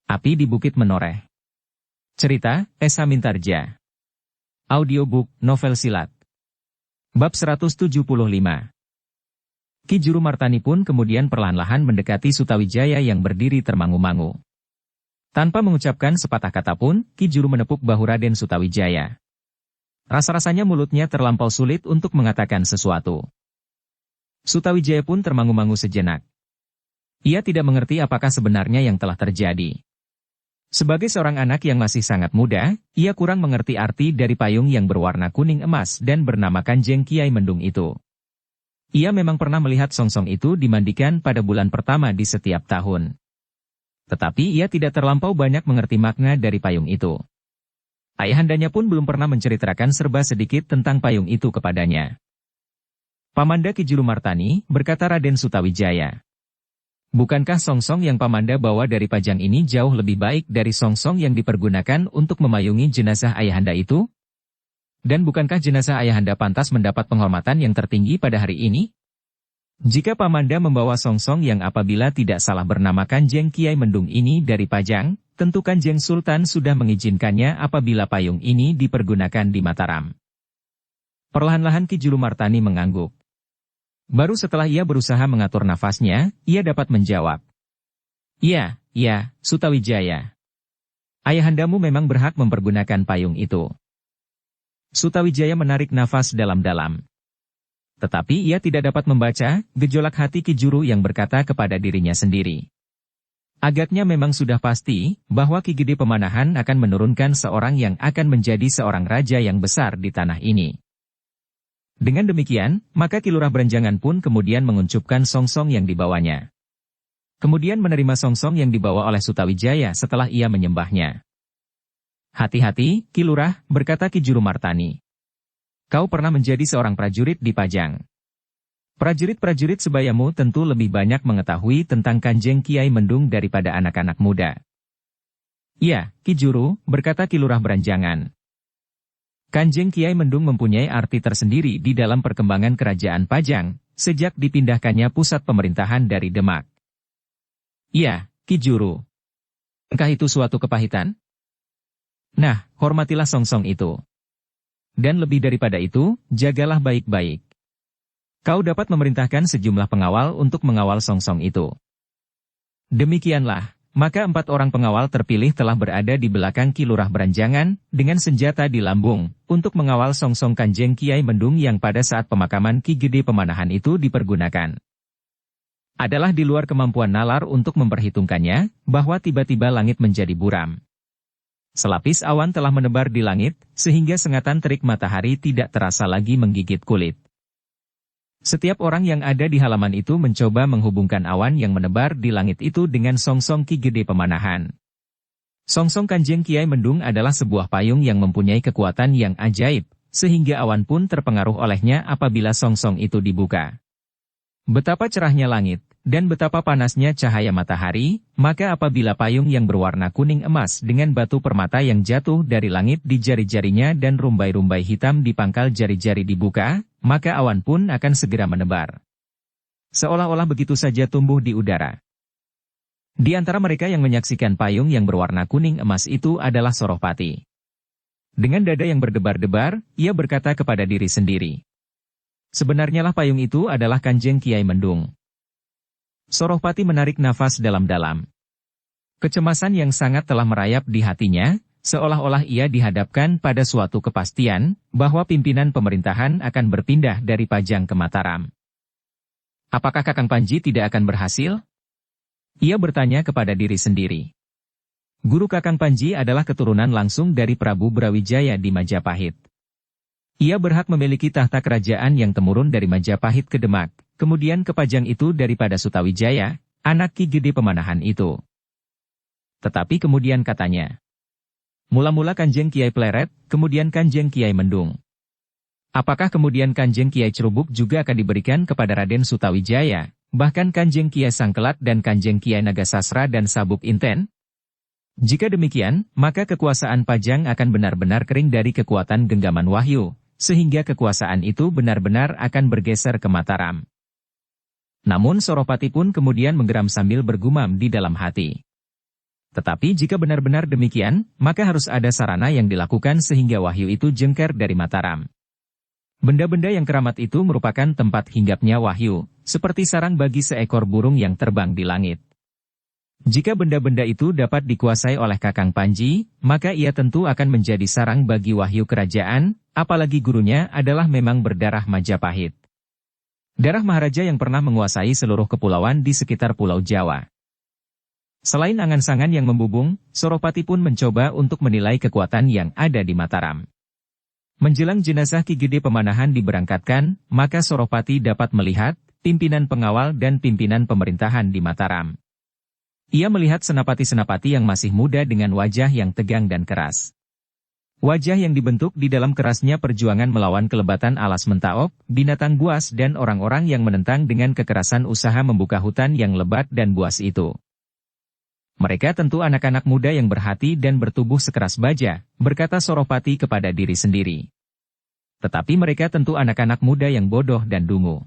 Api di Bukit Menoreh. Cerita, Esa Mintarja. Audiobook, novel silat. Bab 175. Ki Juru Martani pun kemudian perlahan-lahan mendekati Sutawijaya yang berdiri termangu-mangu. Tanpa mengucapkan sepatah kata pun, Ki Juru menepuk bahu Raden Sutawijaya. Rasa-rasanya mulutnya terlampau sulit untuk mengatakan sesuatu. Sutawijaya pun termangu-mangu sejenak. Ia tidak mengerti apakah sebenarnya yang telah terjadi. Sebagai seorang anak yang masih sangat muda, ia kurang mengerti arti dari payung yang berwarna kuning emas dan bernama Kanjeng Kiai Mendung itu. Ia memang pernah melihat songsong itu dimandikan pada bulan pertama di setiap tahun. Tetapi ia tidak terlampau banyak mengerti makna dari payung itu. Ayahandanya pun belum pernah menceritakan serba sedikit tentang payung itu kepadanya. Pamanda Ki Juru Martani, berkata Raden Sutawijaya. Bukankah songsong yang Pamanda bawa dari Pajang ini jauh lebih baik dari songsong yang dipergunakan untuk memayungi jenazah ayahanda itu? Dan bukankah jenazah ayahanda pantas mendapat penghormatan yang tertinggi pada hari ini? Jika Pamanda membawa songsong yang apabila tidak salah bernama Kanjeng Kiai Mendung ini dari Pajang, tentu Kanjeng Sultan sudah mengizinkannya apabila payung ini dipergunakan di Mataram. Perlahan-lahan Ki Juru Martani mengangguk. Baru setelah ia berusaha mengatur nafasnya, ia dapat menjawab. Ya, Sutawijaya. Ayahandamu memang berhak mempergunakan payung itu. Sutawijaya menarik nafas dalam-dalam. Tetapi ia tidak dapat membaca gejolak hati Ki Juru yang berkata kepada dirinya sendiri. Agaknya memang sudah pasti bahwa Ki Gede Pemanahan akan menurunkan seorang yang akan menjadi seorang raja yang besar di tanah ini. Dengan demikian, maka Ki Lurah Berenjangan pun kemudian menguncupkan songsong yang dibawanya. Kemudian menerima songsong yang dibawa oleh Sutawijaya setelah ia menyembahnya. Hati-hati, Ki Lurah, berkata Ki Juru Martani. Kau pernah menjadi seorang prajurit di Pajang. Prajurit-prajurit sebayamu tentu lebih banyak mengetahui tentang Kanjeng Kiai Mendung daripada anak-anak muda. Ya, Ki Juru, berkata Ki Lurah Berenjangan. Kanjeng Kiai Mendung mempunyai arti tersendiri di dalam perkembangan kerajaan Pajang, sejak dipindahkannya pusat pemerintahan dari Demak. Ya, Ki Juru. Entah itu suatu kepahitan? Nah, hormatilah songsong itu. Dan lebih daripada itu, jagalah baik-baik. Kau dapat memerintahkan sejumlah pengawal untuk mengawal songsong itu. Demikianlah. Maka 4 orang pengawal terpilih telah berada di belakang Ki Lurah Berenjangan, dengan senjata di lambung, untuk mengawal songsong Kanjeng Kiai Mendung yang pada saat pemakaman Ki Gede Pemanahan itu dipergunakan. Adalah di luar kemampuan nalar untuk memperhitungkannya, bahwa tiba-tiba langit menjadi buram. Selapis awan telah menebar di langit, sehingga sengatan terik matahari tidak terasa lagi menggigit kulit. Setiap orang yang ada di halaman itu mencoba menghubungkan awan yang menebar di langit itu dengan songsong Ki Gede Pemanahan. Songsong Kanjeng Kiai Mendung adalah sebuah payung yang mempunyai kekuatan yang ajaib, sehingga awan pun terpengaruh olehnya apabila songsong itu dibuka. Betapa cerahnya langit, dan betapa panasnya cahaya matahari, maka apabila payung yang berwarna kuning emas dengan batu permata yang jatuh dari langit di jari-jarinya dan rumbai-rumbai hitam di pangkal jari-jari dibuka, maka awan pun akan segera menebar. Seolah-olah begitu saja tumbuh di udara. Di antara mereka yang menyaksikan payung yang berwarna kuning emas itu adalah Soropati. Dengan dada yang berdebar-debar, ia berkata kepada diri sendiri. Sebenarnya lah payung itu adalah Kanjeng Kiai Mendung. Soropati menarik nafas dalam-dalam. Kecemasan yang sangat telah merayap di hatinya, seolah-olah ia dihadapkan pada suatu kepastian, bahwa pimpinan pemerintahan akan berpindah dari Pajang ke Mataram. Apakah Kakang Panji tidak akan berhasil? Ia bertanya kepada diri sendiri. Guru Kakang Panji adalah keturunan langsung dari Prabu Brawijaya di Majapahit. Ia berhak memiliki tahta kerajaan yang temurun dari Majapahit ke Demak, kemudian ke Pajang itu daripada Sutawijaya, anak Ki Gede Pemanahan itu. Tetapi kemudian katanya, mula-mula Kanjeng Kiai Pleret, kemudian Kanjeng Kiai Mendung. Apakah kemudian Kanjeng Kiai Cerubuk juga akan diberikan kepada Raden Sutawijaya, bahkan Kanjeng Kiai Sangkelat dan Kanjeng Kiai Nagasasra dan Sabuk Inten? Jika demikian, maka kekuasaan Pajang akan benar-benar kering dari kekuatan genggaman wahyu, sehingga kekuasaan itu benar-benar akan bergeser ke Mataram. Namun Soropati pun kemudian menggeram sambil bergumam di dalam hati. Tetapi jika benar-benar demikian, maka harus ada sarana yang dilakukan sehingga wahyu itu jengker dari Mataram. Benda-benda yang keramat itu merupakan tempat hinggapnya wahyu, seperti sarang bagi seekor burung yang terbang di langit. Jika benda-benda itu dapat dikuasai oleh Kakang Panji, maka ia tentu akan menjadi sarang bagi wahyu kerajaan, apalagi gurunya adalah memang berdarah Majapahit. Darah Maharaja yang pernah menguasai seluruh kepulauan di sekitar Pulau Jawa. Selain angan-sangan yang membubung, Suropati pun mencoba untuk menilai kekuatan yang ada di Mataram. Menjelang jenazah Ki Gede Pemanahan diberangkatkan, maka Suropati dapat melihat pimpinan pengawal dan pimpinan pemerintahan di Mataram. Ia melihat senapati-senapati yang masih muda dengan wajah yang tegang dan keras. Wajah yang dibentuk di dalam kerasnya perjuangan melawan kelebatan alas mentaok, binatang buas dan orang-orang yang menentang dengan kekerasan usaha membuka hutan yang lebat dan buas itu. Mereka tentu anak-anak muda yang berhati dan bertubuh sekeras baja, berkata Suropati kepada diri sendiri. Tetapi mereka tentu anak-anak muda yang bodoh dan dungu.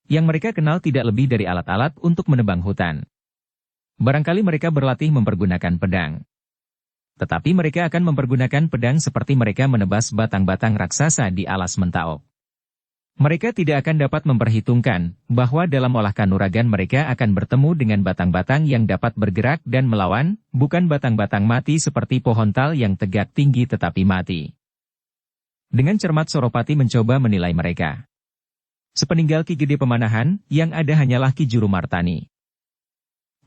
Yang mereka kenal tidak lebih dari alat-alat untuk menebang hutan. Barangkali mereka berlatih mempergunakan pedang. Tetapi mereka akan mempergunakan pedang seperti mereka menebas batang-batang raksasa di alas mentaok. Mereka tidak akan dapat memperhitungkan bahwa dalam olah kanuragan mereka akan bertemu dengan batang-batang yang dapat bergerak dan melawan, bukan batang-batang mati seperti pohon tal yang tegak tinggi tetapi mati. Dengan cermat Suropati mencoba menilai mereka. Sepeninggal Ki Gede Pemanahan, yang ada hanyalah Ki Jurumartani.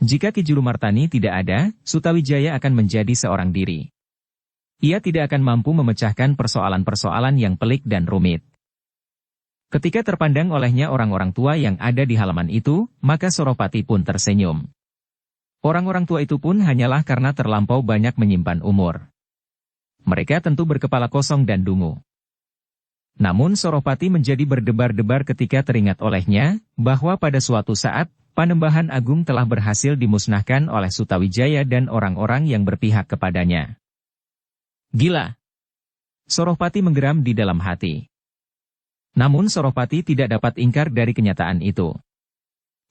Jika Ki Jurumartani tidak ada, Sutawijaya akan menjadi seorang diri. Ia tidak akan mampu memecahkan persoalan-persoalan yang pelik dan rumit. Ketika terpandang olehnya orang-orang tua yang ada di halaman itu, maka Suropati pun tersenyum. Orang-orang tua itu pun hanyalah karena terlampau banyak menyimpan umur. Mereka tentu berkepala kosong dan dungu. Namun Suropati menjadi berdebar-debar ketika teringat olehnya, bahwa pada suatu saat, Panembahan Agung telah berhasil dimusnahkan oleh Sutawijaya dan orang-orang yang berpihak kepadanya. Gila! Suropati menggeram di dalam hati. Namun Suropati tidak dapat ingkar dari kenyataan itu.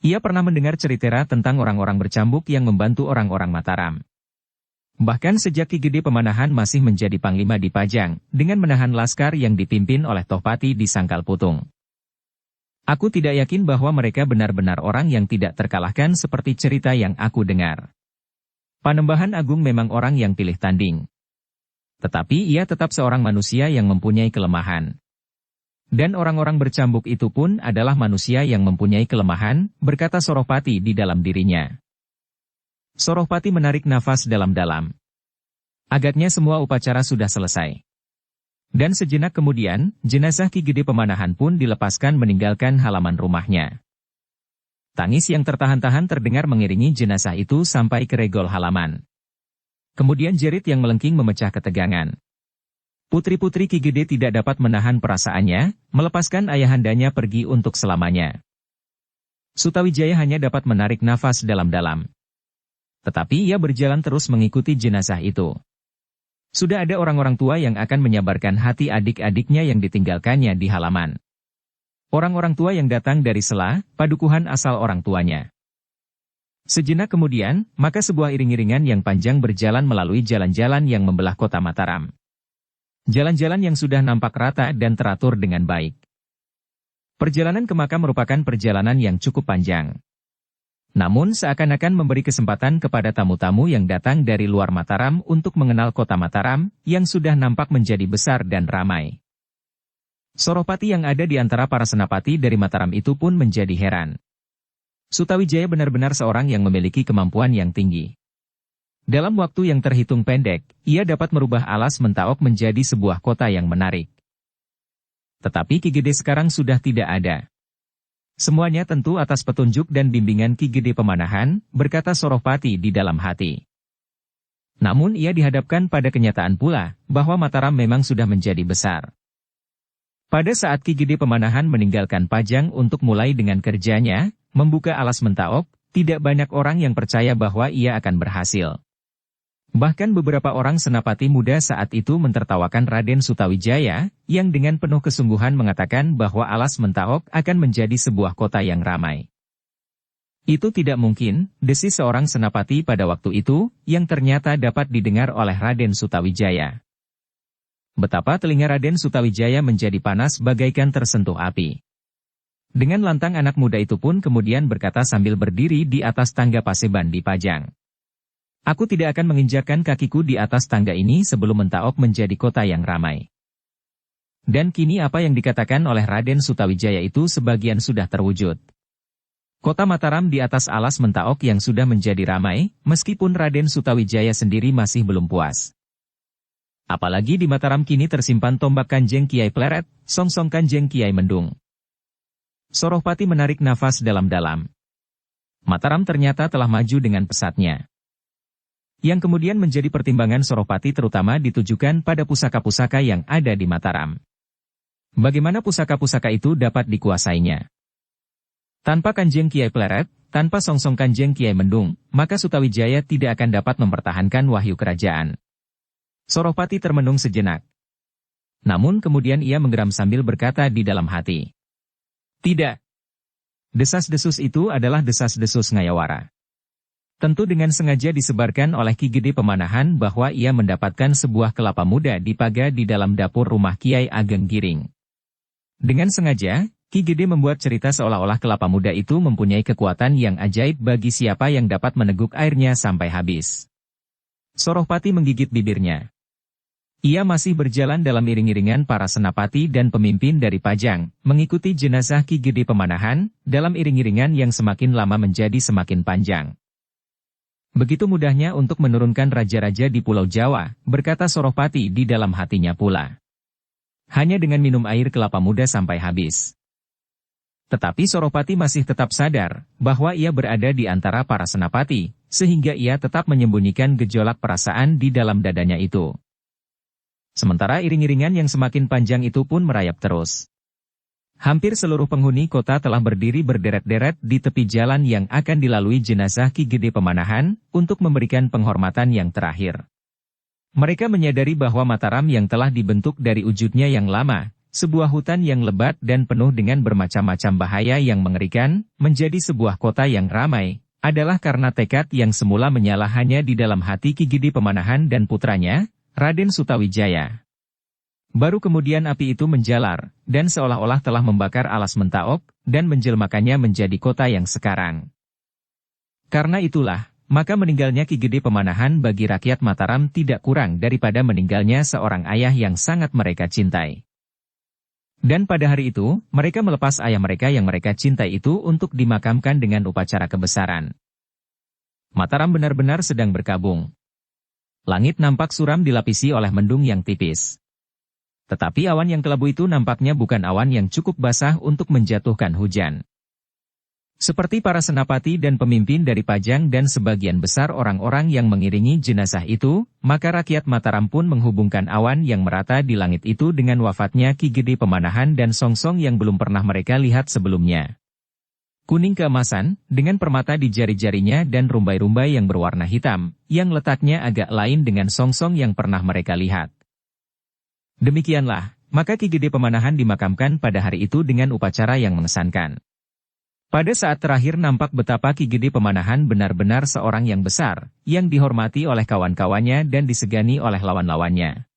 Ia pernah mendengar cerita tentang orang-orang bercambuk yang membantu orang-orang Mataram. Bahkan sejak Ki Gede Pemanahan masih menjadi panglima di Pajang, dengan menahan laskar yang dipimpin oleh Tohpati di Sangkal Putung. Aku tidak yakin bahwa mereka benar-benar orang yang tidak terkalahkan seperti cerita yang aku dengar. Panembahan Agung memang orang yang pilih tanding. Tetapi ia tetap seorang manusia yang mempunyai kelemahan. Dan orang-orang bercambuk itu pun adalah manusia yang mempunyai kelemahan, berkata Suropati di dalam dirinya. Suropati menarik nafas dalam-dalam. Agaknya semua upacara sudah selesai. Dan sejenak kemudian, jenazah Ki Gede Pemanahan pun dilepaskan meninggalkan halaman rumahnya. Tangis yang tertahan-tahan terdengar mengiringi jenazah itu sampai ke regol halaman. Kemudian jerit yang melengking memecah ketegangan. Putri-putri Ki Gede tidak dapat menahan perasaannya, melepaskan ayahandanya pergi untuk selamanya. Sutawijaya hanya dapat menarik nafas dalam-dalam. Tetapi ia berjalan terus mengikuti jenazah itu. Sudah ada orang-orang tua yang akan menyabarkan hati adik-adiknya yang ditinggalkannya di halaman. Orang-orang tua yang datang dari Sela, padukuhan asal orang tuanya. Sejenak kemudian, maka sebuah iring-iringan yang panjang berjalan melalui jalan-jalan yang membelah kota Mataram. Jalan-jalan yang sudah nampak rata dan teratur dengan baik. Perjalanan ke makam merupakan perjalanan yang cukup panjang. Namun seakan-akan memberi kesempatan kepada tamu-tamu yang datang dari luar Mataram untuk mengenal kota Mataram, yang sudah nampak menjadi besar dan ramai. Suropati yang ada di antara para senapati dari Mataram itu pun menjadi heran. Sutawijaya benar-benar seorang yang memiliki kemampuan yang tinggi. Dalam waktu yang terhitung pendek, ia dapat merubah alas mentaok menjadi sebuah kota yang menarik. Tetapi Ki Gede sekarang sudah tidak ada. Semuanya tentu atas petunjuk dan bimbingan Ki Gede Pemanahan, berkata Suropati di dalam hati. Namun ia dihadapkan pada kenyataan pula, bahwa Mataram memang sudah menjadi besar. Pada saat Ki Gede Pemanahan meninggalkan Pajang untuk mulai dengan kerjanya, membuka alas mentaok, tidak banyak orang yang percaya bahwa ia akan berhasil. Bahkan beberapa orang senapati muda saat itu mentertawakan Raden Sutawijaya, yang dengan penuh kesungguhan mengatakan bahwa alas mentaok akan menjadi sebuah kota yang ramai. Itu tidak mungkin, desis seorang senapati pada waktu itu, yang ternyata dapat didengar oleh Raden Sutawijaya. Betapa telinga Raden Sutawijaya menjadi panas bagaikan tersentuh api. Dengan lantang anak muda itu pun kemudian berkata sambil berdiri di atas tangga Paseban di Pajang. Aku tidak akan menginjakkan kakiku di atas tangga ini sebelum Mentaok menjadi kota yang ramai. Dan kini apa yang dikatakan oleh Raden Sutawijaya itu sebagian sudah terwujud. Kota Mataram di atas alas Mentaok yang sudah menjadi ramai, meskipun Raden Sutawijaya sendiri masih belum puas. Apalagi di Mataram kini tersimpan tombak Kanjeng Kiai Pleret, songsong Kanjeng Kiai Mendung. Sorohpati menarik nafas dalam-dalam. Mataram ternyata telah maju dengan pesatnya. Yang kemudian menjadi pertimbangan Sorohpati terutama ditujukan pada pusaka-pusaka yang ada di Mataram. Bagaimana pusaka-pusaka itu dapat dikuasainya? Tanpa Kanjeng Kiai Pleret, tanpa songsong Kanjeng Kiai Mendung, maka Sutawijaya tidak akan dapat mempertahankan wahyu kerajaan. Sorohpati termenung sejenak. Namun kemudian ia menggeram sambil berkata di dalam hati. Tidak. Desas-desus itu adalah desas-desus Ngayawara. Tentu dengan sengaja disebarkan oleh Ki Gede Pemanahan bahwa ia mendapatkan sebuah kelapa muda dipaga di dalam dapur rumah Kiai Ageng Giring. Dengan sengaja, Ki Gede membuat cerita seolah-olah kelapa muda itu mempunyai kekuatan yang ajaib bagi siapa yang dapat meneguk airnya sampai habis. Sorohpati menggigit bibirnya. Ia masih berjalan dalam iring-iringan para senapati dan pemimpin dari Pajang, mengikuti jenazah Ki Gede Pemanahan, dalam iring-iringan yang semakin lama menjadi semakin panjang. Begitu mudahnya untuk menurunkan raja-raja di Pulau Jawa, berkata Sorohpati di dalam hatinya pula. Hanya dengan minum air kelapa muda sampai habis. Tetapi Sorohpati masih tetap sadar bahwa ia berada di antara para senapati, sehingga ia tetap menyembunyikan gejolak perasaan di dalam dadanya itu. Sementara iring-iringan yang semakin panjang itu pun merayap terus. Hampir seluruh penghuni kota telah berdiri berderet-deret di tepi jalan yang akan dilalui jenazah Ki Gede Pemanahan, untuk memberikan penghormatan yang terakhir. Mereka menyadari bahwa Mataram yang telah dibentuk dari wujudnya yang lama, sebuah hutan yang lebat dan penuh dengan bermacam-macam bahaya yang mengerikan, menjadi sebuah kota yang ramai, adalah karena tekad yang semula menyala hanya di dalam hati Ki Gede Pemanahan dan putranya, Raden Sutawijaya. Baru kemudian api itu menjalar, dan seolah-olah telah membakar alas Mentaok, dan menjelmakannya menjadi kota yang sekarang. Karena itulah, maka meninggalnya Ki Gede Pemanahan bagi rakyat Mataram tidak kurang daripada meninggalnya seorang ayah yang sangat mereka cintai. Dan pada hari itu, mereka melepas ayah mereka yang mereka cintai itu untuk dimakamkan dengan upacara kebesaran. Mataram benar-benar sedang berkabung. Langit nampak suram dilapisi oleh mendung yang tipis. Tetapi awan yang kelabu itu nampaknya bukan awan yang cukup basah untuk menjatuhkan hujan. Seperti para senapati dan pemimpin dari Pajang dan sebagian besar orang-orang yang mengiringi jenazah itu, maka rakyat Mataram pun menghubungkan awan yang merata di langit itu dengan wafatnya Ki Gede Pemanahan dan songsong yang belum pernah mereka lihat sebelumnya. Kuning keemasan, dengan permata di jari-jarinya dan rumbai-rumbai yang berwarna hitam, yang letaknya agak lain dengan songsong yang pernah mereka lihat. Demikianlah, maka Ki Gede Pemanahan dimakamkan pada hari itu dengan upacara yang mengesankan. Pada saat terakhir nampak betapa Ki Gede Pemanahan benar-benar seorang yang besar, yang dihormati oleh kawan-kawannya dan disegani oleh lawan-lawannya.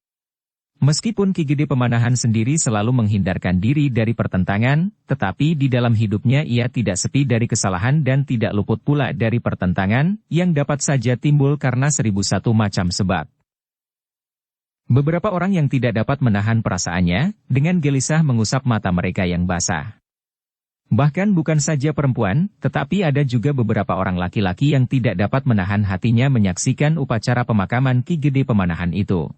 Meskipun Ki Gede Pemanahan sendiri selalu menghindarkan diri dari pertentangan, tetapi di dalam hidupnya ia tidak sepi dari kesalahan dan tidak luput pula dari pertentangan, yang dapat saja timbul karena 1001 macam sebab. Beberapa orang yang tidak dapat menahan perasaannya, dengan gelisah mengusap mata mereka yang basah. Bahkan bukan saja perempuan, tetapi ada juga beberapa orang laki-laki yang tidak dapat menahan hatinya menyaksikan upacara pemakaman Ki Gede Pemanahan itu.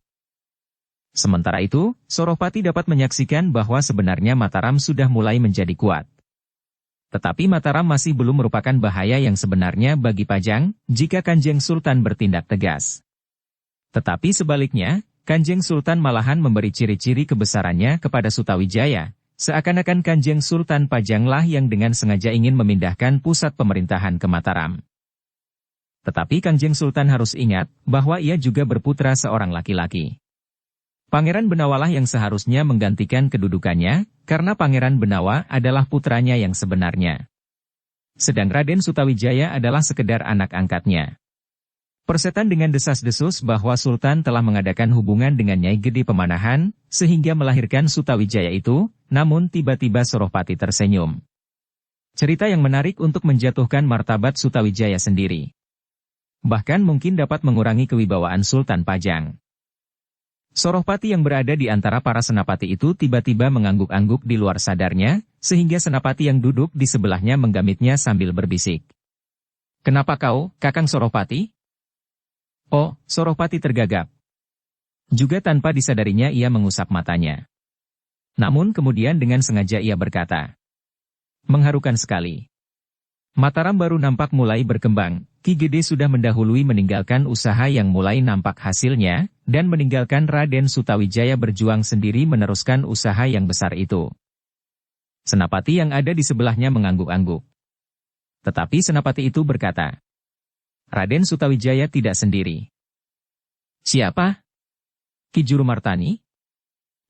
Sementara itu, Sorohpati dapat menyaksikan bahwa sebenarnya Mataram sudah mulai menjadi kuat. Tetapi Mataram masih belum merupakan bahaya yang sebenarnya bagi Pajang, jika Kanjeng Sultan bertindak tegas. Tetapi sebaliknya, Kanjeng Sultan malahan memberi ciri-ciri kebesarannya kepada Sutawijaya, seakan-akan Kanjeng Sultan Pajanglah yang dengan sengaja ingin memindahkan pusat pemerintahan ke Mataram. Tetapi Kanjeng Sultan harus ingat bahwa ia juga berputra seorang laki-laki. Pangeran Benawalah yang seharusnya menggantikan kedudukannya, karena Pangeran Benawa adalah putranya yang sebenarnya. Sedang Raden Sutawijaya adalah sekedar anak angkatnya. Persetan dengan desas-desus bahwa Sultan telah mengadakan hubungan dengan Nyai Gede Pemanahan, sehingga melahirkan Sutawijaya itu, namun tiba-tiba Suropati tersenyum. Cerita yang menarik untuk menjatuhkan martabat Sutawijaya sendiri. Bahkan mungkin dapat mengurangi kewibawaan Sultan Pajang. Suropati yang berada di antara para senapati itu tiba-tiba mengangguk-angguk di luar sadarnya, sehingga senapati yang duduk di sebelahnya menggamitnya sambil berbisik. "Kenapa kau, Kakang Suropati?" Oh, Suropati tergagap. Juga tanpa disadarinya ia mengusap matanya. Namun kemudian dengan sengaja ia berkata, "Mengharukan sekali. Mataram baru nampak mulai berkembang, Ki Gede sudah mendahului meninggalkan usaha yang mulai nampak hasilnya, dan meninggalkan Raden Sutawijaya berjuang sendiri meneruskan usaha yang besar itu." Senapati yang ada di sebelahnya mengangguk-angguk. Tetapi senapati itu berkata, "Raden Sutawijaya tidak sendiri." "Siapa?" "Ki Jurumartani?"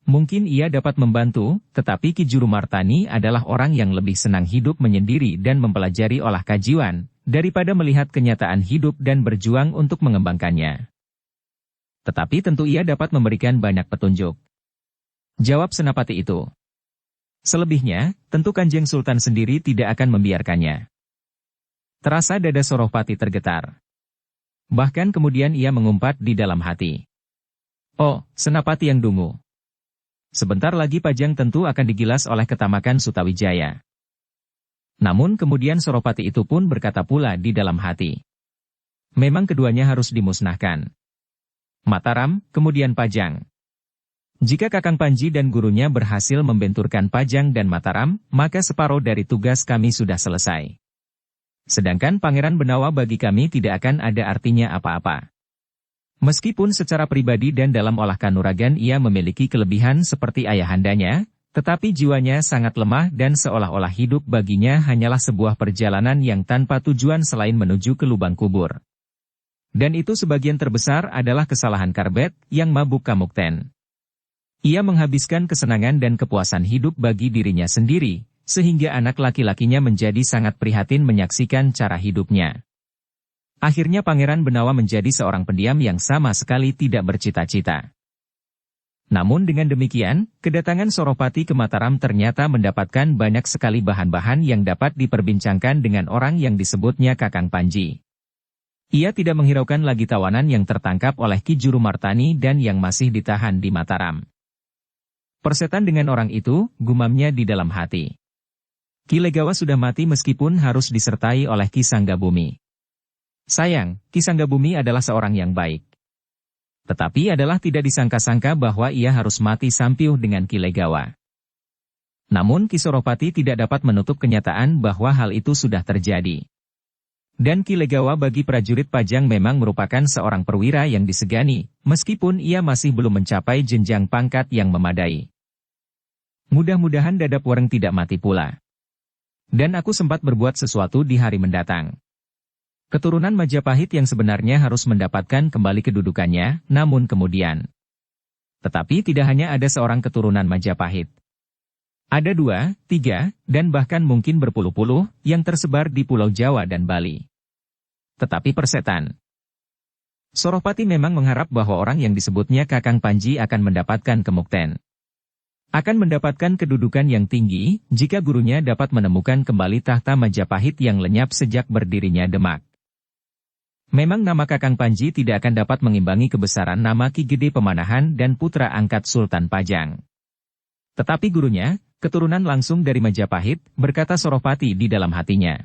Mungkin ia dapat membantu, tetapi Ki Jurumartani adalah orang yang lebih senang hidup menyendiri dan mempelajari olah kajian, daripada melihat kenyataan hidup dan berjuang untuk mengembangkannya. Tetapi tentu ia dapat memberikan banyak petunjuk. Jawab senapati itu. Selebihnya, tentu Kanjeng Sultan sendiri tidak akan membiarkannya. Terasa dada Suropati tergetar. Bahkan kemudian ia mengumpat di dalam hati. Oh, senapati yang dungu. Sebentar lagi Pajang tentu akan digilas oleh ketamakan Sutawijaya. Namun kemudian Suropati itu pun berkata pula di dalam hati. Memang keduanya harus dimusnahkan. Mataram, kemudian Pajang. Jika Kakang Panji dan gurunya berhasil membenturkan Pajang dan Mataram, maka separuh dari tugas kami sudah selesai. Sedangkan Pangeran Benawa bagi kami tidak akan ada artinya apa-apa. Meskipun secara pribadi dan dalam olah kanuragan ia memiliki kelebihan seperti ayahandanya, tetapi jiwanya sangat lemah dan seolah-olah hidup baginya hanyalah sebuah perjalanan yang tanpa tujuan selain menuju ke lubang kubur. Dan itu sebagian terbesar adalah kesalahan Karbet yang mabuk kamukten. Ia menghabiskan kesenangan dan kepuasan hidup bagi dirinya sendiri, sehingga anak laki-lakinya menjadi sangat prihatin menyaksikan cara hidupnya. Akhirnya Pangeran Benawa menjadi seorang pendiam yang sama sekali tidak bercita-cita. Namun dengan demikian, kedatangan Suropati ke Mataram ternyata mendapatkan banyak sekali bahan-bahan yang dapat diperbincangkan dengan orang yang disebutnya Kakang Panji. Ia tidak menghiraukan lagi tawanan yang tertangkap oleh Ki Jurumartani dan yang masih ditahan di Mataram. Persetan dengan orang itu, gumamnya di dalam hati. Ki Legawa sudah mati meskipun harus disertai oleh Ki Sanggabumi. Sayang, Ki Sanggabumi adalah seorang yang baik. Tetapi adalah tidak disangka-sangka bahwa ia harus mati sampiuh dengan Ki Legawa. Namun Ki Suropati tidak dapat menutup kenyataan bahwa hal itu sudah terjadi. Dan Ki Legawa bagi prajurit Pajang memang merupakan seorang perwira yang disegani, meskipun ia masih belum mencapai jenjang pangkat yang memadai. Mudah-mudahan Dadap Wereng tidak mati pula. Dan aku sempat berbuat sesuatu di hari mendatang. Keturunan Majapahit yang sebenarnya harus mendapatkan kembali kedudukannya, namun kemudian. Tetapi tidak hanya ada seorang keturunan Majapahit. Ada 2, 3, dan bahkan mungkin berpuluh-puluh, yang tersebar di Pulau Jawa dan Bali. Tetapi persetan. Suropati memang mengharap bahwa orang yang disebutnya Kakang Panji akan mendapatkan kemukten. Akan mendapatkan kedudukan yang tinggi, jika gurunya dapat menemukan kembali tahta Majapahit yang lenyap sejak berdirinya Demak. Memang nama Kakang Panji tidak akan dapat mengimbangi kebesaran nama Ki Gede Pemanahan dan putra angkat Sultan Pajang. Tetapi gurunya, keturunan langsung dari Majapahit, berkata Suropati di dalam hatinya.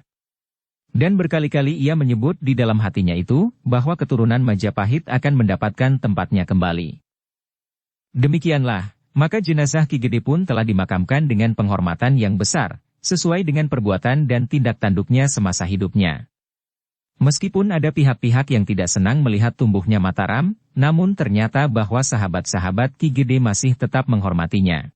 Dan berkali-kali ia menyebut di dalam hatinya itu, bahwa keturunan Majapahit akan mendapatkan tempatnya kembali. Demikianlah, maka jenazah Ki Gede pun telah dimakamkan dengan penghormatan yang besar, sesuai dengan perbuatan dan tindak tanduknya semasa hidupnya. Meskipun ada pihak-pihak yang tidak senang melihat tumbuhnya Mataram, namun ternyata bahwa sahabat-sahabat Ki Gede masih tetap menghormatinya.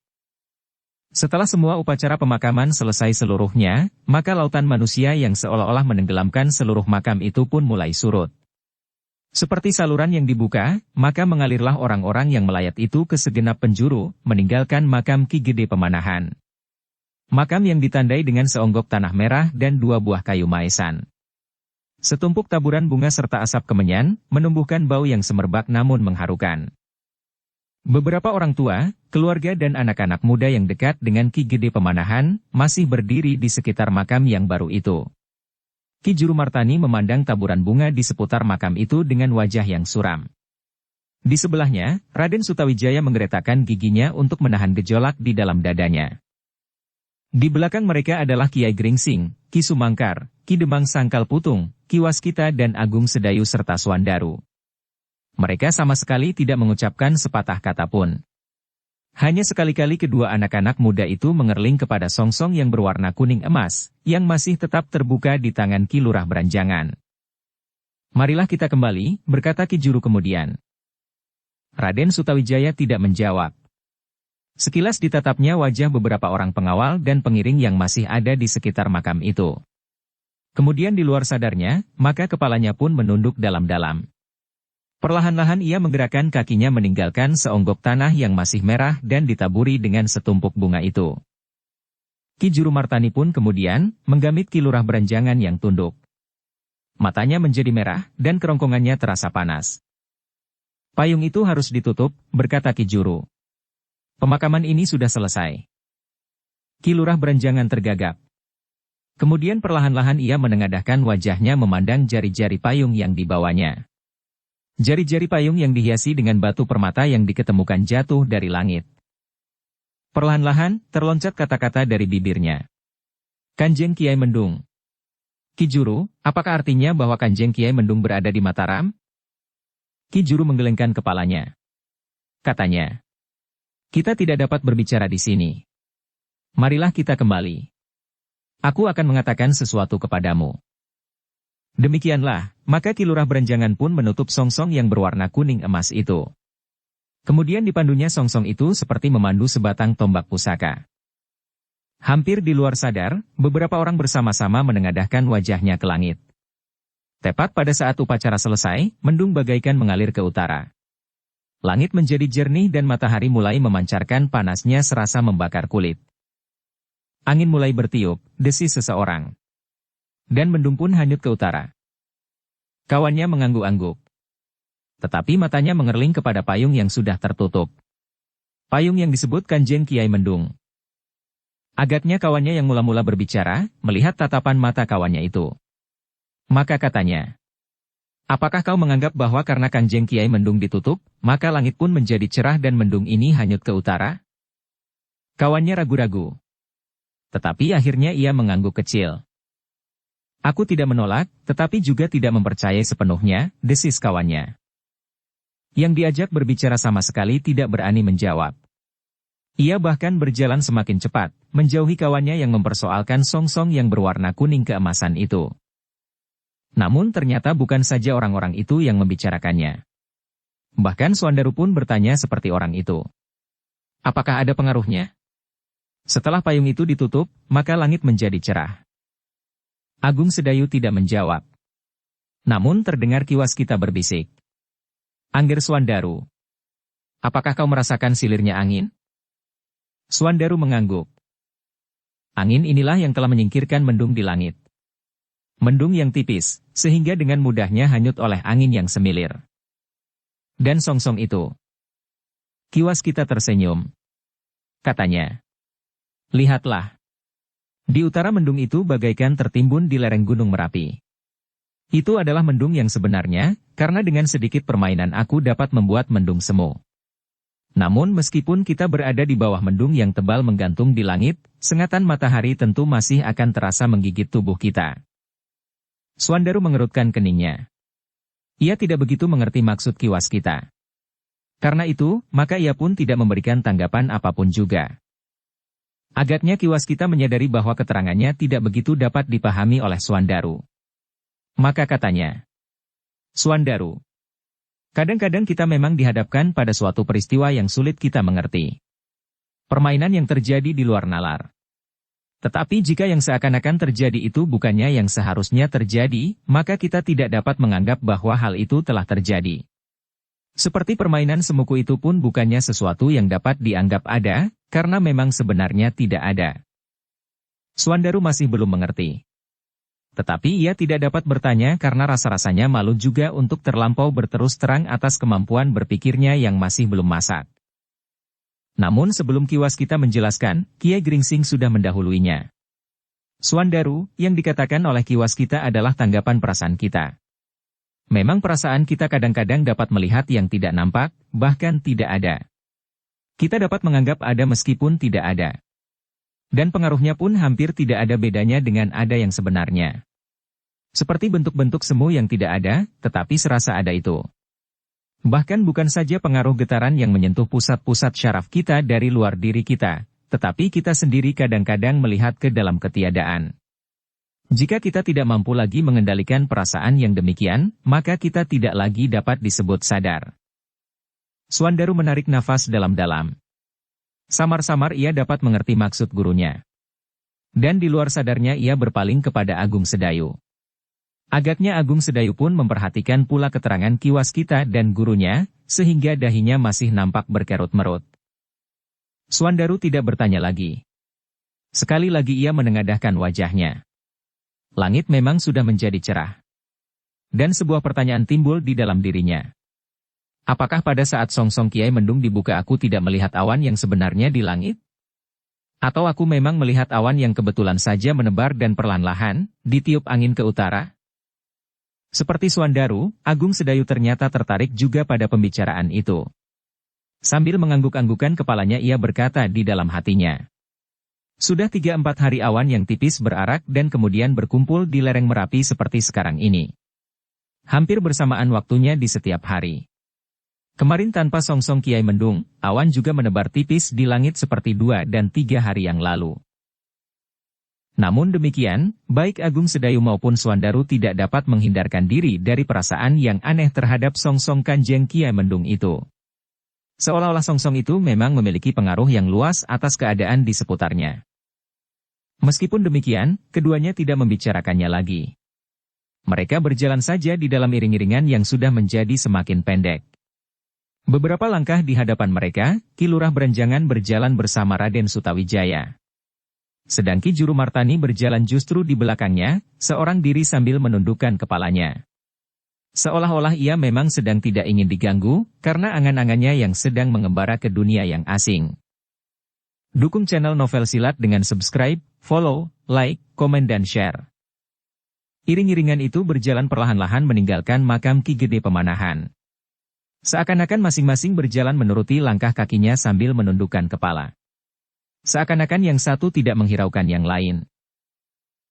Setelah semua upacara pemakaman selesai seluruhnya, maka lautan manusia yang seolah-olah menenggelamkan seluruh makam itu pun mulai surut. Seperti saluran yang dibuka, maka mengalirlah orang-orang yang melayat itu ke segenap penjuru, meninggalkan makam Ki Gede Pemanahan. Makam yang ditandai dengan seonggok tanah merah dan 2 buah kayu maesan. Setumpuk taburan bunga serta asap kemenyan, menumbuhkan bau yang semerbak namun mengharukan. Beberapa orang tua, keluarga dan anak-anak muda yang dekat dengan Ki Gede Pemanahan, masih berdiri di sekitar makam yang baru itu. Ki Juru Martani memandang taburan bunga di seputar makam itu dengan wajah yang suram. Di sebelahnya, Raden Sutawijaya menggeretakkan giginya untuk menahan gejolak di dalam dadanya. Di belakang mereka adalah Kiai Gringsing, Ki Sumangkar, Ki Demang Sangkal Putung, Ki Waskita dan Agung Sedayu serta Swandaru. Mereka sama sekali tidak mengucapkan sepatah kata pun. Hanya sekali-kali kedua anak-anak muda itu mengerling kepada songsong yang berwarna kuning emas, yang masih tetap terbuka di tangan Ki Lurah Beranjangan. Marilah kita kembali, berkata Ki Juru kemudian. Raden Sutawijaya tidak menjawab. Sekilas ditatapnya wajah beberapa orang pengawal dan pengiring yang masih ada di sekitar makam itu. Kemudian di luar sadarnya, maka kepalanya pun menunduk dalam-dalam. Perlahan-lahan ia menggerakkan kakinya meninggalkan seonggok tanah yang masih merah dan ditaburi dengan setumpuk bunga itu. Ki Juru Martani pun kemudian menggamit Ki Lurah Beranjangan yang tunduk. Matanya menjadi merah dan kerongkongannya terasa panas. Payung itu harus ditutup, berkata Ki Juru. Pemakaman ini sudah selesai. Ki Lurah Beranjangan tergagap. Kemudian perlahan-lahan ia menengadahkan wajahnya memandang jari-jari payung yang dibawanya. Jari-jari payung yang dihiasi dengan batu permata yang diketemukan jatuh dari langit. Perlahan-lahan, terloncat kata-kata dari bibirnya. Kanjeng Kiai Mendung. Ki Juru, apakah artinya bahwa Kanjeng Kiai Mendung berada di Mataram? Ki Juru menggelengkan kepalanya. Katanya. Kita tidak dapat berbicara di sini. Marilah kita kembali. Aku akan mengatakan sesuatu kepadamu. Demikianlah, maka Ki Lurah Beranjangan pun menutup songsong yang berwarna kuning emas itu. Kemudian dipandunya songsong itu seperti memandu sebatang tombak pusaka. Hampir di luar sadar, beberapa orang bersama-sama menengadahkan wajahnya ke langit. Tepat pada saat upacara selesai, mendung bagaikan mengalir ke utara. Langit menjadi jernih dan matahari mulai memancarkan panasnya serasa membakar kulit. Angin mulai bertiup, desis seseorang. Dan mendung pun hanyut ke utara. Kawannya mengangguk-angguk. Tetapi matanya mengerling kepada payung yang sudah tertutup. Payung yang disebut Kanjeng Kiai Mendung. Agaknya kawannya yang mula-mula berbicara, melihat tatapan mata kawannya itu. Maka katanya, apakah kau menganggap bahwa karena Kanjeng Kiai Mendung ditutup, maka langit pun menjadi cerah dan mendung ini hanyut ke utara? Kawannya ragu-ragu. Tetapi akhirnya ia mengangguk kecil. Aku tidak menolak, tetapi juga tidak mempercayai sepenuhnya, desis kawannya. Yang diajak berbicara sama sekali tidak berani menjawab. Ia bahkan berjalan semakin cepat, menjauhi kawannya yang mempersoalkan songsong yang berwarna kuning keemasan itu. Namun ternyata bukan saja orang-orang itu yang membicarakannya. Bahkan Swandaru pun bertanya seperti orang itu. Apakah ada pengaruhnya? Setelah payung itu ditutup, maka langit menjadi cerah. Agung Sedayu tidak menjawab. Namun terdengar Ki Waskita berbisik. Angger Swandaru. Apakah kau merasakan silirnya angin? Swandaru mengangguk. Angin inilah yang telah menyingkirkan mendung di langit. Mendung yang tipis, sehingga dengan mudahnya hanyut oleh angin yang semilir. Dan songsong itu. Ki Waskita tersenyum. Katanya. Lihatlah. Di utara mendung itu bagaikan tertimbun di lereng Gunung Merapi. Itu adalah mendung yang sebenarnya, karena dengan sedikit permainan aku dapat membuat mendung semu. Namun meskipun kita berada di bawah mendung yang tebal menggantung di langit, sengatan matahari tentu masih akan terasa menggigit tubuh kita. Swandaru mengerutkan keningnya. Ia tidak begitu mengerti maksud Ki Waskita. Karena itu, maka ia pun tidak memberikan tanggapan apapun juga. Agaknya Ki Waskita menyadari bahwa keterangannya tidak begitu dapat dipahami oleh Swandaru. Maka katanya, Swandaru, kadang-kadang kita memang dihadapkan pada suatu peristiwa yang sulit kita mengerti. Permainan yang terjadi di luar nalar. Tetapi jika yang seakan-akan terjadi itu bukannya yang seharusnya terjadi, maka kita tidak dapat menganggap bahwa hal itu telah terjadi. Seperti permainan semuku itu pun bukannya sesuatu yang dapat dianggap ada, karena memang sebenarnya tidak ada. Suandaru masih belum mengerti. Tetapi ia tidak dapat bertanya karena rasa-rasanya malu juga untuk terlampau berterus terang atas kemampuan berpikirnya yang masih belum masak. Namun sebelum Ki Waskita menjelaskan, Kiai Gringsing sudah mendahuluinya. Suandaru, yang dikatakan oleh Ki Waskita adalah tanggapan perasaan kita. Memang perasaan kita kadang-kadang dapat melihat yang tidak nampak, bahkan tidak ada. Kita dapat menganggap ada meskipun tidak ada. Dan pengaruhnya pun hampir tidak ada bedanya dengan ada yang sebenarnya. Seperti bentuk-bentuk semu yang tidak ada, tetapi serasa ada itu. Bahkan bukan saja pengaruh getaran yang menyentuh pusat-pusat syaraf kita dari luar diri kita, tetapi kita sendiri kadang-kadang melihat ke dalam ketiadaan. Jika kita tidak mampu lagi mengendalikan perasaan yang demikian, maka kita tidak lagi dapat disebut sadar. Suandaru menarik nafas dalam-dalam. Samar-samar ia dapat mengerti maksud gurunya. Dan di luar sadarnya ia berpaling kepada Agung Sedayu. Agaknya Agung Sedayu pun memperhatikan pula keterangan Ki Waskita dan gurunya, sehingga dahinya masih nampak berkerut-merut. Suandaru tidak bertanya lagi. Sekali lagi ia menengadahkan wajahnya. Langit memang sudah menjadi cerah. Dan sebuah pertanyaan timbul di dalam dirinya. Apakah pada saat songsong Kiai Mendung dibuka aku tidak melihat awan yang sebenarnya di langit? Atau aku memang melihat awan yang kebetulan saja menebar dan perlahan-lahan, ditiup angin ke utara? Seperti Suandaru, Agung Sedayu ternyata tertarik juga pada pembicaraan itu. Sambil mengangguk-anggukan kepalanya ia berkata di dalam hatinya. Sudah 3-4 hari awan yang tipis berarak dan kemudian berkumpul di lereng Merapi seperti sekarang ini. Hampir bersamaan waktunya di setiap hari. Kemarin tanpa songsong Kiai Mendung, awan juga menebar tipis di langit seperti 2 dan 3 hari yang lalu. Namun demikian, baik Agung Sedayu maupun Suandaru tidak dapat menghindarkan diri dari perasaan yang aneh terhadap songsong Kanjeng Kiai Mendung itu. Seolah-olah songsong itu memang memiliki pengaruh yang luas atas keadaan di seputarnya. Meskipun demikian, keduanya tidak membicarakannya lagi. Mereka berjalan saja di dalam iring-iringan yang sudah menjadi semakin pendek. Beberapa langkah di hadapan mereka, Ki Lurah Berenjangan berjalan bersama Raden Sutawijaya. Sedang Ki Juru Martani berjalan justru di belakangnya, seorang diri sambil menundukkan kepalanya. Seolah-olah ia memang sedang tidak ingin diganggu, karena angan-angannya yang sedang mengembara ke dunia yang asing. Dukung channel Novel Silat dengan subscribe, follow, like, komen dan share. Iring-iringan itu berjalan perlahan-lahan meninggalkan makam Ki Gede Pemanahan. Seakan-akan masing-masing berjalan menuruti langkah kakinya sambil menundukkan kepala. Seakan-akan yang satu tidak menghiraukan yang lain.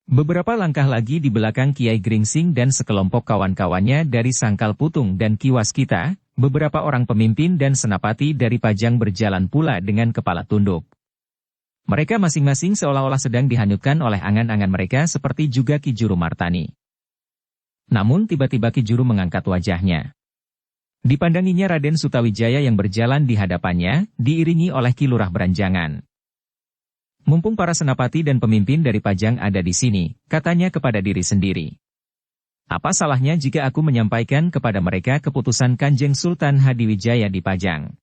Beberapa langkah lagi di belakang Kiai Gringsing dan sekelompok kawan-kawannya dari Sangkal Putung dan Ki Waskita, beberapa orang pemimpin dan senapati dari Pajang berjalan pula dengan kepala tunduk. Mereka masing-masing seolah-olah sedang dihanyutkan oleh angan-angan mereka seperti juga Ki Juru Martani. Namun tiba-tiba Ki Juru mengangkat wajahnya. Dipandanginya Raden Sutawijaya yang berjalan di hadapannya, diiringi oleh Ki Lurah Beranjangan. Mumpung para senapati dan pemimpin dari Pajang ada di sini, katanya kepada diri sendiri. Apa salahnya jika aku menyampaikan kepada mereka keputusan Kanjeng Sultan Hadiwijaya di Pajang?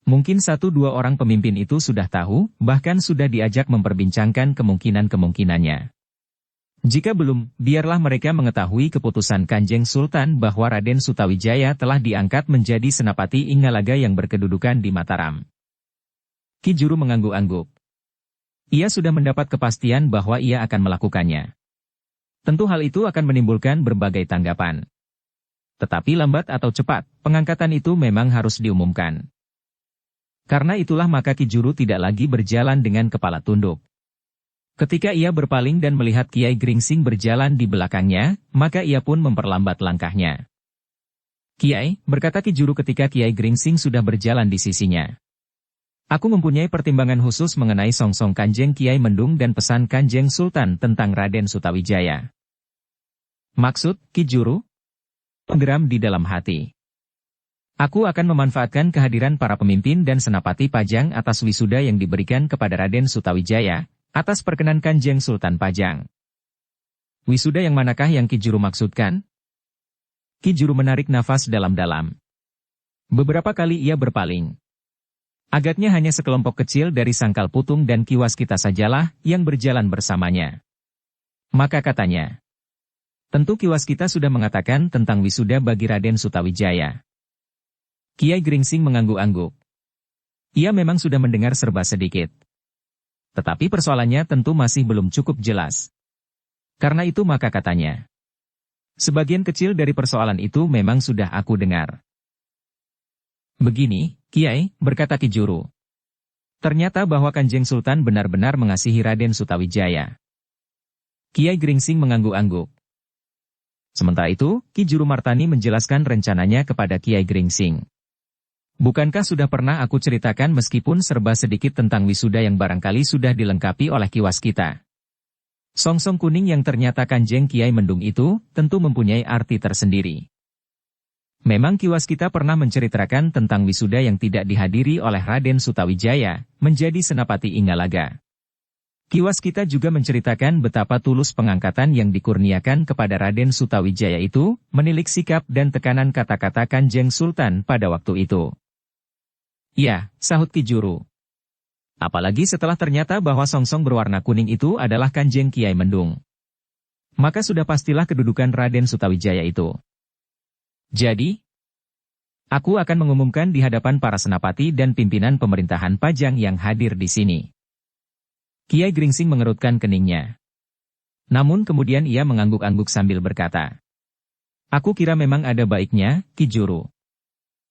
Mungkin 1-2 orang pemimpin itu sudah tahu, bahkan sudah diajak memperbincangkan kemungkinan-kemungkinannya. Jika belum, biarlah mereka mengetahui keputusan Kanjeng Sultan bahwa Raden Sutawijaya telah diangkat menjadi senapati Inggalaga yang berkedudukan di Mataram. Ki Juru mengangguk-angguk. Ia sudah mendapat kepastian bahwa ia akan melakukannya. Tentu hal itu akan menimbulkan berbagai tanggapan. Tetapi lambat atau cepat, pengangkatan itu memang harus diumumkan. Karena itulah maka Ki Juru tidak lagi berjalan dengan kepala tunduk. Ketika ia berpaling dan melihat Kiai Gringsing berjalan di belakangnya, maka ia pun memperlambat langkahnya. Kiai, berkata Ki Juru ketika Kiai Gringsing sudah berjalan di sisinya. Aku mempunyai pertimbangan khusus mengenai songsong Kanjeng Kiai Mendung dan pesan Kanjeng Sultan tentang Raden Sutawijaya. Maksud, Ki Juru? Penggeram di dalam hati. Aku akan memanfaatkan kehadiran para pemimpin dan senapati Pajang atas wisuda yang diberikan kepada Raden Sutawijaya, atas perkenan Kanjeng Sultan Pajang. Wisuda yang manakah yang Ki Juru maksudkan? Ki Juru menarik nafas dalam-dalam. Beberapa kali ia berpaling. Agaknya hanya sekelompok kecil dari Sangkal Putung dan Ki Waskita sajalah yang berjalan bersamanya. Maka katanya, tentu Ki Waskita sudah mengatakan tentang wisuda bagi Raden Sutawijaya. Kiai Gringsing mengangguk-angguk. Ia memang sudah mendengar serba sedikit. Tetapi persoalannya tentu masih belum cukup jelas. Karena itu maka katanya, sebagian kecil dari persoalan itu memang sudah aku dengar. Begini, Kiai, berkata Ki Juru. Ternyata bahwa Kanjeng Sultan benar-benar mengasihi Raden Sutawijaya. Kiai Gringsing mengangguk-angguk. Sementara itu, Ki Juru Martani menjelaskan rencananya kepada Kiai Gringsing. Bukankah sudah pernah aku ceritakan meskipun serba sedikit tentang wisuda yang barangkali sudah dilengkapi oleh Ki Waskita? Songsong kuning yang ternyata Kanjeng Kiai mendung itu, tentu mempunyai arti tersendiri. Memang Ki Waskita pernah menceritakan tentang wisuda yang tidak dihadiri oleh Raden Sutawijaya, menjadi Senapati Inggalaga. Ki Waskita juga menceritakan betapa tulus pengangkatan yang dikurniakan kepada Raden Sutawijaya itu, menilik sikap dan tekanan kata-kata Kanjeng Sultan pada waktu itu. Ya, sahut Ki Juru. Apalagi setelah ternyata bahwa songsong berwarna kuning itu adalah Kanjeng Kiai Mendung. Maka sudah pastilah kedudukan Raden Sutawijaya itu. Jadi, aku akan mengumumkan di hadapan para senapati dan pimpinan pemerintahan Pajang yang hadir di sini. Kiai Gringsing mengerutkan keningnya. Namun kemudian ia mengangguk-angguk sambil berkata, aku kira memang ada baiknya, Ki Juru.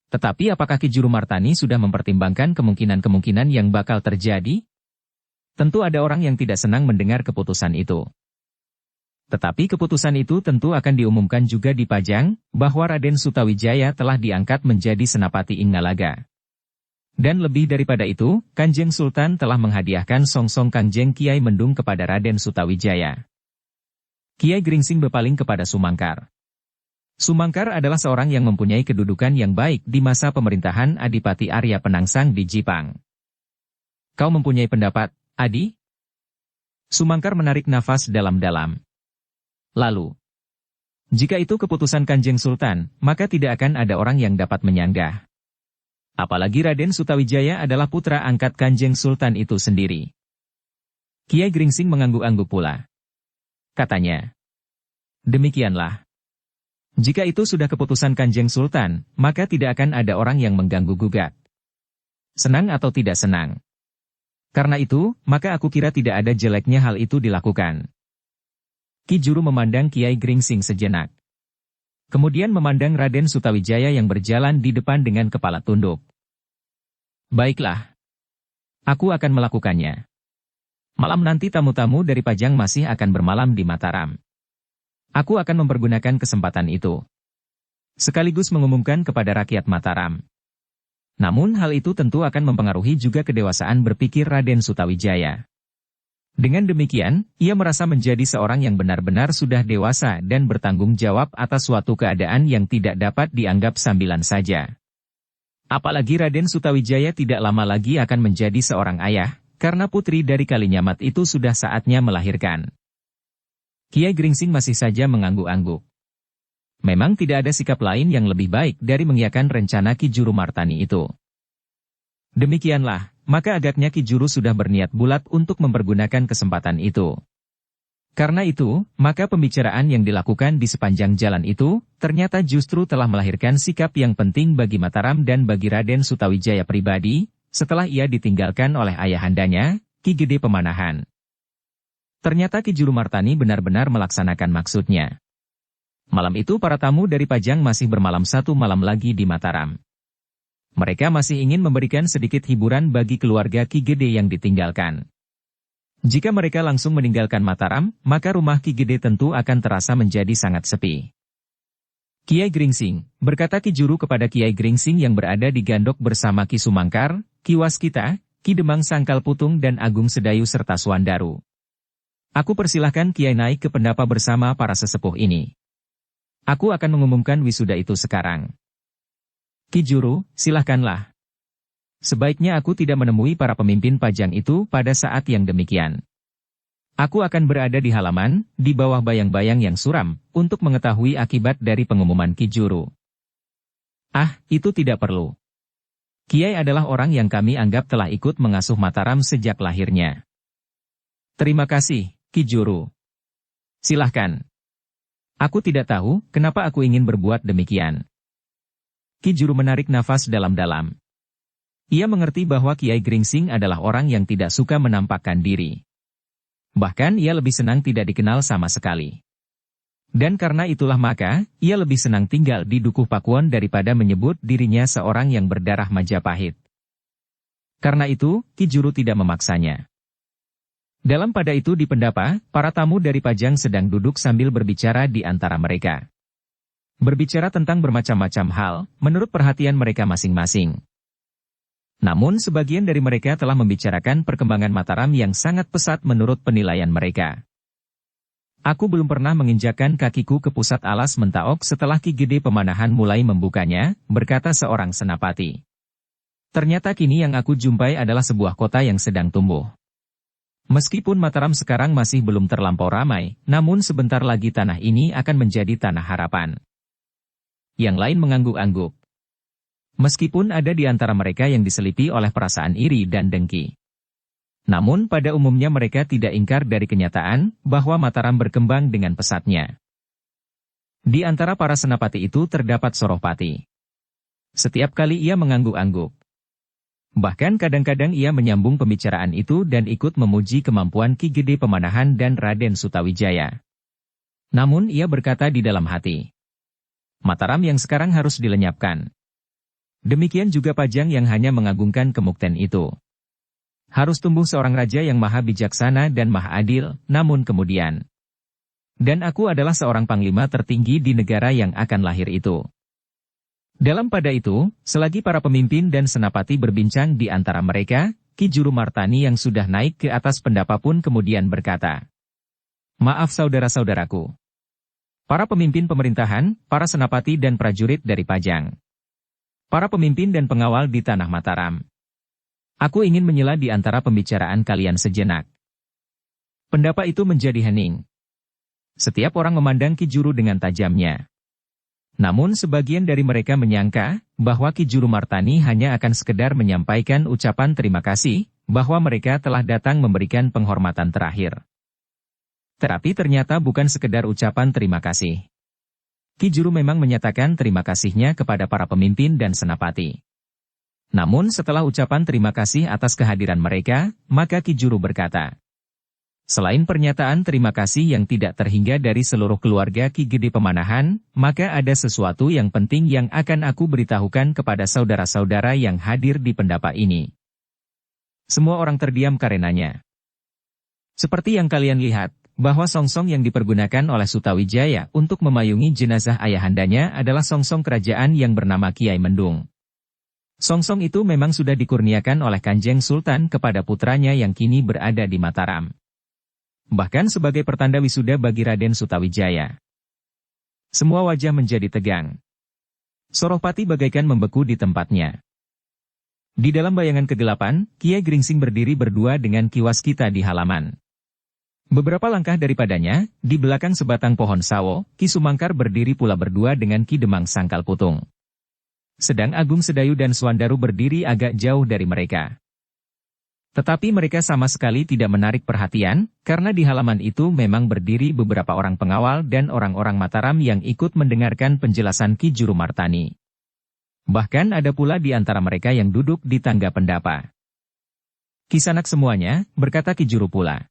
Tetapi apakah Ki Juru Martani sudah mempertimbangkan kemungkinan-kemungkinan yang bakal terjadi? Tentu ada orang yang tidak senang mendengar keputusan itu. Tetapi keputusan itu tentu akan diumumkan juga di Pajang, bahwa Raden Sutawijaya telah diangkat menjadi Senapati Inggalaga. Dan lebih daripada itu, Kanjeng Sultan telah menghadiahkan songsong Kanjeng Kiai Mendung kepada Raden Sutawijaya. Kiai Gringsing berpaling kepada Sumangkar. Sumangkar adalah seorang yang mempunyai kedudukan yang baik di masa pemerintahan Adipati Arya Penangsang di Jipang. Kau mempunyai pendapat, Adi? Sumangkar menarik nafas dalam-dalam. Lalu, jika itu keputusan Kanjeng Sultan, maka tidak akan ada orang yang dapat menyanggah. Apalagi Raden Sutawijaya adalah putra angkat Kanjeng Sultan itu sendiri. Kiai Gringsing mengangguk-angguk pula. Katanya, demikianlah. Jika itu sudah keputusan Kanjeng Sultan, maka tidak akan ada orang yang mengganggu-gugat. Senang atau tidak senang. Karena itu, maka aku kira tidak ada jeleknya hal itu dilakukan. Ki Juru memandang Kiai Gringsing sejenak. Kemudian memandang Raden Sutawijaya yang berjalan di depan dengan kepala tunduk. Baiklah. Aku akan melakukannya. Malam nanti tamu-tamu dari Pajang masih akan bermalam di Mataram. Aku akan mempergunakan kesempatan itu. Sekaligus mengumumkan kepada rakyat Mataram. Namun hal itu tentu akan mempengaruhi juga kedewasaan berpikir Raden Sutawijaya. Dengan demikian, ia merasa menjadi seorang yang benar-benar sudah dewasa dan bertanggung jawab atas suatu keadaan yang tidak dapat dianggap sambilan saja. Apalagi Raden Sutawijaya tidak lama lagi akan menjadi seorang ayah, karena putri dari Kalinyamat itu sudah saatnya melahirkan. Kiai Gringsing masih saja mengangguk-angguk. Memang tidak ada sikap lain yang lebih baik dari mengiyakan rencana Ki Juru Martani itu. Demikianlah, maka agaknya Ki Juru sudah berniat bulat untuk mempergunakan kesempatan itu. Karena itu, maka pembicaraan yang dilakukan di sepanjang jalan itu, ternyata justru telah melahirkan sikap yang penting bagi Mataram dan bagi Raden Sutawijaya pribadi, setelah ia ditinggalkan oleh ayahandanya, Ki Gede Pemanahan. Ternyata Ki Juru Martani benar-benar melaksanakan maksudnya. Malam itu para tamu dari Pajang masih bermalam satu malam lagi di Mataram. Mereka masih ingin memberikan sedikit hiburan bagi keluarga Ki Gede yang ditinggalkan. Jika mereka langsung meninggalkan Mataram, maka rumah Ki Gede tentu akan terasa menjadi sangat sepi. Kiai Gringsing, berkata Ki Juru kepada Kiai Gringsing yang berada di gandok bersama Ki Sumangkar, Ki Waskita, Ki Demang Sangkal Putung dan Agung Sedayu serta Suandaru. Aku persilahkan Kiai naik ke pendapa bersama para sesepuh ini. Aku akan mengumumkan wisuda itu sekarang. Ki Juru, silahkanlah. Sebaiknya aku tidak menemui para pemimpin Pajang itu pada saat yang demikian. Aku akan berada di halaman, di bawah bayang-bayang yang suram, untuk mengetahui akibat dari pengumuman Ki Juru. Ah, itu tidak perlu. Kiai adalah orang yang kami anggap telah ikut mengasuh Mataram sejak lahirnya. Terima kasih, Ki Juru. Silahkan. Aku tidak tahu kenapa aku ingin berbuat demikian. Ki Juru menarik nafas dalam-dalam. Ia mengerti bahwa Kiai Gringsing adalah orang yang tidak suka menampakkan diri. Bahkan ia lebih senang tidak dikenal sama sekali. Dan karena itulah maka, ia lebih senang tinggal di Dukuh Pakuwon daripada menyebut dirinya seorang yang berdarah Majapahit. Karena itu, Ki Juru tidak memaksanya. Dalam pada itu di pendapa, para tamu dari Pajang sedang duduk sambil berbicara di antara mereka. Berbicara tentang bermacam-macam hal, menurut perhatian mereka masing-masing. Namun sebagian dari mereka telah membicarakan perkembangan Mataram yang sangat pesat menurut penilaian mereka. Aku belum pernah menginjakkan kakiku ke pusat alas Mentaok setelah Ki Gede Pemanahan mulai membukanya, berkata seorang senapati. Ternyata kini yang aku jumpai adalah sebuah kota yang sedang tumbuh. Meskipun Mataram sekarang masih belum terlampau ramai, namun sebentar lagi tanah ini akan menjadi tanah harapan. Yang lain mengangguk-angguk. Meskipun ada di antara mereka yang diselipi oleh perasaan iri dan dengki. Namun pada umumnya mereka tidak ingkar dari kenyataan bahwa Mataram berkembang dengan pesatnya. Di antara para senapati itu terdapat Soropati. Setiap kali ia mengangguk-angguk. Bahkan kadang-kadang ia menyambung pembicaraan itu dan ikut memuji kemampuan Ki Gede Pemanahan dan Raden Sutawijaya. Namun ia berkata di dalam hati, Mataram yang sekarang harus dilenyapkan. Demikian juga Pajang yang hanya mengagungkan kemukten itu. Harus tumbuh seorang raja yang maha bijaksana dan maha adil, namun kemudian. Dan aku adalah seorang panglima tertinggi di negara yang akan lahir itu. Dalam pada itu, selagi para pemimpin dan senapati berbincang di antara mereka, Ki Juru Martani yang sudah naik ke atas pendapa pun kemudian berkata, Maaf saudara-saudaraku. Para pemimpin pemerintahan, para senapati dan prajurit dari Pajang. Para pemimpin dan pengawal di tanah Mataram. Aku ingin menyela di antara pembicaraan kalian sejenak. Pendapa itu menjadi hening. Setiap orang memandang Ki Juru dengan tajamnya. Namun sebagian dari mereka menyangka bahwa Ki Juru Martani hanya akan sekedar menyampaikan ucapan terima kasih, bahwa mereka telah datang memberikan penghormatan terakhir. Tetapi ternyata bukan sekedar ucapan terima kasih. Ki Juru memang menyatakan terima kasihnya kepada para pemimpin dan senapati. Namun setelah ucapan terima kasih atas kehadiran mereka, maka Ki Juru berkata, selain pernyataan terima kasih yang tidak terhingga dari seluruh keluarga Ki Gede Pemanahan, maka ada sesuatu yang penting yang akan aku beritahukan kepada saudara-saudara yang hadir di pendapa ini. Semua orang terdiam karenanya. Seperti yang kalian lihat, bahwa songsong yang dipergunakan oleh Sutawijaya untuk memayungi jenazah ayahandanya adalah songsong kerajaan yang bernama Kiai Mendung. Songsong itu memang sudah dikurniakan oleh Kanjeng Sultan kepada putranya yang kini berada di Mataram. Bahkan sebagai pertanda wisuda bagi Raden Sutawijaya. Semua wajah menjadi tegang. Soropati bagaikan membeku di tempatnya. Di dalam bayangan kegelapan, Kiai Gringsing berdiri berdua dengan Ki Waskita di halaman. Beberapa langkah daripadanya, di belakang sebatang pohon sawo, Ki Sumangkar berdiri pula berdua dengan Ki Demang Sangkal Putung. Sedang Agung Sedayu dan Swandaru berdiri agak jauh dari mereka. Tetapi mereka sama sekali tidak menarik perhatian, karena di halaman itu memang berdiri beberapa orang pengawal dan orang-orang Mataram yang ikut mendengarkan penjelasan Ki Juru Martani. Bahkan ada pula di antara mereka yang duduk di tangga pendapa. Kisanak semuanya, berkata Ki Juru pula.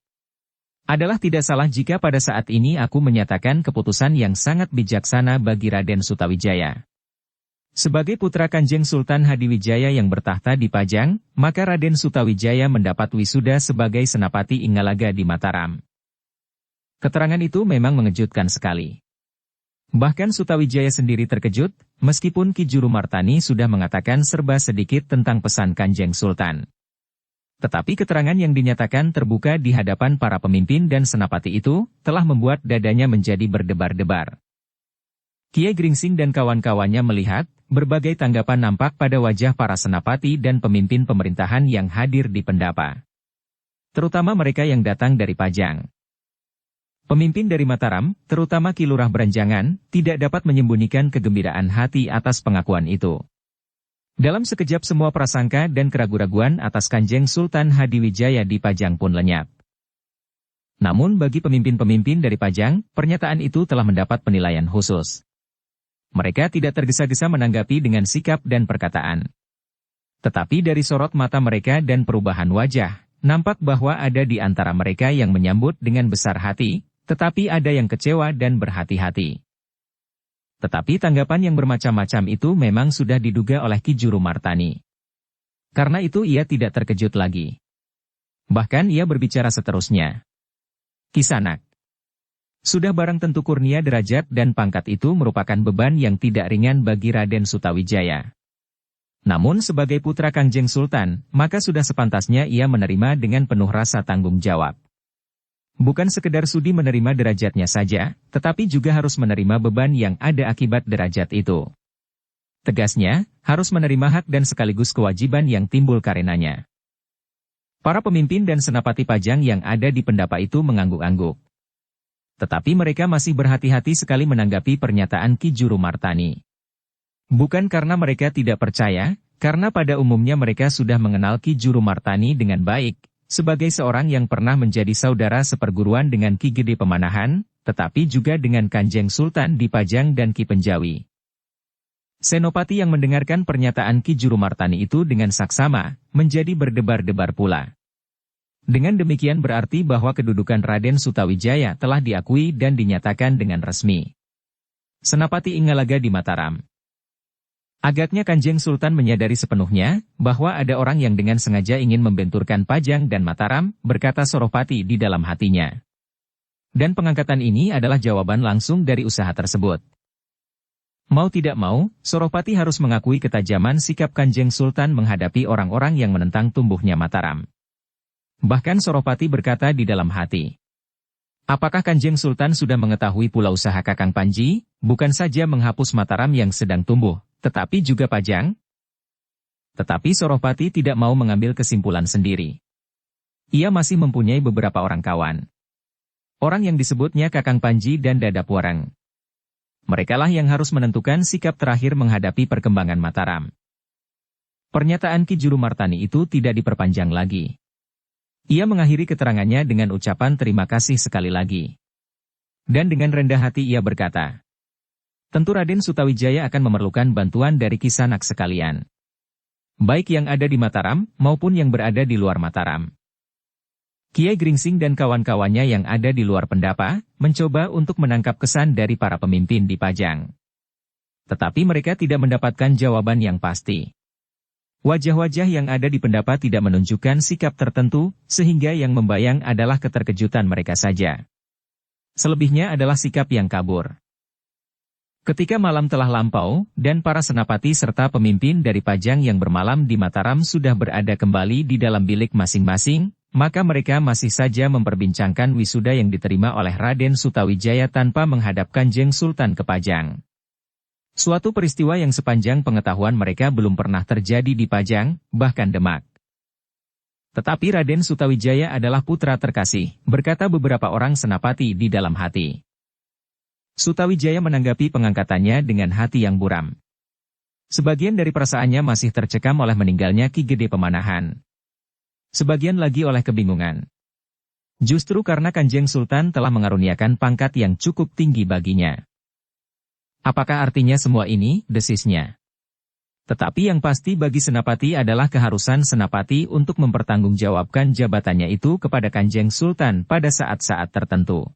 Adalah tidak salah jika pada saat ini aku menyatakan keputusan yang sangat bijaksana bagi Raden Sutawijaya. Sebagai putra Kanjeng Sultan Hadiwijaya yang bertahta di Pajang, maka Raden Sutawijaya mendapat wisuda sebagai senapati Inggalaga di Mataram. Keterangan itu memang mengejutkan sekali. Bahkan Sutawijaya sendiri terkejut, meskipun Ki Juru Martani sudah mengatakan serba sedikit tentang pesan Kanjeng Sultan. Tetapi keterangan yang dinyatakan terbuka di hadapan para pemimpin dan senapati itu, telah membuat dadanya menjadi berdebar-debar. Kiai Gringsing dan kawan-kawannya melihat, berbagai tanggapan nampak pada wajah para senapati dan pemimpin pemerintahan yang hadir di pendapa. Terutama mereka yang datang dari Pajang. Pemimpin dari Mataram, terutama Ki Lurah Beranjangan, tidak dapat menyembunyikan kegembiraan hati atas pengakuan itu. Dalam sekejap semua prasangka dan keraguan-raguan atas Kanjeng Sultan Hadiwijaya di Pajang pun lenyap. Namun bagi pemimpin-pemimpin dari Pajang, pernyataan itu telah mendapat penilaian khusus. Mereka tidak tergesa-gesa menanggapi dengan sikap dan perkataan. Tetapi dari sorot mata mereka dan perubahan wajah, nampak bahwa ada di antara mereka yang menyambut dengan besar hati, tetapi ada yang kecewa dan berhati-hati. Tetapi tanggapan yang bermacam-macam itu memang sudah diduga oleh Ki Juru Martani. Karena itu ia tidak terkejut lagi. Bahkan ia berbicara seterusnya. Kisanak. Sudah barang tentu kurnia derajat dan pangkat itu merupakan beban yang tidak ringan bagi Raden Sutawijaya. Namun sebagai putra Kanjeng Sultan, maka sudah sepantasnya ia menerima dengan penuh rasa tanggung jawab. Bukan sekedar sudi menerima derajatnya saja, tetapi juga harus menerima beban yang ada akibat derajat itu. Tegasnya, harus menerima hak dan sekaligus kewajiban yang timbul karenanya. Para pemimpin dan senapati Pajang yang ada di pendapa itu mengangguk-angguk. Tetapi mereka masih berhati-hati sekali menanggapi pernyataan Ki Juru Martani. Bukan karena mereka tidak percaya, karena pada umumnya mereka sudah mengenal Ki Juru Martani dengan baik, sebagai seorang yang pernah menjadi saudara seperguruan dengan Ki Gede Pemanahan, tetapi juga dengan Kanjeng Sultan di Pajang dan Ki Penjawi. Senopati yang mendengarkan pernyataan Ki Juru Martani itu dengan saksama, menjadi berdebar-debar pula. Dengan demikian berarti bahwa kedudukan Raden Sutawijaya telah diakui dan dinyatakan dengan resmi. Senapati Inggalaga di Mataram. Agaknya Kanjeng Sultan menyadari sepenuhnya, bahwa ada orang yang dengan sengaja ingin membenturkan Pajang dan Mataram, berkata Sorowpati di dalam hatinya. Dan pengangkatan ini adalah jawaban langsung dari usaha tersebut. Mau tidak mau, Sorowpati harus mengakui ketajaman sikap Kanjeng Sultan menghadapi orang-orang yang menentang tumbuhnya Mataram. Bahkan Sorowpati berkata di dalam hati. Apakah Kanjeng Sultan sudah mengetahui pula usaha Kakang Panji, bukan saja menghapus Mataram yang sedang tumbuh, tetapi juga Pajang? Tetapi Sorowpati tidak mau mengambil kesimpulan sendiri. Ia masih mempunyai beberapa orang kawan. Orang yang disebutnya Kakang Panji dan Dadapwareng. Merekalah yang harus menentukan sikap terakhir menghadapi perkembangan Mataram. Pernyataan Ki Juru Martani itu tidak diperpanjang lagi. Ia mengakhiri keterangannya dengan ucapan terima kasih sekali lagi. Dan dengan rendah hati ia berkata, tentu Raden Sutawijaya akan memerlukan bantuan dari Kisanak sekalian. Baik yang ada di Mataram, maupun yang berada di luar Mataram. Kiai Gringsing dan kawan-kawannya yang ada di luar pendapa, mencoba untuk menangkap kesan dari para pemimpin di Pajang. Tetapi mereka tidak mendapatkan jawaban yang pasti. Wajah-wajah yang ada di pendapa tidak menunjukkan sikap tertentu, sehingga yang membayang adalah keterkejutan mereka saja. Selebihnya adalah sikap yang kabur. Ketika malam telah lampau, dan para senapati serta pemimpin dari Pajang yang bermalam di Mataram sudah berada kembali di dalam bilik masing-masing, maka mereka masih saja memperbincangkan wisuda yang diterima oleh Raden Sutawijaya tanpa menghadap Kanjeng Sultan ke Pajang. Suatu peristiwa yang sepanjang pengetahuan mereka belum pernah terjadi di Pajang, bahkan Demak. Tetapi Raden Sutawijaya adalah putra terkasih, berkata beberapa orang senapati di dalam hati. Sutawijaya menanggapi pengangkatannya dengan hati yang buram. Sebagian dari perasaannya masih tercekam oleh meninggalnya Ki Gede Pemanahan. Sebagian lagi oleh kebingungan. Justru karena Kanjeng Sultan telah mengaruniakan pangkat yang cukup tinggi baginya. Apakah artinya semua ini, desisnya? Tetapi yang pasti bagi Senapati adalah keharusan Senapati untuk mempertanggungjawabkan jabatannya itu kepada Kanjeng Sultan pada saat-saat tertentu.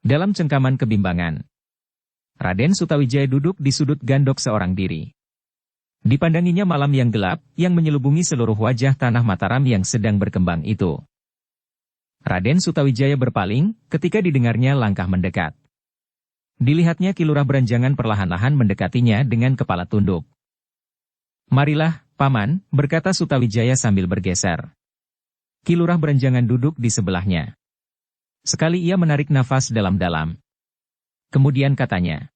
Dalam cengkaman kebimbangan, Raden Sutawijaya duduk di sudut gandok seorang diri. Dipandanginya malam yang gelap, yang menyelubungi seluruh wajah tanah Mataram yang sedang berkembang itu. Raden Sutawijaya berpaling, ketika didengarnya langkah mendekat. Dilihatnya Ki Lurah Beranjangan perlahan-lahan mendekatinya dengan kepala tunduk. Marilah, Paman, berkata Sutawijaya sambil bergeser. Ki Lurah Beranjangan duduk di sebelahnya. Sekali ia menarik nafas dalam-dalam. Kemudian katanya,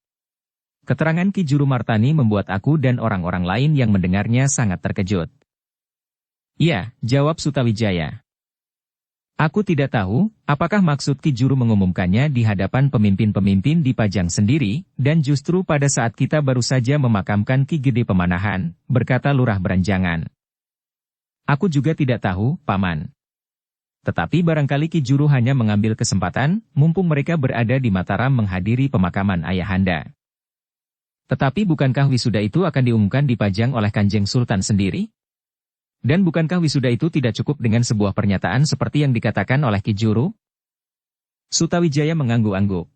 keterangan Ki Juru Martani membuat aku dan orang-orang lain yang mendengarnya sangat terkejut. Iya, jawab Sutawijaya. Aku tidak tahu, apakah maksud Ki Juru mengumumkannya di hadapan pemimpin-pemimpin di Pajang sendiri, dan justru pada saat kita baru saja memakamkan Ki Gede Pemanahan, berkata Lurah Beranjangan. Aku juga tidak tahu, Paman. Tetapi barangkali Ki Juru hanya mengambil kesempatan, mumpung mereka berada di Mataram menghadiri pemakaman ayahanda. Tetapi bukankah wisuda itu akan diumumkan di Pajang oleh Kanjeng Sultan sendiri? Dan bukankah wisuda itu tidak cukup dengan sebuah pernyataan seperti yang dikatakan oleh Ki Juru? Sutawijaya mengangguk-angguk.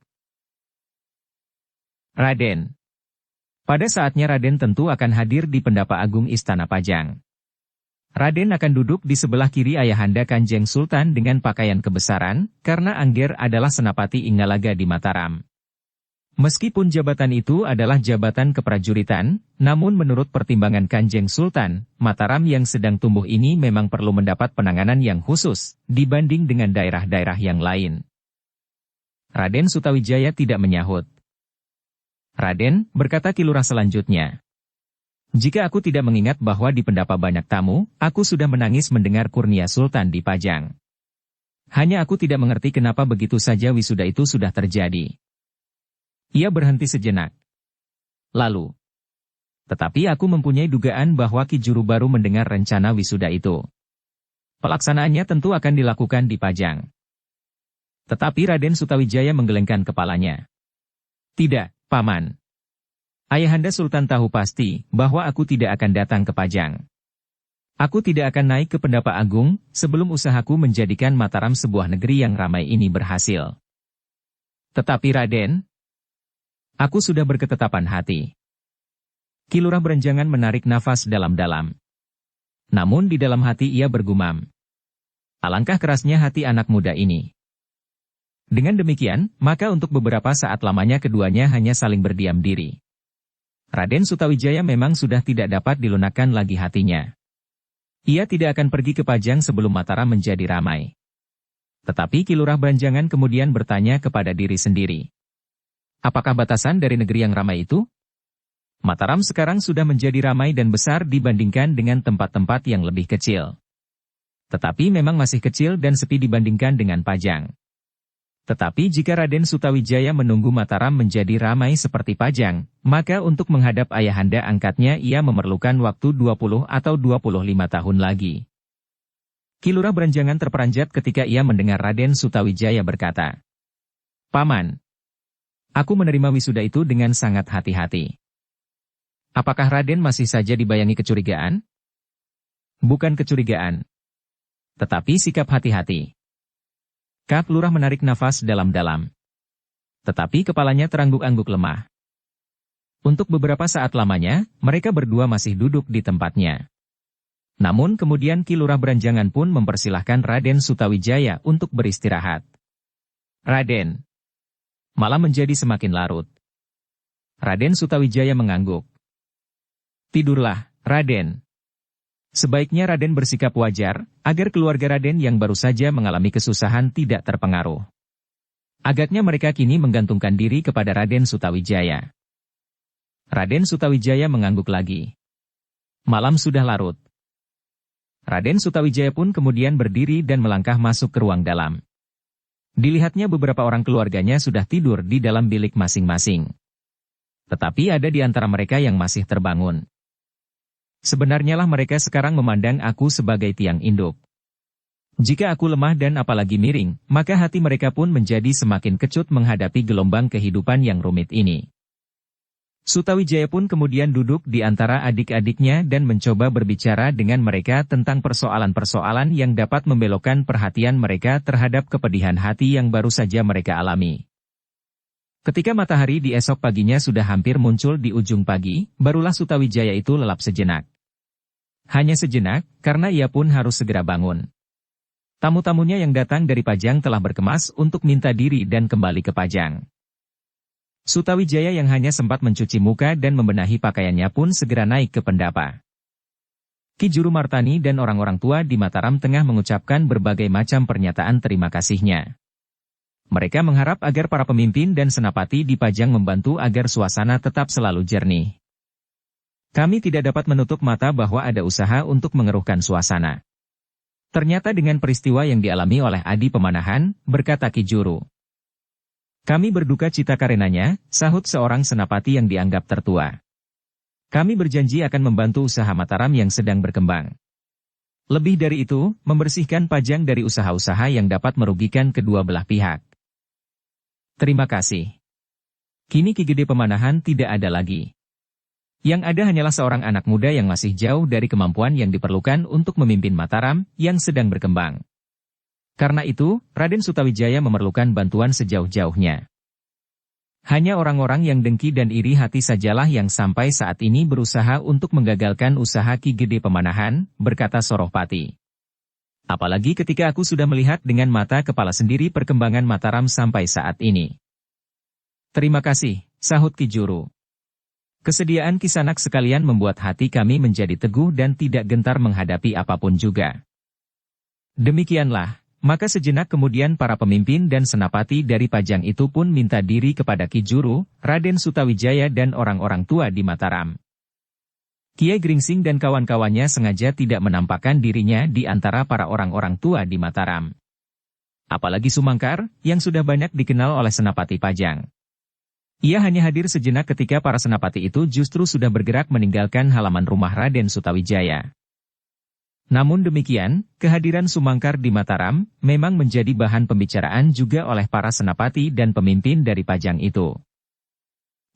Raden. Pada saatnya Raden tentu akan hadir di Pendapa Agung Istana Pajang. Raden akan duduk di sebelah kiri ayahanda Kanjeng Sultan dengan pakaian kebesaran, karena Angger adalah Senapati Inggalaga di Mataram. Meskipun jabatan itu adalah jabatan keprajuritan, namun menurut pertimbangan Kanjeng Sultan, Mataram yang sedang tumbuh ini memang perlu mendapat penanganan yang khusus, dibanding dengan daerah-daerah yang lain. Raden Sutawijaya tidak menyahut. Raden, berkata Ki Lurah selanjutnya. Jika aku tidak mengingat bahwa di Pendapa banyak tamu, aku sudah menangis mendengar kurnia Sultan di Pajang. Hanya aku tidak mengerti kenapa begitu saja wisuda itu sudah terjadi. Ia berhenti sejenak. Lalu. Tetapi aku mempunyai dugaan bahwa Ki Juru baru mendengar rencana wisuda itu. Pelaksanaannya tentu akan dilakukan di Pajang. Tetapi Raden Sutawijaya menggelengkan kepalanya. Tidak, Paman. Ayahanda Sultan tahu pasti bahwa aku tidak akan datang ke Pajang. Aku tidak akan naik ke Pendapa Agung sebelum usahaku menjadikan Mataram sebuah negeri yang ramai ini berhasil. Tetapi Raden, aku sudah berketetapan hati. Ki Lurah Beranjangan menarik nafas dalam-dalam. Namun di dalam hati ia bergumam. Alangkah kerasnya hati anak muda ini. Dengan demikian, maka untuk beberapa saat lamanya keduanya hanya saling berdiam diri. Raden Sutawijaya memang sudah tidak dapat dilunakkan lagi hatinya. Ia tidak akan pergi ke Pajang sebelum Mataram menjadi ramai. Tetapi Ki Lurah Beranjangan kemudian bertanya kepada diri sendiri. Apakah batasan dari negeri yang ramai itu? Mataram sekarang sudah menjadi ramai dan besar dibandingkan dengan tempat-tempat yang lebih kecil. Tetapi memang masih kecil dan sepi dibandingkan dengan Pajang. Tetapi jika Raden Sutawijaya menunggu Mataram menjadi ramai seperti Pajang, maka untuk menghadap ayahanda angkatnya ia memerlukan waktu 20 atau 25 tahun lagi. Ki Lurah Beranjangan terperanjat ketika ia mendengar Raden Sutawijaya berkata, Paman, aku menerima wisuda itu dengan sangat hati-hati. Apakah Raden masih saja dibayangi kecurigaan? Bukan kecurigaan, tetapi sikap hati-hati. Kak Lurah menarik nafas dalam-dalam. Tetapi kepalanya terangguk-angguk lemah. Untuk beberapa saat lamanya, mereka berdua masih duduk di tempatnya. Namun kemudian Ki Lurah Beranjangan pun mempersilahkan Raden Sutawijaya untuk beristirahat. Raden. Malam menjadi semakin larut. Raden Sutawijaya mengangguk. Tidurlah, Raden. Sebaiknya Raden bersikap wajar, agar keluarga Raden yang baru saja mengalami kesusahan tidak terpengaruh. Agaknya mereka kini menggantungkan diri kepada Raden Sutawijaya. Raden Sutawijaya mengangguk lagi. Malam sudah larut. Raden Sutawijaya pun kemudian berdiri dan melangkah masuk ke ruang dalam. Dilihatnya beberapa orang keluarganya sudah tidur di dalam bilik masing-masing. Tetapi ada di antara mereka yang masih terbangun. Sebenarnya lah mereka sekarang memandang aku sebagai tiang induk. Jika aku lemah dan apalagi miring, maka hati mereka pun menjadi semakin kecut menghadapi gelombang kehidupan yang rumit ini. Sutawijaya pun kemudian duduk di antara adik-adiknya dan mencoba berbicara dengan mereka tentang persoalan-persoalan yang dapat membelokkan perhatian mereka terhadap kepedihan hati yang baru saja mereka alami. Ketika matahari di esok paginya sudah hampir muncul di ujung pagi, barulah Sutawijaya itu lelap sejenak. Hanya sejenak, karena ia pun harus segera bangun. Tamu-tamunya yang datang dari Pajang telah berkemas untuk minta diri dan kembali ke Pajang. Sutawijaya yang hanya sempat mencuci muka dan membenahi pakaiannya pun segera naik ke pendapa. Ki Juru Martani dan orang-orang tua di Mataram tengah mengucapkan berbagai macam pernyataan terima kasihnya. Mereka mengharap agar para pemimpin dan senapati di Pajang membantu agar suasana tetap selalu jernih. Kami tidak dapat menutup mata bahwa ada usaha untuk mengeruhkan suasana. Ternyata dengan peristiwa yang dialami oleh Adi Pemanahan, berkata Ki Juru. Kami berduka cita karenanya, sahut seorang senapati yang dianggap tertua. Kami berjanji akan membantu usaha Mataram yang sedang berkembang. Lebih dari itu, membersihkan pajang dari usaha-usaha yang dapat merugikan kedua belah pihak. Terima kasih. Kini Ki Gede Pemanahan tidak ada lagi. Yang ada hanyalah seorang anak muda yang masih jauh dari kemampuan yang diperlukan untuk memimpin Mataram yang sedang berkembang. Karena itu, Raden Sutawijaya memerlukan bantuan sejauh-jauhnya. Hanya orang-orang yang dengki dan iri hati sajalah yang sampai saat ini berusaha untuk menggagalkan usaha Ki Gede Pemanahan, berkata Sorohpati. Apalagi ketika aku sudah melihat dengan mata kepala sendiri perkembangan Mataram sampai saat ini. Terima kasih, sahut Ki Juru. Kesediaan Kisanak sekalian membuat hati kami menjadi teguh dan tidak gentar menghadapi apapun juga. Demikianlah. Maka sejenak kemudian para pemimpin dan senapati dari pajang itu pun minta diri kepada Ki Juru, Raden Sutawijaya dan orang-orang tua di Mataram. Kiai Gringsing dan kawan-kawannya sengaja tidak menampakkan dirinya di antara para orang-orang tua di Mataram. Apalagi Sumangkar, yang sudah banyak dikenal oleh senapati pajang. Ia hanya hadir sejenak ketika para senapati itu justru sudah bergerak meninggalkan halaman rumah Raden Sutawijaya. Namun demikian, kehadiran Sumangkar di Mataram memang menjadi bahan pembicaraan juga oleh para senapati dan pemimpin dari pajang itu.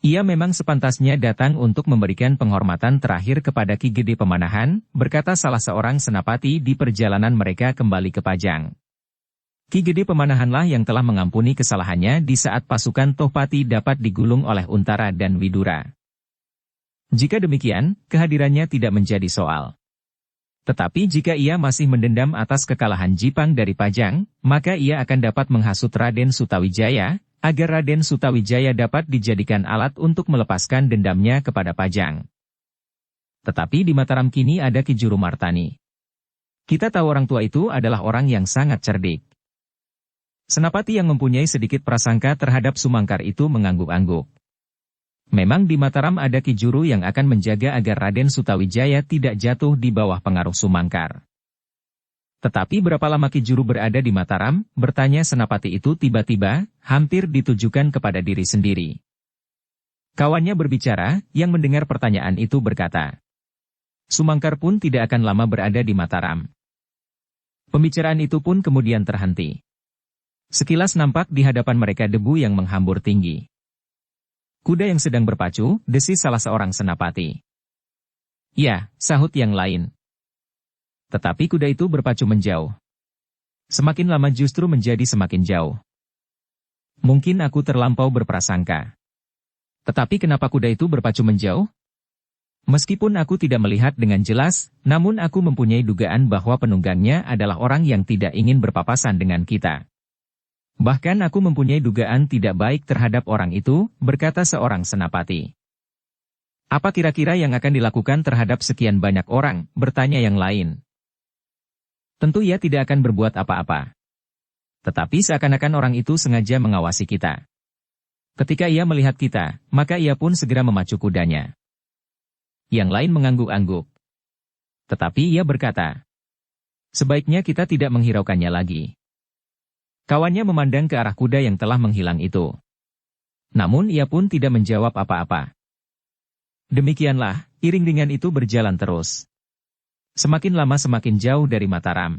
Ia memang sepantasnya datang untuk memberikan penghormatan terakhir kepada Ki Gede Pemanahan, berkata salah seorang senapati di perjalanan mereka kembali ke pajang. Ki Gede Pemanahanlah yang telah mengampuni kesalahannya di saat pasukan Tohpati dapat digulung oleh Untara dan Widura. Jika demikian, kehadirannya tidak menjadi soal. Tetapi jika ia masih mendendam atas kekalahan Jipang dari Pajang, maka ia akan dapat menghasut Raden Sutawijaya, agar Raden Sutawijaya dapat dijadikan alat untuk melepaskan dendamnya kepada Pajang. Tetapi di Mataram kini ada Ki Juru Martani. Kita tahu orang tua itu adalah orang yang sangat cerdik. Senapati yang mempunyai sedikit prasangka terhadap Sumangkar itu mengangguk-angguk. Memang di Mataram ada Ki Juru yang akan menjaga agar Raden Sutawijaya tidak jatuh di bawah pengaruh Sumangkar. Tetapi berapa lama Ki Juru berada di Mataram, bertanya senapati itu tiba-tiba, hampir ditujukan kepada diri sendiri. Kawannya berbicara, yang mendengar pertanyaan itu berkata, Sumangkar pun tidak akan lama berada di Mataram. Pembicaraan itu pun kemudian terhenti. Sekilas nampak di hadapan mereka debu yang menghambur tinggi. Kuda yang sedang berpacu, desis salah seorang senapati. Ya, sahut yang lain. Tetapi kuda itu berpacu menjauh. Semakin lama justru menjadi semakin jauh. Mungkin aku terlampau berprasangka. Tetapi kenapa kuda itu berpacu menjauh? Meskipun aku tidak melihat dengan jelas, namun aku mempunyai dugaan bahwa penunggangnya adalah orang yang tidak ingin berpapasan dengan kita. Bahkan aku mempunyai dugaan tidak baik terhadap orang itu, berkata seorang senapati. Apa kira-kira yang akan dilakukan terhadap sekian banyak orang, bertanya yang lain. Tentu ia tidak akan berbuat apa-apa. Tetapi seakan-akan orang itu sengaja mengawasi kita. Ketika ia melihat kita, maka ia pun segera memacu kudanya. Yang lain mengangguk-angguk. Tetapi ia berkata, sebaiknya kita tidak menghiraukannya lagi. Kawannya memandang ke arah kuda yang telah menghilang itu. Namun ia pun tidak menjawab apa-apa. Demikianlah, iring-iringan itu berjalan terus. Semakin lama semakin jauh dari Mataram.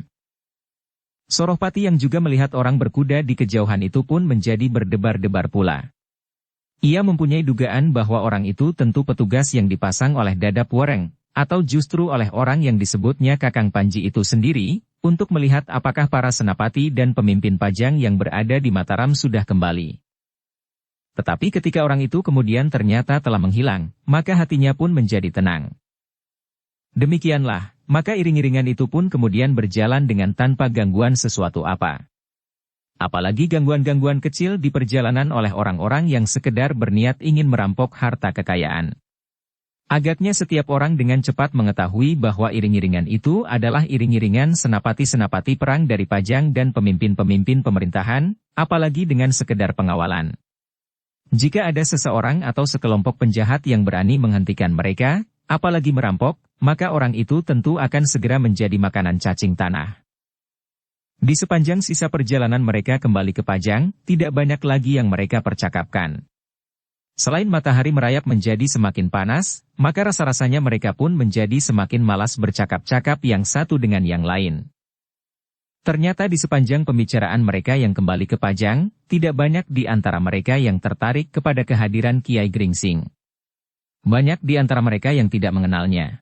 Sorohpati yang juga melihat orang berkuda di kejauhan itu pun menjadi berdebar-debar pula. Ia mempunyai dugaan bahwa orang itu tentu petugas yang dipasang oleh Dadap Wereng, atau justru oleh orang yang disebutnya Kakang Panji itu sendiri, untuk melihat apakah para senapati dan pemimpin pajang yang berada di Mataram sudah kembali. Tetapi ketika orang itu kemudian ternyata telah menghilang, maka hatinya pun menjadi tenang. Demikianlah, maka iring-iringan itu pun kemudian berjalan dengan tanpa gangguan sesuatu apa. Apalagi gangguan-gangguan kecil di perjalanan oleh orang-orang yang sekedar berniat ingin merampok harta kekayaan. Agaknya setiap orang dengan cepat mengetahui bahwa iring-iringan itu adalah iring-iringan senapati-senapati perang dari pajang dan pemimpin-pemimpin pemerintahan, apalagi dengan sekedar pengawalan. Jika ada seseorang atau sekelompok penjahat yang berani menghentikan mereka, apalagi merampok, maka orang itu tentu akan segera menjadi makanan cacing tanah. Di sepanjang sisa perjalanan mereka kembali ke Pajang, tidak banyak lagi yang mereka percakapkan. Selain matahari merayap menjadi semakin panas, maka rasa-rasanya mereka pun menjadi semakin malas bercakap-cakap yang satu dengan yang lain. Ternyata di sepanjang pembicaraan mereka yang kembali ke Pajang, tidak banyak di antara mereka yang tertarik kepada kehadiran Kiai Gringsing. Banyak di antara mereka yang tidak mengenalnya.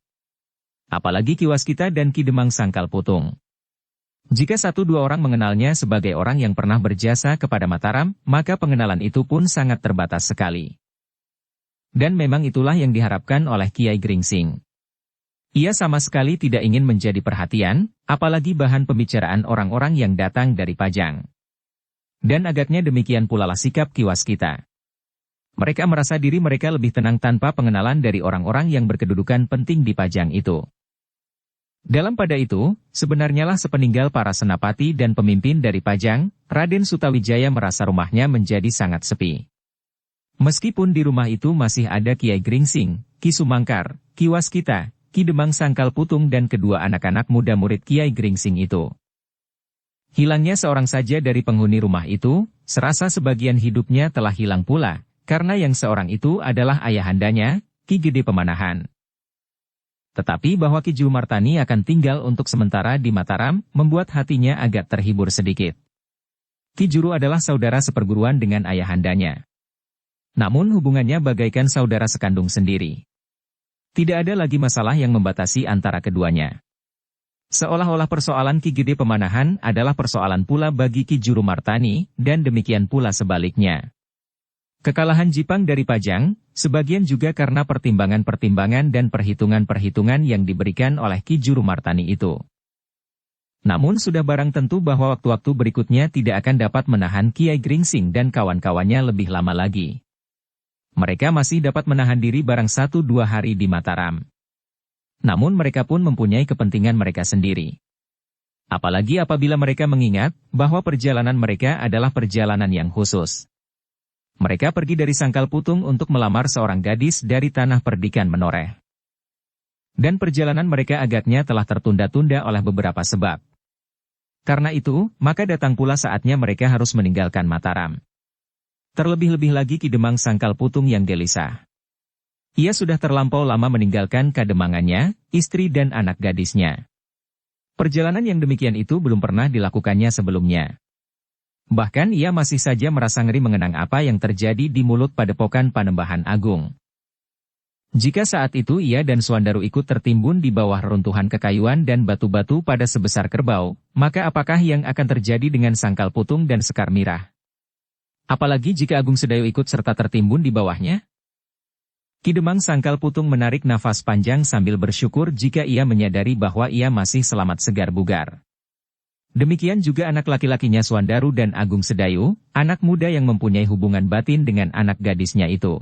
Apalagi Ki Waskita dan Ki Demang Sangkal Putung. Jika satu dua orang mengenalnya sebagai orang yang pernah berjasa kepada Mataram, maka pengenalan itu pun sangat terbatas sekali. Dan memang itulah yang diharapkan oleh Kiai Gringsing. Ia sama sekali tidak ingin menjadi perhatian, apalagi bahan pembicaraan orang-orang yang datang dari Pajang. Dan agaknya demikian pula lah sikap Ki Waskita. Mereka merasa diri mereka lebih tenang tanpa pengenalan dari orang-orang yang berkedudukan penting di Pajang itu. Dalam pada itu, sebenarnya lah sepeninggal para senapati dan pemimpin dari Pajang, Raden Sutawijaya merasa rumahnya menjadi sangat sepi. Meskipun di rumah itu masih ada Kiai Gringsing, Ki Sumangkar, Ki Waskita, Ki Demang Sangkal Putung dan kedua anak-anak muda murid Kiai Gringsing itu. Hilangnya seorang saja dari penghuni rumah itu, serasa sebagian hidupnya telah hilang pula, karena yang seorang itu adalah ayahandanya, Ki Gede Pemanahan. Tetapi bahwa Ki Juru Martani akan tinggal untuk sementara di Mataram, membuat hatinya agak terhibur sedikit. Ki Juru adalah saudara seperguruan dengan ayahandanya. Namun hubungannya bagaikan saudara sekandung sendiri. Tidak ada lagi masalah yang membatasi antara keduanya. Seolah-olah persoalan Ki Gede Pemanahan adalah persoalan pula bagi Ki Juru Martani, dan demikian pula sebaliknya. Kekalahan Jipang dari Pajang, sebagian juga karena pertimbangan-pertimbangan dan perhitungan-perhitungan yang diberikan oleh Ki Juru Martani itu. Namun sudah barang tentu bahwa waktu-waktu berikutnya tidak akan dapat menahan Kiai Gringsing dan kawan-kawannya lebih lama lagi. Mereka masih dapat menahan diri barang 1-2 hari di Mataram. Namun mereka pun mempunyai kepentingan mereka sendiri. Apalagi apabila mereka mengingat bahwa perjalanan mereka adalah perjalanan yang khusus. Mereka pergi dari Sangkal Putung untuk melamar seorang gadis dari tanah perdikan Menoreh. Dan perjalanan mereka agaknya telah tertunda-tunda oleh beberapa sebab. Karena itu, maka datang pula saatnya mereka harus meninggalkan Mataram. Terlebih-lebih lagi Ki Demang Sangkal Putung yang gelisah. Ia sudah terlampau lama meninggalkan kademangannya, istri dan anak gadisnya. Perjalanan yang demikian itu belum pernah dilakukannya sebelumnya. Bahkan ia masih saja merasa ngeri mengenang apa yang terjadi di mulut Padepokan Panembahan Agung. Jika saat itu ia dan Suandaru ikut tertimbun di bawah reruntuhan kekayuan dan batu-batu pada sebesar kerbau, maka apakah yang akan terjadi dengan Sangkal Putung dan Sekar Mirah? Apalagi jika Agung Sedayu ikut serta tertimbun di bawahnya? Ki Demang Sangkal Putung menarik nafas panjang sambil bersyukur jika ia menyadari bahwa ia masih selamat segar bugar. Demikian juga anak laki-lakinya Suandaru dan Agung Sedayu, anak muda yang mempunyai hubungan batin dengan anak gadisnya itu.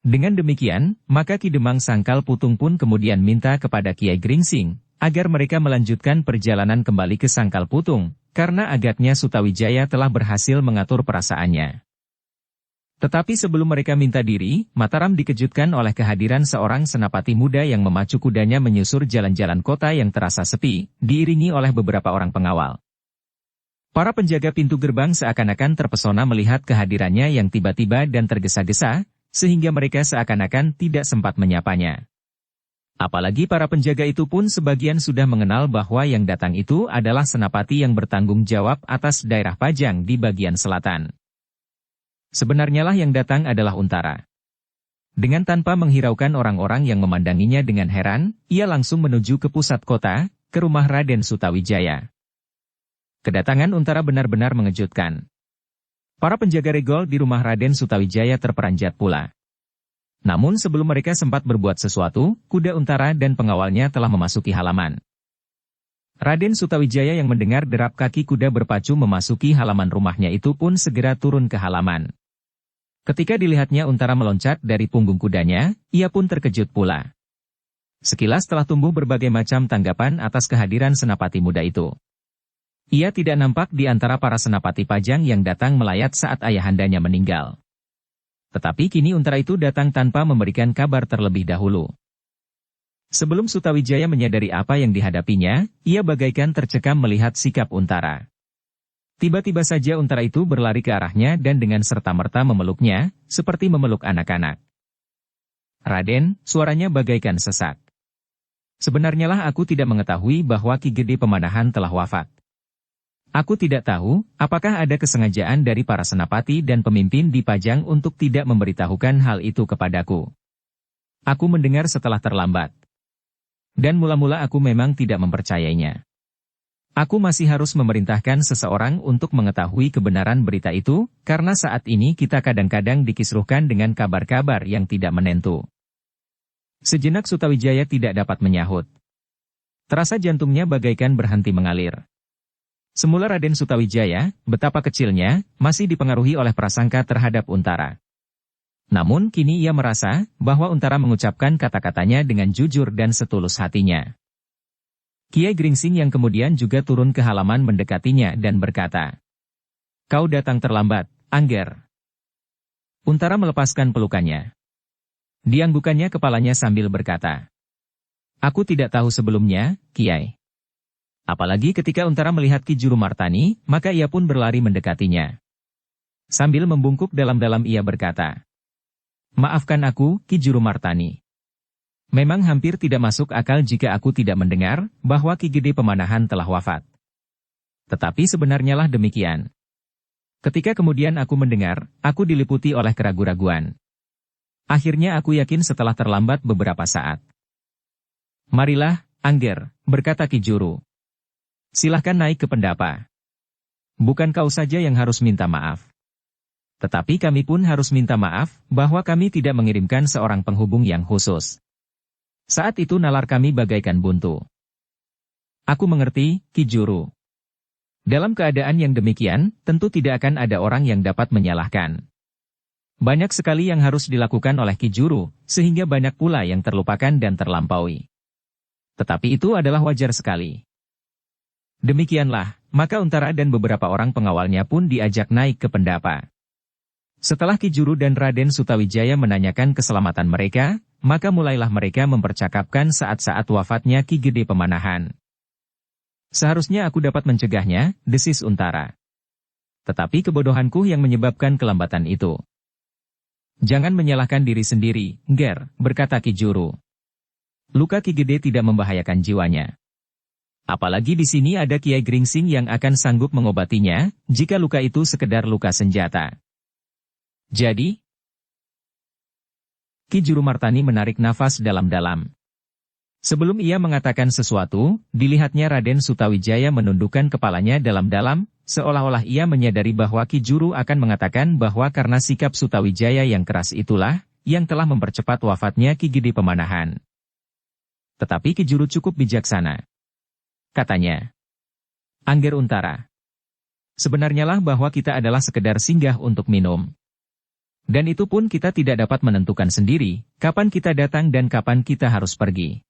Dengan demikian, maka Ki Demang Sangkal Putung pun kemudian minta kepada Kiai Gringsing, agar mereka melanjutkan perjalanan kembali ke Sangkal Putung, karena agaknya Sutawijaya telah berhasil mengatur perasaannya. Tetapi sebelum mereka minta diri, Mataram dikejutkan oleh kehadiran seorang senapati muda yang memacu kudanya menyusur jalan-jalan kota yang terasa sepi, diiringi oleh beberapa orang pengawal. Para penjaga pintu gerbang seakan-akan terpesona melihat kehadirannya yang tiba-tiba dan tergesa-gesa, sehingga mereka seakan-akan tidak sempat menyapanya. Apalagi para penjaga itu pun sebagian sudah mengenal bahwa yang datang itu adalah senapati yang bertanggung jawab atas daerah Pajang di bagian selatan. Sebenarnya lah yang datang adalah Untara. Dengan tanpa menghiraukan orang-orang yang memandanginya dengan heran, ia langsung menuju ke pusat kota, ke rumah Raden Sutawijaya. Kedatangan Untara benar-benar mengejutkan. Para penjaga regol di rumah Raden Sutawijaya terperanjat pula. Namun sebelum mereka sempat berbuat sesuatu, kuda Untara dan pengawalnya telah memasuki halaman. Raden Sutawijaya yang mendengar derap kaki kuda berpacu memasuki halaman rumahnya itu pun segera turun ke halaman. Ketika dilihatnya Untara meloncat dari punggung kudanya, ia pun terkejut pula. Sekilas telah tumbuh berbagai macam tanggapan atas kehadiran senapati muda itu. Ia tidak nampak di antara para senapati Pajang yang datang melayat saat ayahandanya meninggal. Tetapi kini Untara itu datang tanpa memberikan kabar terlebih dahulu. Sebelum Sutawijaya menyadari apa yang dihadapinya, ia bagaikan tercekam melihat sikap Untara. Tiba-tiba saja Untara itu berlari ke arahnya dan dengan serta-merta memeluknya, seperti memeluk anak-anak. "Raden," suaranya bagaikan sesak. "Sebenarnya lah aku tidak mengetahui bahwa Ki Gede Pemanahan telah wafat. Aku tidak tahu, apakah ada kesengajaan dari para senapati dan pemimpin di Pajang untuk tidak memberitahukan hal itu kepadaku. Aku mendengar setelah terlambat. Dan mula-mula aku memang tidak mempercayainya. Aku masih harus memerintahkan seseorang untuk mengetahui kebenaran berita itu, karena saat ini kita kadang-kadang dikisruhkan dengan kabar-kabar yang tidak menentu." Sejenak Sutawijaya tidak dapat menyahut. Terasa jantungnya bagaikan berhenti mengalir. Semula Raden Sutawijaya, betapa kecilnya, masih dipengaruhi oleh prasangka terhadap Untara. Namun kini ia merasa bahwa Untara mengucapkan kata-katanya dengan jujur dan setulus hatinya. Kiai Gringsing yang kemudian juga turun ke halaman mendekatinya dan berkata, "Kau datang terlambat, Angger." Untara melepaskan pelukannya. Dianggukannya kepalanya sambil berkata, "Aku tidak tahu sebelumnya, Kiai." Apalagi ketika Untara melihat Ki Juru Martani, maka ia pun berlari mendekatinya. Sambil membungkuk dalam-dalam ia berkata, "Maafkan aku, Ki Juru Martani. Memang hampir tidak masuk akal jika aku tidak mendengar bahwa Ki Gede Pemanahan telah wafat. Tetapi sebenarnya lah demikian. Ketika kemudian aku mendengar, aku diliputi oleh keraguan-raguan. Akhirnya aku yakin setelah terlambat beberapa saat." "Marilah, Angger," berkata Ki Juru. "Silahkan naik ke pendapa. Bukan kau saja yang harus minta maaf. Tetapi kami pun harus minta maaf bahwa kami tidak mengirimkan seorang penghubung yang khusus. Saat itu nalar kami bagaikan buntu." "Aku mengerti, Ki Juru. Dalam keadaan yang demikian, tentu tidak akan ada orang yang dapat menyalahkan. Banyak sekali yang harus dilakukan oleh Ki Juru, sehingga banyak pula yang terlupakan dan terlampaui. Tetapi itu adalah wajar sekali." Demikianlah, maka Untara dan beberapa orang pengawalnya pun diajak naik ke pendapa. Setelah Ki Juru dan Raden Sutawijaya menanyakan keselamatan mereka, maka mulailah mereka mempercakapkan saat-saat wafatnya Ki Gede Pemanahan. "Seharusnya aku dapat mencegahnya," desis Untara. "Tetapi kebodohanku yang menyebabkan kelambatan itu." "Jangan menyalahkan diri sendiri, Nger," berkata Ki Juru. "Luka Ki Gede tidak membahayakan jiwanya. Apalagi di sini ada Kiai Gringsing yang akan sanggup mengobatinya, jika luka itu sekedar luka senjata. Jadi?" Ki Juru Martani menarik nafas dalam-dalam. Sebelum ia mengatakan sesuatu, dilihatnya Raden Sutawijaya menundukkan kepalanya dalam-dalam, seolah-olah ia menyadari bahwa Ki Juru akan mengatakan bahwa karena sikap Sutawijaya yang keras itulah, yang telah mempercepat wafatnya Ki Gede Pemanahan. Tetapi Ki Juru cukup bijaksana. Katanya, "Angger Untara, sebenarnya lah bahwa kita adalah sekedar singgah untuk minum. Dan itu pun kita tidak dapat menentukan sendiri, kapan kita datang dan kapan kita harus pergi.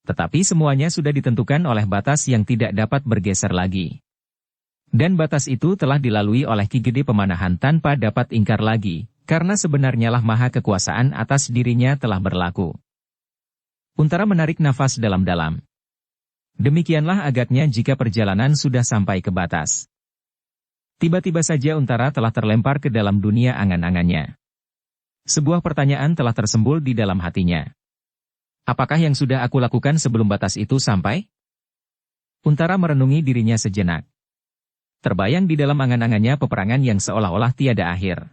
Tetapi semuanya sudah ditentukan oleh batas yang tidak dapat bergeser lagi. Dan batas itu telah dilalui oleh Ki Gede Pemanahan tanpa dapat ingkar lagi, karena sebenarnya lah maha kekuasaan atas dirinya telah berlaku." Untara menarik nafas dalam-dalam. Demikianlah agaknya jika perjalanan sudah sampai ke batas. Tiba-tiba saja Untara telah terlempar ke dalam dunia angan-angannya. Sebuah pertanyaan telah tersembul di dalam hatinya. Apakah yang sudah aku lakukan sebelum batas itu sampai? Untara merenungi dirinya sejenak. Terbayang di dalam angan-angannya peperangan yang seolah-olah tiada akhir.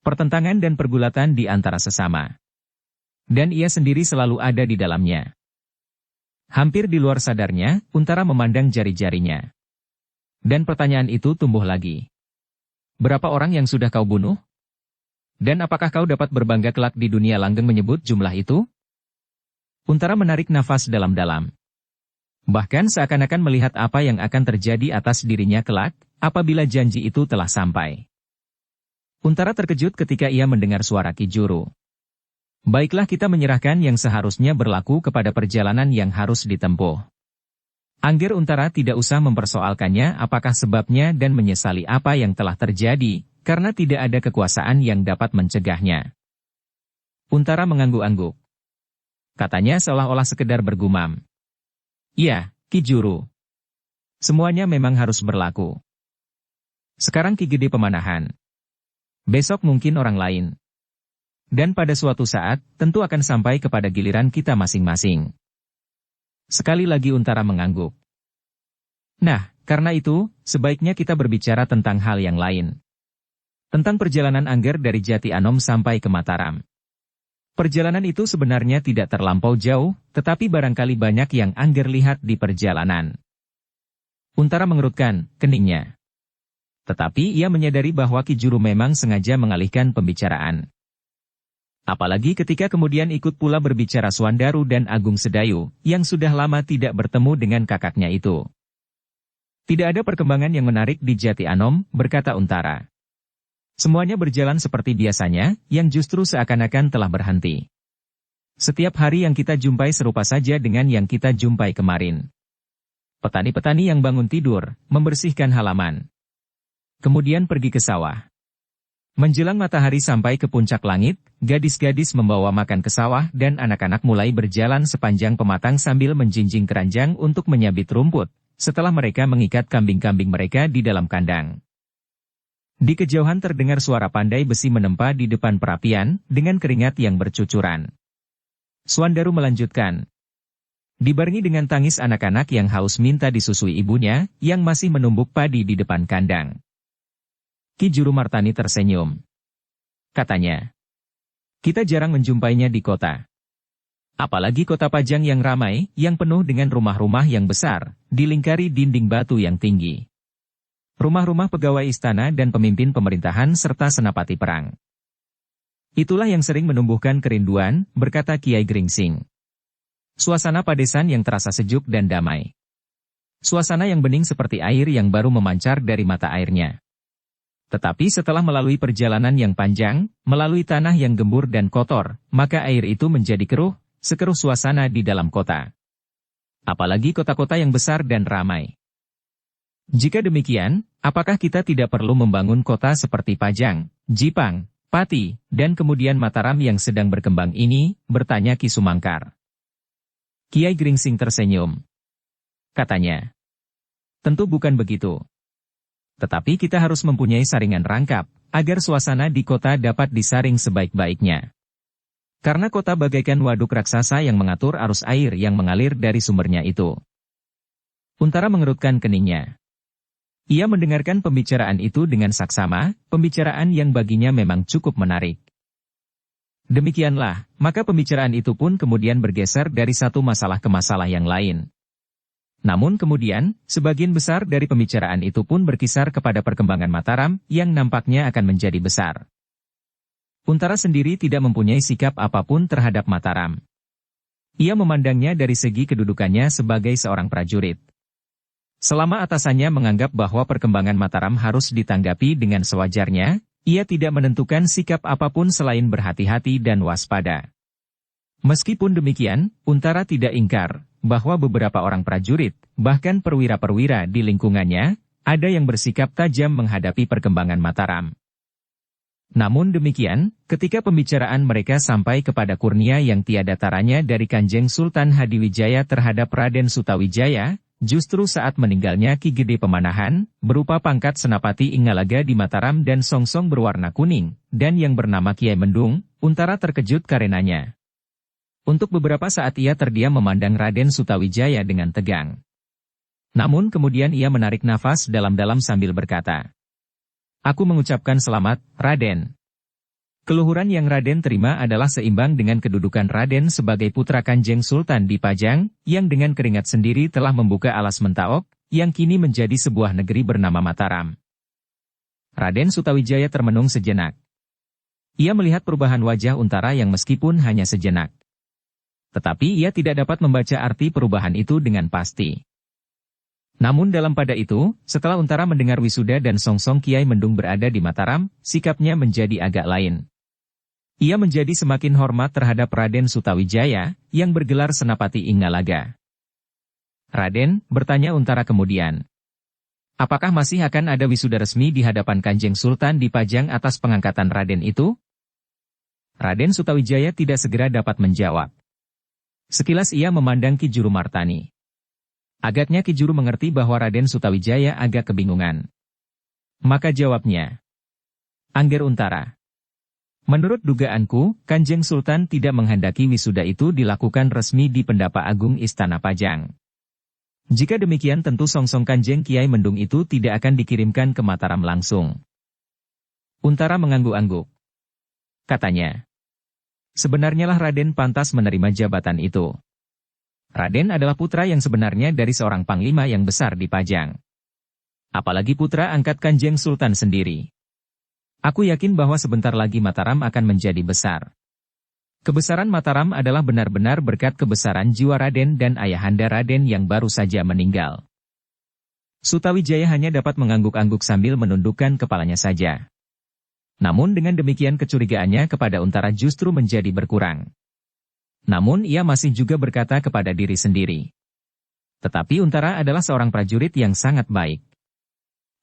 Pertentangan dan pergulatan di antara sesama. Dan ia sendiri selalu ada di dalamnya. Hampir di luar sadarnya, Untara memandang jari-jarinya. Dan pertanyaan itu tumbuh lagi. "Berapa orang yang sudah kau bunuh? Dan apakah kau dapat berbangga kelak di dunia langgeng menyebut jumlah itu?" Untara menarik nafas dalam-dalam. Bahkan seakan-akan melihat apa yang akan terjadi atas dirinya kelak, apabila janji itu telah sampai. Untara terkejut ketika ia mendengar suara Ki Juru. "Baiklah, kita menyerahkan yang seharusnya berlaku kepada perjalanan yang harus ditempuh." Angger Untara tidak usah mempersoalkannya apakah sebabnya dan menyesali apa yang telah terjadi, karena tidak ada kekuasaan yang dapat mencegahnya. Untara mengangguk-angguk. Katanya seolah-olah sekedar bergumam. Iya, Ki Juru. Semuanya memang harus berlaku. Sekarang Ki Gede Pemanahan. Besok mungkin orang lain. Dan pada suatu saat, tentu akan sampai kepada giliran kita masing-masing. Sekali lagi Untara mengangguk. Nah, karena itu, sebaiknya kita berbicara tentang hal yang lain. Tentang perjalanan Angger dari Jati Anom sampai ke Mataram. Perjalanan itu sebenarnya tidak terlampau jauh, tetapi barangkali banyak yang Angger lihat di perjalanan. Untara mengerutkan keningnya. Tetapi ia menyadari bahwa Ki Juru memang sengaja mengalihkan pembicaraan. Apalagi ketika kemudian ikut pula berbicara Suandaru dan Agung Sedayu, yang sudah lama tidak bertemu dengan kakaknya itu. Tidak ada perkembangan yang menarik di Jati Anom, berkata Untara. Semuanya berjalan seperti biasanya, yang justru seakan-akan telah berhenti. Setiap hari yang kita jumpai serupa saja dengan yang kita jumpai kemarin. Petani-petani yang bangun tidur, membersihkan halaman. Kemudian pergi ke sawah. Menjelang matahari sampai ke puncak langit, gadis-gadis membawa makan ke sawah dan anak-anak mulai berjalan sepanjang pematang sambil menjinjing keranjang untuk menyabit rumput, setelah mereka mengikat kambing-kambing mereka di dalam kandang. Di kejauhan terdengar suara pandai besi menempa di depan perapian, dengan keringat yang bercucuran. Suandaru melanjutkan. Dibarengi dengan tangis anak-anak yang haus minta disusui ibunya, yang masih menumbuk padi di depan kandang. Ki Juru Martani tersenyum. Katanya. Kita jarang menjumpainya di kota. Apalagi kota Pajang yang ramai, yang penuh dengan rumah-rumah yang besar, dilingkari dinding batu yang tinggi. Rumah-rumah pegawai istana dan pemimpin pemerintahan serta senapati perang. Itulah yang sering menumbuhkan kerinduan, berkata Kiai Gringsing. Suasana padesan yang terasa sejuk dan damai. Suasana yang bening seperti air yang baru memancar dari mata airnya. Tetapi setelah melalui perjalanan yang panjang, melalui tanah yang gembur dan kotor, maka air itu menjadi keruh, sekeruh suasana di dalam kota. Apalagi kota-kota yang besar dan ramai. Jika demikian, apakah kita tidak perlu membangun kota seperti Pajang, Jipang, Pati, dan kemudian Mataram yang sedang berkembang ini, bertanya Ki Sumangkar. Kiai Gringsing tersenyum. Katanya, tentu bukan begitu. Tetapi kita harus mempunyai saringan rangkap, agar suasana di kota dapat disaring sebaik-baiknya. Karena kota bagaikan waduk raksasa yang mengatur arus air yang mengalir dari sumbernya itu. Untara mengerutkan keningnya. Ia mendengarkan pembicaraan itu dengan saksama, pembicaraan yang baginya memang cukup menarik. Demikianlah, maka pembicaraan itu pun kemudian bergeser dari satu masalah ke masalah yang lain. Namun kemudian, sebagian besar dari pembicaraan itu pun berkisar kepada perkembangan Mataram, yang nampaknya akan menjadi besar. Untara sendiri tidak mempunyai sikap apapun terhadap Mataram. Ia memandangnya dari segi kedudukannya sebagai seorang prajurit. Selama atasannya menganggap bahwa perkembangan Mataram harus ditanggapi dengan sewajarnya, ia tidak menentukan sikap apapun selain berhati-hati dan waspada. Meskipun demikian, Untara tidak ingkar bahwa beberapa orang prajurit, bahkan perwira-perwira di lingkungannya, ada yang bersikap tajam menghadapi perkembangan Mataram. Namun demikian, ketika pembicaraan mereka sampai kepada kurnia yang tiada taranya dari Kanjeng Sultan Hadiwijaya terhadap Raden Sutawijaya, justru saat meninggalnya Ki Gede Pemanahan, berupa pangkat Senapati Ingalaga di Mataram dan songsong berwarna kuning, dan yang bernama Kiai Mendung, Untara terkejut karenanya. Untuk beberapa saat ia terdiam memandang Raden Sutawijaya dengan tegang. Namun kemudian ia menarik nafas dalam-dalam sambil berkata, "Aku mengucapkan selamat, Raden." Keluhuran yang Raden terima adalah seimbang dengan kedudukan Raden sebagai putra Kanjeng Sultan di Pajang, yang dengan keringat sendiri telah membuka alas Mentaok, yang kini menjadi sebuah negeri bernama Mataram. Raden Sutawijaya termenung sejenak. Ia melihat perubahan wajah Untara yang meskipun hanya sejenak. Tetapi ia tidak dapat membaca arti perubahan itu dengan pasti. Namun dalam pada itu, setelah Untara mendengar wisuda dan songsong Kiai Mendung berada di Mataram, sikapnya menjadi agak lain. Ia menjadi semakin hormat terhadap Raden Sutawijaya, yang bergelar Senapati Ingalaga. "Raden," bertanya Untara kemudian, "apakah masih akan ada wisuda resmi di hadapan Kanjeng Sultan di Pajang atas pengangkatan Raden itu?" Raden Sutawijaya tidak segera dapat menjawab. Sekilas ia memandang Ki Juru Martani. Agaknya Ki Juru mengerti bahwa Raden Sutawijaya agak kebingungan. Maka jawabnya, Angger Untara. Menurut dugaanku, Kanjeng Sultan tidak menghendaki wisuda itu dilakukan resmi di Pendapa Agung Istana Pajang. Jika demikian tentu songsong Kanjeng Kiai Mendung itu tidak akan dikirimkan ke Mataram langsung. Untara mengangguk-angguk. Katanya, sebenarnya lah Raden pantas menerima jabatan itu. Raden adalah putra yang sebenarnya dari seorang panglima yang besar di Pajang. Apalagi putra angkat Kanjeng Sultan sendiri. Aku yakin bahwa sebentar lagi Mataram akan menjadi besar. Kebesaran Mataram adalah benar-benar berkat kebesaran jiwa Raden dan ayahanda Raden yang baru saja meninggal. Sutawijaya hanya dapat mengangguk-angguk sambil menundukkan kepalanya saja. Namun dengan demikian kecurigaannya kepada Untara justru menjadi berkurang. Namun ia masih juga berkata kepada diri sendiri. Tetapi Untara adalah seorang prajurit yang sangat baik.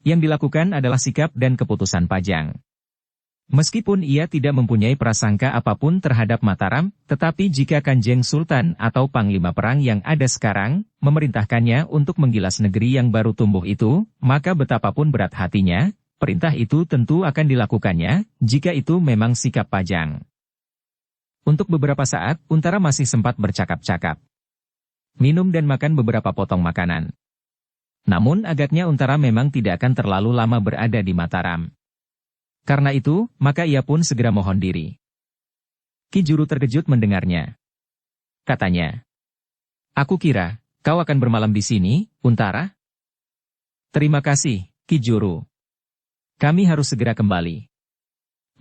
Yang dilakukan adalah sikap dan keputusan Pajang. Meskipun ia tidak mempunyai prasangka apapun terhadap Mataram, tetapi jika Kanjeng Sultan atau Panglima Perang yang ada sekarang, memerintahkannya untuk menggilas negeri yang baru tumbuh itu, maka betapapun berat hatinya, perintah itu tentu akan dilakukannya, jika itu memang sikap Pajang. Untuk beberapa saat, Untara masih sempat bercakap-cakap. Minum dan makan beberapa potong makanan. Namun agaknya Untara memang tidak akan terlalu lama berada di Mataram. Karena itu, maka ia pun segera mohon diri. Ki Juru terkejut mendengarnya. Katanya, aku kira, kau akan bermalam di sini, Untara? Terima kasih, Ki Juru. Kami harus segera kembali.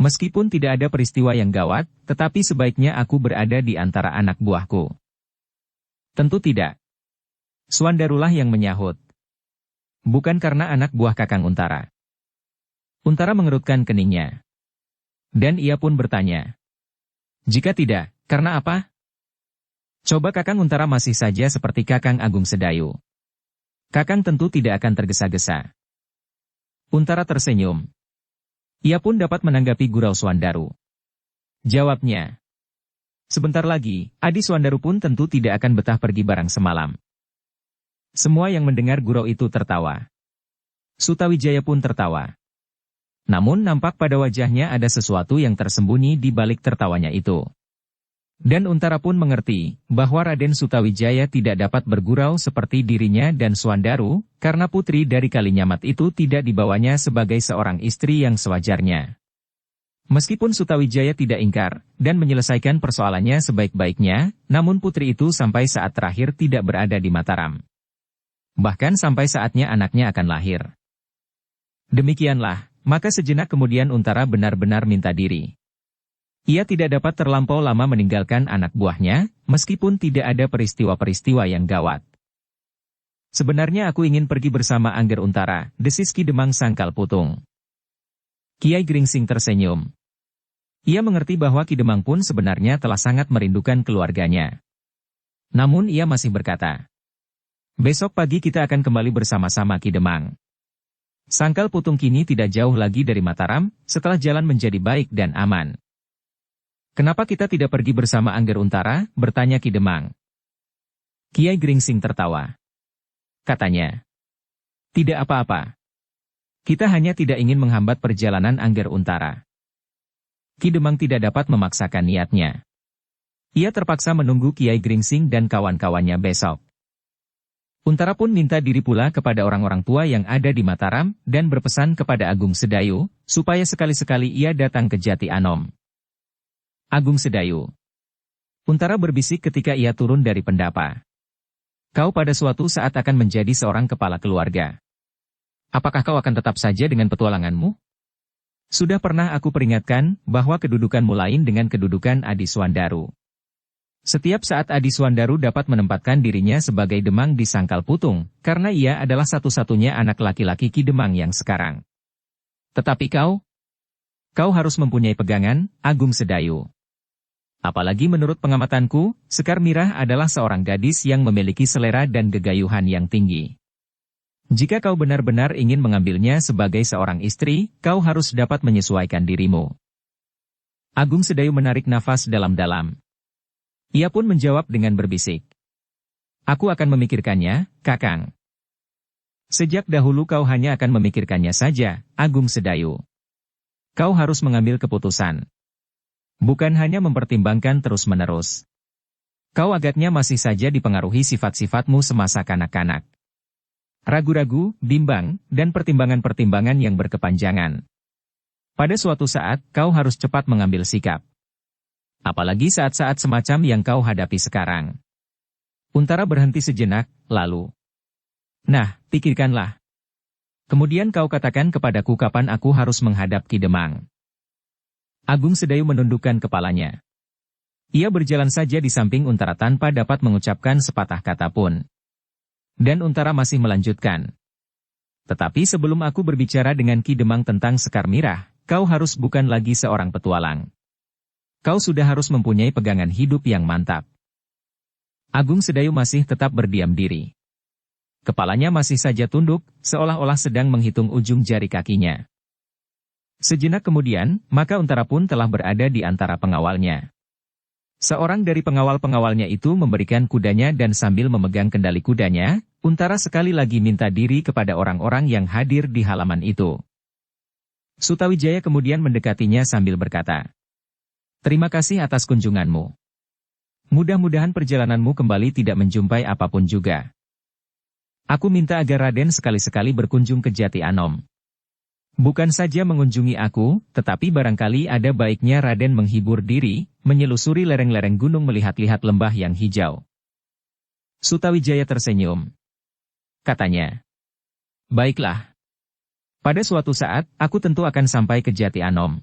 Meskipun tidak ada peristiwa yang gawat, tetapi sebaiknya aku berada di antara anak buahku. Tentu tidak. Swandarulah yang menyahut. Bukan karena anak buah Kakang Untara. Untara mengerutkan keningnya. Dan ia pun bertanya. Jika tidak, karena apa? Coba Kakang Untara masih saja seperti Kakang Agung Sedayu. Kakang tentu tidak akan tergesa-gesa. Untara tersenyum. Ia pun dapat menanggapi gurau Swandaru. Jawabnya. Sebentar lagi, Adi Swandaru pun tentu tidak akan betah pergi barang semalam. Semua yang mendengar gurau itu tertawa. Sutawijaya pun tertawa. Namun nampak pada wajahnya ada sesuatu yang tersembunyi di balik tertawanya itu. Dan Untara pun mengerti, bahwa Raden Sutawijaya tidak dapat bergurau seperti dirinya dan Swandaru, karena putri dari Kalinyamat itu tidak dibawanya sebagai seorang istri yang sewajarnya. Meskipun Sutawijaya tidak ingkar, dan menyelesaikan persoalannya sebaik-baiknya, namun putri itu sampai saat terakhir tidak berada di Mataram. Bahkan sampai saatnya anaknya akan lahir. Demikianlah. Maka sejenak kemudian Untara benar-benar minta diri. Ia tidak dapat terlampau lama meninggalkan anak buahnya, meskipun tidak ada peristiwa-peristiwa yang gawat. Sebenarnya aku ingin pergi bersama Angger Untara, desis Ki Demang Sangkal Putung. Kiai Gringsing tersenyum. Ia mengerti bahwa Ki Demang pun sebenarnya telah sangat merindukan keluarganya. Namun ia masih berkata, besok pagi kita akan kembali bersama-sama Ki Demang. Sangkal Putung kini tidak jauh lagi dari Mataram, setelah jalan menjadi baik dan aman. Kenapa kita tidak pergi bersama Angger Untara? Bertanya Ki Demang. Kiai Gringsing tertawa. Katanya, tidak apa-apa. Kita hanya tidak ingin menghambat perjalanan Angger Untara. Ki Demang tidak dapat memaksakan niatnya. Ia terpaksa menunggu Kiai Gringsing dan kawan-kawannya besok. Untara pun minta diri pula kepada orang-orang tua yang ada di Mataram, dan berpesan kepada Agung Sedayu, supaya sekali-sekali ia datang ke Jati Anom. Agung Sedayu. Untara berbisik ketika ia turun dari pendapa. Kau pada suatu saat akan menjadi seorang kepala keluarga. Apakah kau akan tetap saja dengan petualanganmu? Sudah pernah aku peringatkan, bahwa kedudukanmu lain dengan kedudukan Adi Swandaru. Setiap saat Adi Swandaru dapat menempatkan dirinya sebagai Demang di Sangkal Putung, karena ia adalah satu-satunya anak laki-laki Ki Demang yang sekarang. Tetapi kau harus mempunyai pegangan, Agung Sedayu. Apalagi menurut pengamatanku, Sekar Mirah adalah seorang gadis yang memiliki selera dan gegayuhan yang tinggi. Jika kau benar-benar ingin mengambilnya sebagai seorang istri, kau harus dapat menyesuaikan dirimu. Agung Sedayu menarik nafas dalam-dalam. Ia pun menjawab dengan berbisik. Aku akan memikirkannya, Kakang. Sejak dahulu kau hanya akan memikirkannya saja, Agung Sedayu. Kau harus mengambil keputusan. Bukan hanya mempertimbangkan terus-menerus. Kau agaknya masih saja dipengaruhi sifat-sifatmu semasa kanak-kanak. Ragu-ragu, bimbang, dan pertimbangan-pertimbangan yang berkepanjangan. Pada suatu saat, kau harus cepat mengambil sikap. Apalagi saat-saat semacam yang kau hadapi sekarang. Untara berhenti sejenak, lalu. Nah, pikirkanlah. Kemudian kau katakan kepadaku kapan aku harus menghadap Ki Demang. Agung Sedayu menundukkan kepalanya. Ia berjalan saja di samping Untara tanpa dapat mengucapkan sepatah kata pun. Dan Untara masih melanjutkan. Tetapi sebelum aku berbicara dengan Ki Demang tentang Sekar Mirah, kau harus bukan lagi seorang petualang. Kau sudah harus mempunyai pegangan hidup yang mantap. Agung Sedayu masih tetap berdiam diri. Kepalanya masih saja tunduk, seolah-olah sedang menghitung ujung jari kakinya. Sejenak kemudian, maka Untara pun telah berada di antara pengawalnya. Seorang dari pengawal-pengawalnya itu memberikan kudanya dan sambil memegang kendali kudanya, Untara sekali lagi minta diri kepada orang-orang yang hadir di halaman itu. Sutawijaya kemudian mendekatinya sambil berkata, "Terima kasih atas kunjunganmu. Mudah-mudahan perjalananmu kembali tidak menjumpai apapun juga. Aku minta agar Raden sekali-sekali berkunjung ke Jati Anom. Bukan saja mengunjungi aku, tetapi barangkali ada baiknya Raden menghibur diri, menyelusuri lereng-lereng gunung melihat-lihat lembah yang hijau." Sutawijaya tersenyum. Katanya, "Baiklah. Pada suatu saat, aku tentu akan sampai ke Jati Anom.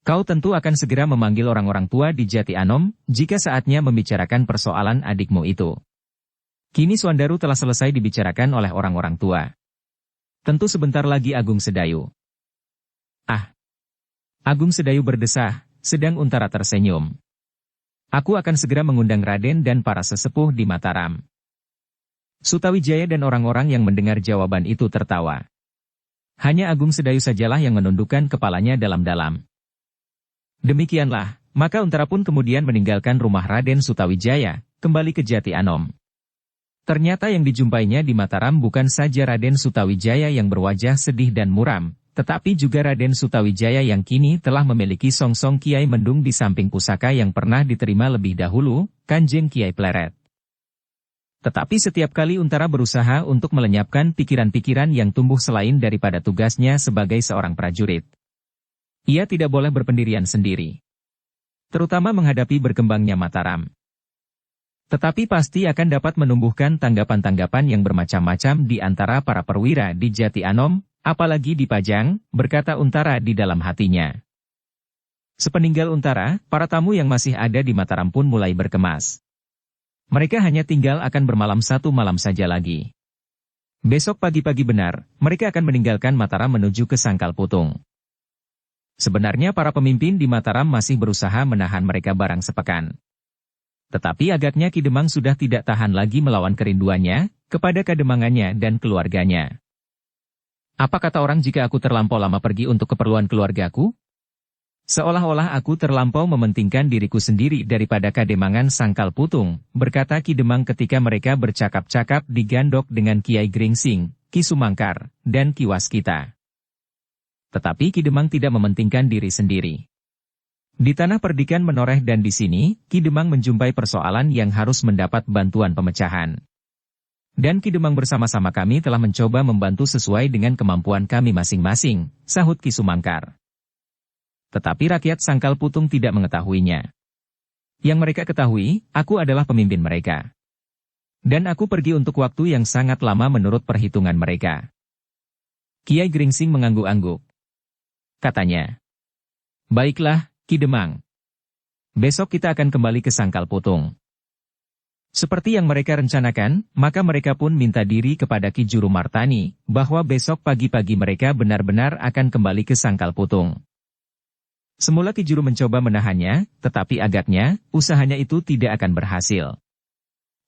Kau tentu akan segera memanggil orang-orang tua di Jati Anom, jika saatnya membicarakan persoalan adikmu itu. Kini Swandaru telah selesai dibicarakan oleh orang-orang tua. Tentu sebentar lagi Agung Sedayu." "Ah." Agung Sedayu berdesah, sedang Untara tersenyum. "Aku akan segera mengundang Raden dan para sesepuh di Mataram." Sutawijaya dan orang-orang yang mendengar jawaban itu tertawa. Hanya Agung Sedayu sajalah yang menundukkan kepalanya dalam-dalam. Demikianlah, maka Untara pun kemudian meninggalkan rumah Raden Sutawijaya, kembali ke Jati Anom. Ternyata yang dijumpainya di Mataram bukan saja Raden Sutawijaya yang berwajah sedih dan muram, tetapi juga Raden Sutawijaya yang kini telah memiliki songsong Kiai Mendung di samping pusaka yang pernah diterima lebih dahulu, Kanjeng Kiai Pleret. Tetapi setiap kali Untara berusaha untuk melenyapkan pikiran-pikiran yang tumbuh selain daripada tugasnya sebagai seorang prajurit. Ia tidak boleh berpendirian sendiri. Terutama menghadapi berkembangnya Mataram. Tetapi pasti akan dapat menumbuhkan tanggapan-tanggapan yang bermacam-macam di antara para perwira di Jati Anom, apalagi di Pajang, berkata Untara di dalam hatinya. Sepeninggal Untara, para tamu yang masih ada di Mataram pun mulai berkemas. Mereka hanya tinggal akan bermalam satu malam saja lagi. Besok pagi-pagi benar, mereka akan meninggalkan Mataram menuju ke Sangkal Putung. Sebenarnya para pemimpin di Mataram masih berusaha menahan mereka barang sepekan. Tetapi agaknya Ki Demang sudah tidak tahan lagi melawan kerinduannya, kepada kademangannya dan keluarganya. "Apa kata orang jika aku terlampau lama pergi untuk keperluan keluargaku? Seolah-olah aku terlampau mementingkan diriku sendiri daripada kademangan Sangkal Putung," berkata Ki Demang ketika mereka bercakap-cakap di Gandok dengan Kiai Gringsing, Ki Sumangkar, dan Ki Waskita. Tetapi Ki Demang tidak mementingkan diri sendiri. Di tanah perdikan menoreh dan di sini, Ki Demang menjumpai persoalan yang harus mendapat bantuan pemecahan. "Dan Ki Demang bersama-sama kami telah mencoba membantu sesuai dengan kemampuan kami masing-masing," sahut Ki Sumangkar. Tetapi rakyat Sangkal Putung tidak mengetahuinya. Yang mereka ketahui, aku adalah pemimpin mereka. Dan aku pergi untuk waktu yang sangat lama menurut perhitungan mereka. Kiai Gringsing mengangguk-angguk. Katanya, "Baiklah, Ki Demang. Besok kita akan kembali ke Sangkal Putung." Seperti yang mereka rencanakan, maka mereka pun minta diri kepada Ki Juru Martani, bahwa besok pagi-pagi mereka benar-benar akan kembali ke Sangkal Putung. Semula Ki Juru mencoba menahannya, tetapi agaknya, usahanya itu tidak akan berhasil.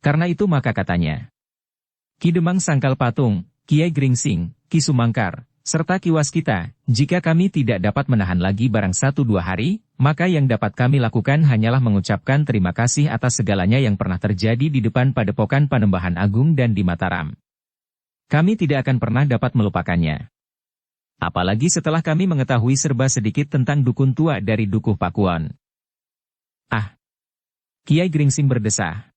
Karena itu maka katanya, "Ki Demang Sangkal Patung, Kiai Gringsing, Ki Sumangkar, serta Kiwas kita, jika kami tidak dapat menahan lagi barang 1-2 hari, maka yang dapat kami lakukan hanyalah mengucapkan terima kasih atas segalanya yang pernah terjadi di depan Padepokan Panembahan Agung dan di Mataram. Kami tidak akan pernah dapat melupakannya. Apalagi setelah kami mengetahui serba sedikit tentang dukun tua dari Dukuh Pakuwon. Ah! Kiai Gringsing berdesah.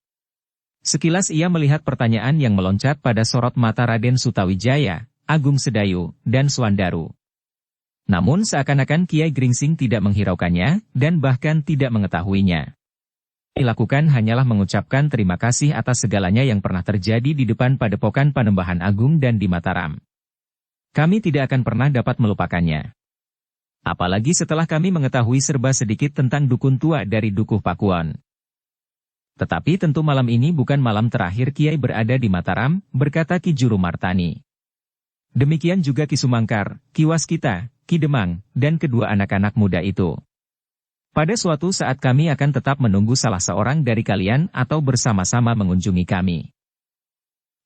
Sekilas ia melihat pertanyaan yang meloncat pada sorot mata Raden Sutawijaya, Agung Sedayu, dan Swandaru. Namun seakan-akan Kiai Gringsing tidak menghiraukannya, dan bahkan tidak mengetahuinya. Dilakukan hanyalah mengucapkan terima kasih atas segalanya yang pernah terjadi di depan Padepokan Panembahan Agung dan di Mataram. Kami tidak akan pernah dapat melupakannya. Apalagi setelah kami mengetahui serba sedikit tentang dukun tua dari Dukuh Pakuwon. Tetapi tentu malam ini bukan malam terakhir Kiai berada di Mataram, berkata Ki Juru Martani. Demikian juga Ki Sumangkar, Ki Waskita, Ki Demang, dan kedua anak-anak muda itu. Pada suatu saat kami akan tetap menunggu salah seorang dari kalian atau bersama-sama mengunjungi kami.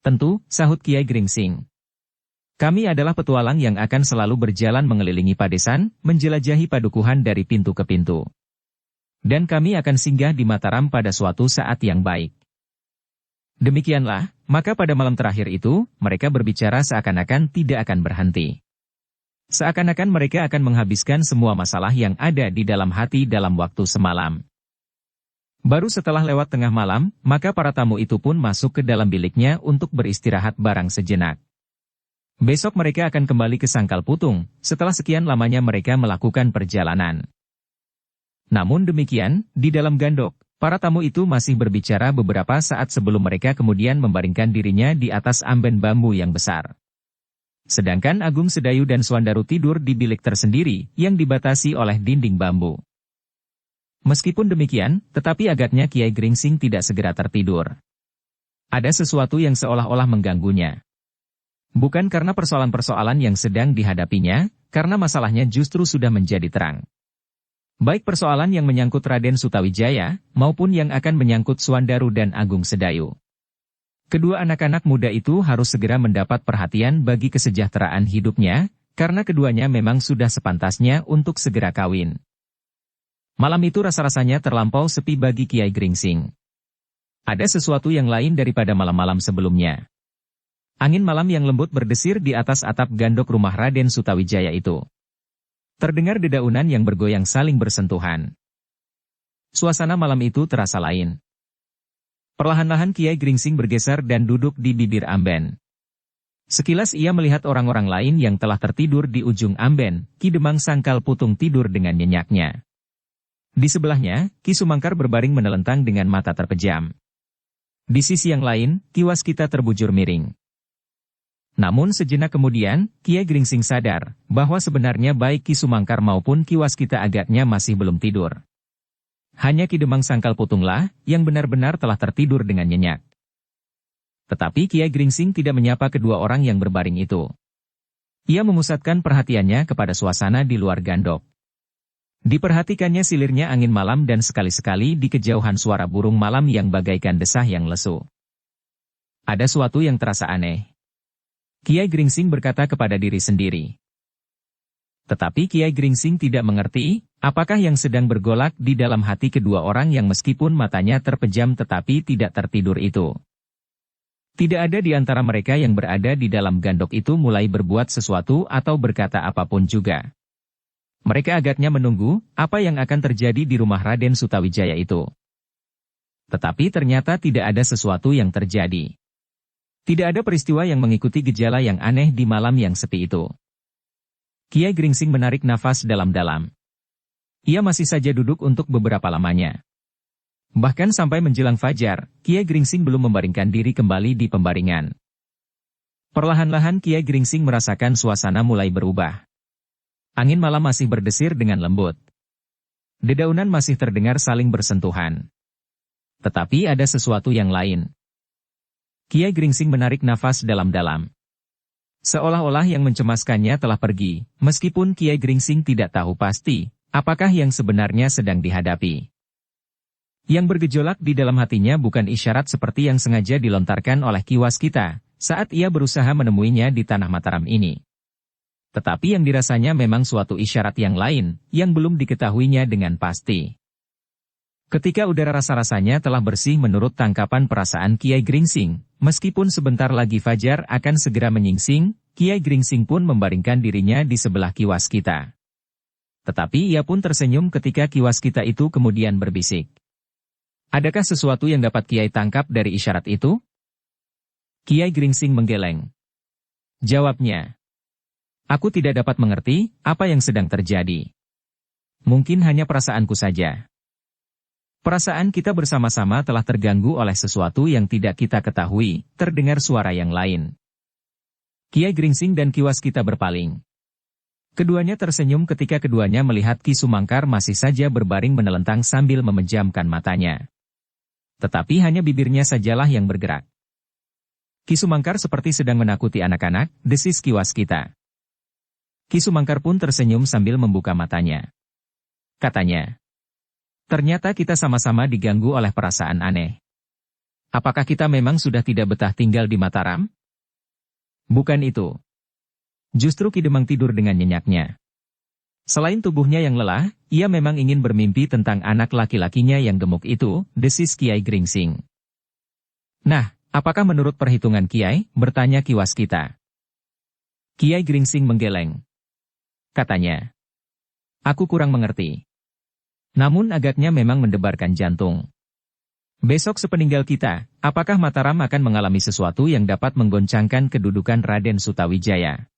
Tentu, sahut Kiai Gringsing. Kami adalah petualang yang akan selalu berjalan mengelilingi padesan, menjelajahi padukuhan dari pintu ke pintu. Dan kami akan singgah di Mataram pada suatu saat yang baik. Demikianlah, maka pada malam terakhir itu, mereka berbicara seakan-akan tidak akan berhenti. Seakan-akan mereka akan menghabiskan semua masalah yang ada di dalam hati dalam waktu semalam. Baru setelah lewat tengah malam, maka para tamu itu pun masuk ke dalam biliknya untuk beristirahat barang sejenak. Besok mereka akan kembali ke Sangkal Putung, setelah sekian lamanya mereka melakukan perjalanan. Namun demikian, di dalam gandok, para tamu itu masih berbicara beberapa saat sebelum mereka kemudian membaringkan dirinya di atas amben bambu yang besar. Sedangkan Agung Sedayu dan Swandaru tidur di bilik tersendiri, yang dibatasi oleh dinding bambu. Meskipun demikian, tetapi agaknya Kiai Gringsing tidak segera tertidur. Ada sesuatu yang seolah-olah mengganggunya. Bukan karena persoalan-persoalan yang sedang dihadapinya, karena masalahnya justru sudah menjadi terang. Baik persoalan yang menyangkut Raden Sutawijaya, maupun yang akan menyangkut Swandaru dan Agung Sedayu. Kedua anak-anak muda itu harus segera mendapat perhatian bagi kesejahteraan hidupnya, karena keduanya memang sudah sepantasnya untuk segera kawin. Malam itu rasa-rasanya terlampau sepi bagi Kiai Gringsing. Ada sesuatu yang lain daripada malam-malam sebelumnya. Angin malam yang lembut berdesir di atas atap gandok rumah Raden Sutawijaya itu. Terdengar dedaunan yang bergoyang saling bersentuhan. Suasana malam itu terasa lain. Perlahan-lahan Kiai Gringsing bergeser dan duduk di bibir amben. Sekilas ia melihat orang-orang lain yang telah tertidur di ujung amben, Ki Demang Sangkal Putung tidur dengan nyenyaknya. Di sebelahnya, Ki Sumangkar berbaring menelentang dengan mata terpejam. Di sisi yang lain, Ki Waskita terbujur miring. Namun sejenak kemudian, Kiai Gringsing sadar, bahwa sebenarnya baik Ki Sumangkar maupun Ki Waskita agaknya masih belum tidur. Hanya Ki Demang Sangkal Putunglah, yang benar-benar telah tertidur dengan nyenyak. Tetapi Kiai Gringsing tidak menyapa kedua orang yang berbaring itu. Ia memusatkan perhatiannya kepada suasana di luar gandok. Diperhatikannya silirnya angin malam dan sekali-sekali di kejauhan suara burung malam yang bagaikan desah yang lesu. Ada suatu yang terasa aneh. Kiai Gringsing berkata kepada diri sendiri. Tetapi Kiai Gringsing tidak mengerti, apakah yang sedang bergolak di dalam hati kedua orang yang meskipun matanya terpejam tetapi tidak tertidur itu. Tidak ada di antara mereka yang berada di dalam gandok itu mulai berbuat sesuatu atau berkata apapun juga. Mereka agaknya menunggu, apa yang akan terjadi di rumah Raden Sutawijaya itu. Tetapi ternyata tidak ada sesuatu yang terjadi. Tidak ada peristiwa yang mengikuti gejala yang aneh di malam yang sepi itu. Kiai Gringsing menarik nafas dalam-dalam. Ia masih saja duduk untuk beberapa lamanya. Bahkan sampai menjelang fajar, Kiai Gringsing belum membaringkan diri kembali di pembaringan. Perlahan-lahan Kiai Gringsing merasakan suasana mulai berubah. Angin malam masih berdesir dengan lembut. Dedaunan masih terdengar saling bersentuhan. Tetapi ada sesuatu yang lain. Kiai Gringsing menarik nafas dalam-dalam. Seolah-olah yang mencemaskannya telah pergi, meskipun Kiai Gringsing tidak tahu pasti, apakah yang sebenarnya sedang dihadapi. Yang bergejolak di dalam hatinya bukan isyarat seperti yang sengaja dilontarkan oleh Ki Waskita, saat ia berusaha menemuinya di tanah Mataram ini. Tetapi yang dirasanya memang suatu isyarat yang lain, yang belum diketahuinya dengan pasti. Ketika udara rasa-rasanya telah bersih menurut tangkapan perasaan Kiai Gringsing, meskipun sebentar lagi fajar akan segera menyingsing, Kiai Gringsing pun membaringkan dirinya di sebelah kiwas kita. Tetapi ia pun tersenyum ketika kiwas kita itu kemudian berbisik. Adakah sesuatu yang dapat Kiai tangkap dari isyarat itu? Kiai Gringsing menggeleng. Jawabnya, aku tidak dapat mengerti apa yang sedang terjadi. Mungkin hanya perasaanku saja. Perasaan kita bersama-sama telah terganggu oleh sesuatu yang tidak kita ketahui, terdengar suara yang lain. Kiai Gringsing dan kiwas kita berpaling. Keduanya tersenyum ketika keduanya melihat Ki Sumangkar masih saja berbaring menelentang sambil memejamkan matanya. Tetapi hanya bibirnya sajalah yang bergerak. Ki Sumangkar seperti sedang menakuti anak-anak, desis kiwas kita. Ki Sumangkar pun tersenyum sambil membuka matanya. Katanya, ternyata kita sama-sama diganggu oleh perasaan aneh. Apakah kita memang sudah tidak betah tinggal di Mataram? Bukan itu. Justru Ki Demang tidur dengan nyenyaknya. Selain tubuhnya yang lelah, ia memang ingin bermimpi tentang anak laki-lakinya yang gemuk itu, desis Kiai Gringsing. Nah, apakah menurut perhitungan Kiai? Bertanya kiwas kita. Kiai Gringsing menggeleng. Katanya, aku kurang mengerti. Namun agaknya memang mendebarkan jantung. Besok sepeninggal kita, apakah Mataram akan mengalami sesuatu yang dapat menggoncangkan kedudukan Raden Sutawijaya?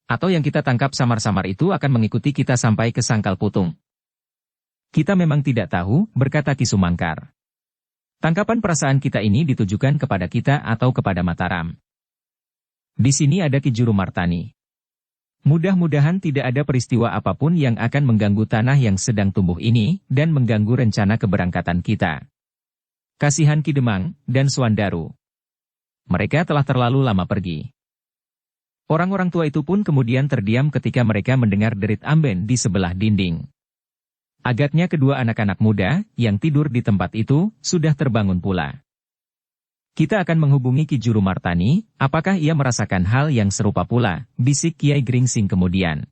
Atau yang kita tangkap samar-samar itu akan mengikuti kita sampai ke Sangkal Putung? Kita memang tidak tahu, berkata Ki Sumangkar. Tangkapan perasaan kita ini ditujukan kepada kita atau kepada Mataram. Di sini ada Ki Juru Martani. Mudah-mudahan tidak ada peristiwa apapun yang akan mengganggu tanah yang sedang tumbuh ini, dan mengganggu rencana keberangkatan kita. Kasihan Ki Demang, dan Swandaru. Mereka telah terlalu lama pergi. Orang-orang tua itu pun kemudian terdiam ketika mereka mendengar derit amben di sebelah dinding. Agaknya kedua anak-anak muda, yang tidur di tempat itu, sudah terbangun pula. Kita akan menghubungi Ki Juru Martani, apakah ia merasakan hal yang serupa pula, bisik Kiai Gringsing kemudian.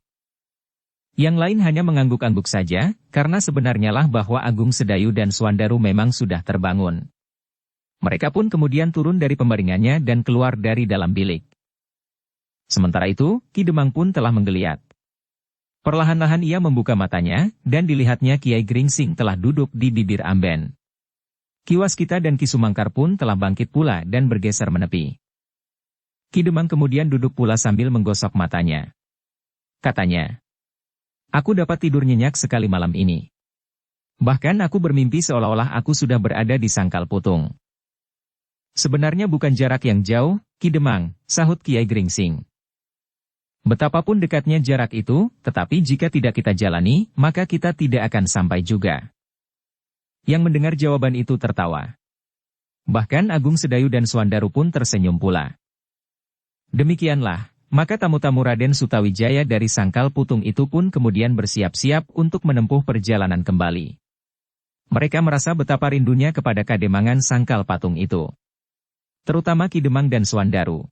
Yang lain hanya mengangguk-angguk saja, karena sebenarnya lah bahwa Agung Sedayu dan Swandaru memang sudah terbangun. Mereka pun kemudian turun dari pembaringannya dan keluar dari dalam bilik. Sementara itu, Ki Demang pun telah menggeliat. Perlahan-lahan ia membuka matanya, dan dilihatnya Kiai Gringsing telah duduk di bibir amben. Kiwas kita dan Ki Sumangkar pun telah bangkit pula dan bergeser menepi. Ki Demang kemudian duduk pula sambil menggosok matanya. Katanya, aku dapat tidur nyenyak sekali malam ini. Bahkan aku bermimpi seolah-olah aku sudah berada di Sangkal Putung. Sebenarnya bukan jarak yang jauh, Ki Demang, sahut Kiai Gringsing. Betapapun dekatnya jarak itu, tetapi jika tidak kita jalani, maka kita tidak akan sampai juga. Yang mendengar jawaban itu tertawa. Bahkan Agung Sedayu dan Swandaru pun tersenyum pula. Demikianlah, maka tamu-tamu Raden Sutawijaya dari Sangkal Putung itu pun kemudian bersiap-siap untuk menempuh perjalanan kembali. Mereka merasa betapa rindunya kepada kademangan Sangkal Patung itu. Terutama Ki Demang dan Swandaru.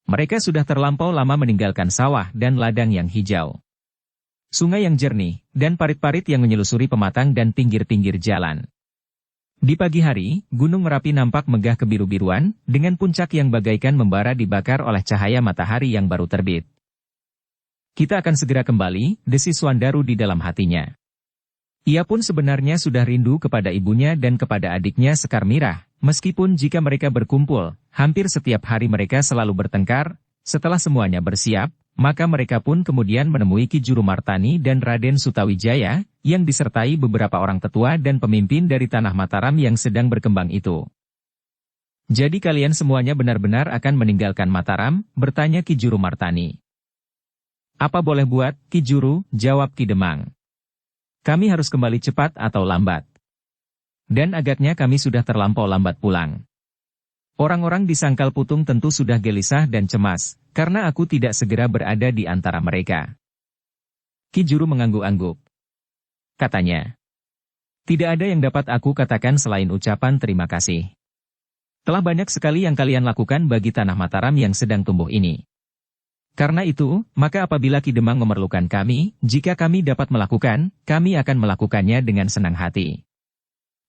Mereka sudah terlampau lama meninggalkan sawah dan ladang yang hijau. Sungai yang jernih, dan parit-parit yang menyelusuri pematang dan pinggir-pinggir jalan. Di pagi hari, Gunung Merapi nampak megah kebiru-biruan, dengan puncak yang bagaikan membara dibakar oleh cahaya matahari yang baru terbit. Kita akan segera kembali, desis Swandaru di dalam hatinya. Ia pun sebenarnya sudah rindu kepada ibunya dan kepada adiknya Sekar Mirah, meskipun jika mereka berkumpul, hampir setiap hari mereka selalu bertengkar. Setelah semuanya bersiap, maka mereka pun kemudian menemui Ki Juru Martani dan Raden Sutawijaya, yang disertai beberapa orang tetua dan pemimpin dari tanah Mataram yang sedang berkembang itu. Jadi kalian semuanya benar-benar akan meninggalkan Mataram? Bertanya Ki Juru Martani. Apa boleh buat, Ki Juru, jawab Ki Demang. Kami harus kembali cepat atau lambat. Dan agaknya kami sudah terlampau lambat pulang. Orang-orang di Sangkal Putung tentu sudah gelisah dan cemas, karena aku tidak segera berada di antara mereka. Ki Juru mengangguk-angguk. Katanya, tidak ada yang dapat aku katakan selain ucapan terima kasih. Telah banyak sekali yang kalian lakukan bagi tanah Mataram yang sedang tumbuh ini. Karena itu, maka apabila Ki Demang memerlukan kami, jika kami dapat melakukan, kami akan melakukannya dengan senang hati.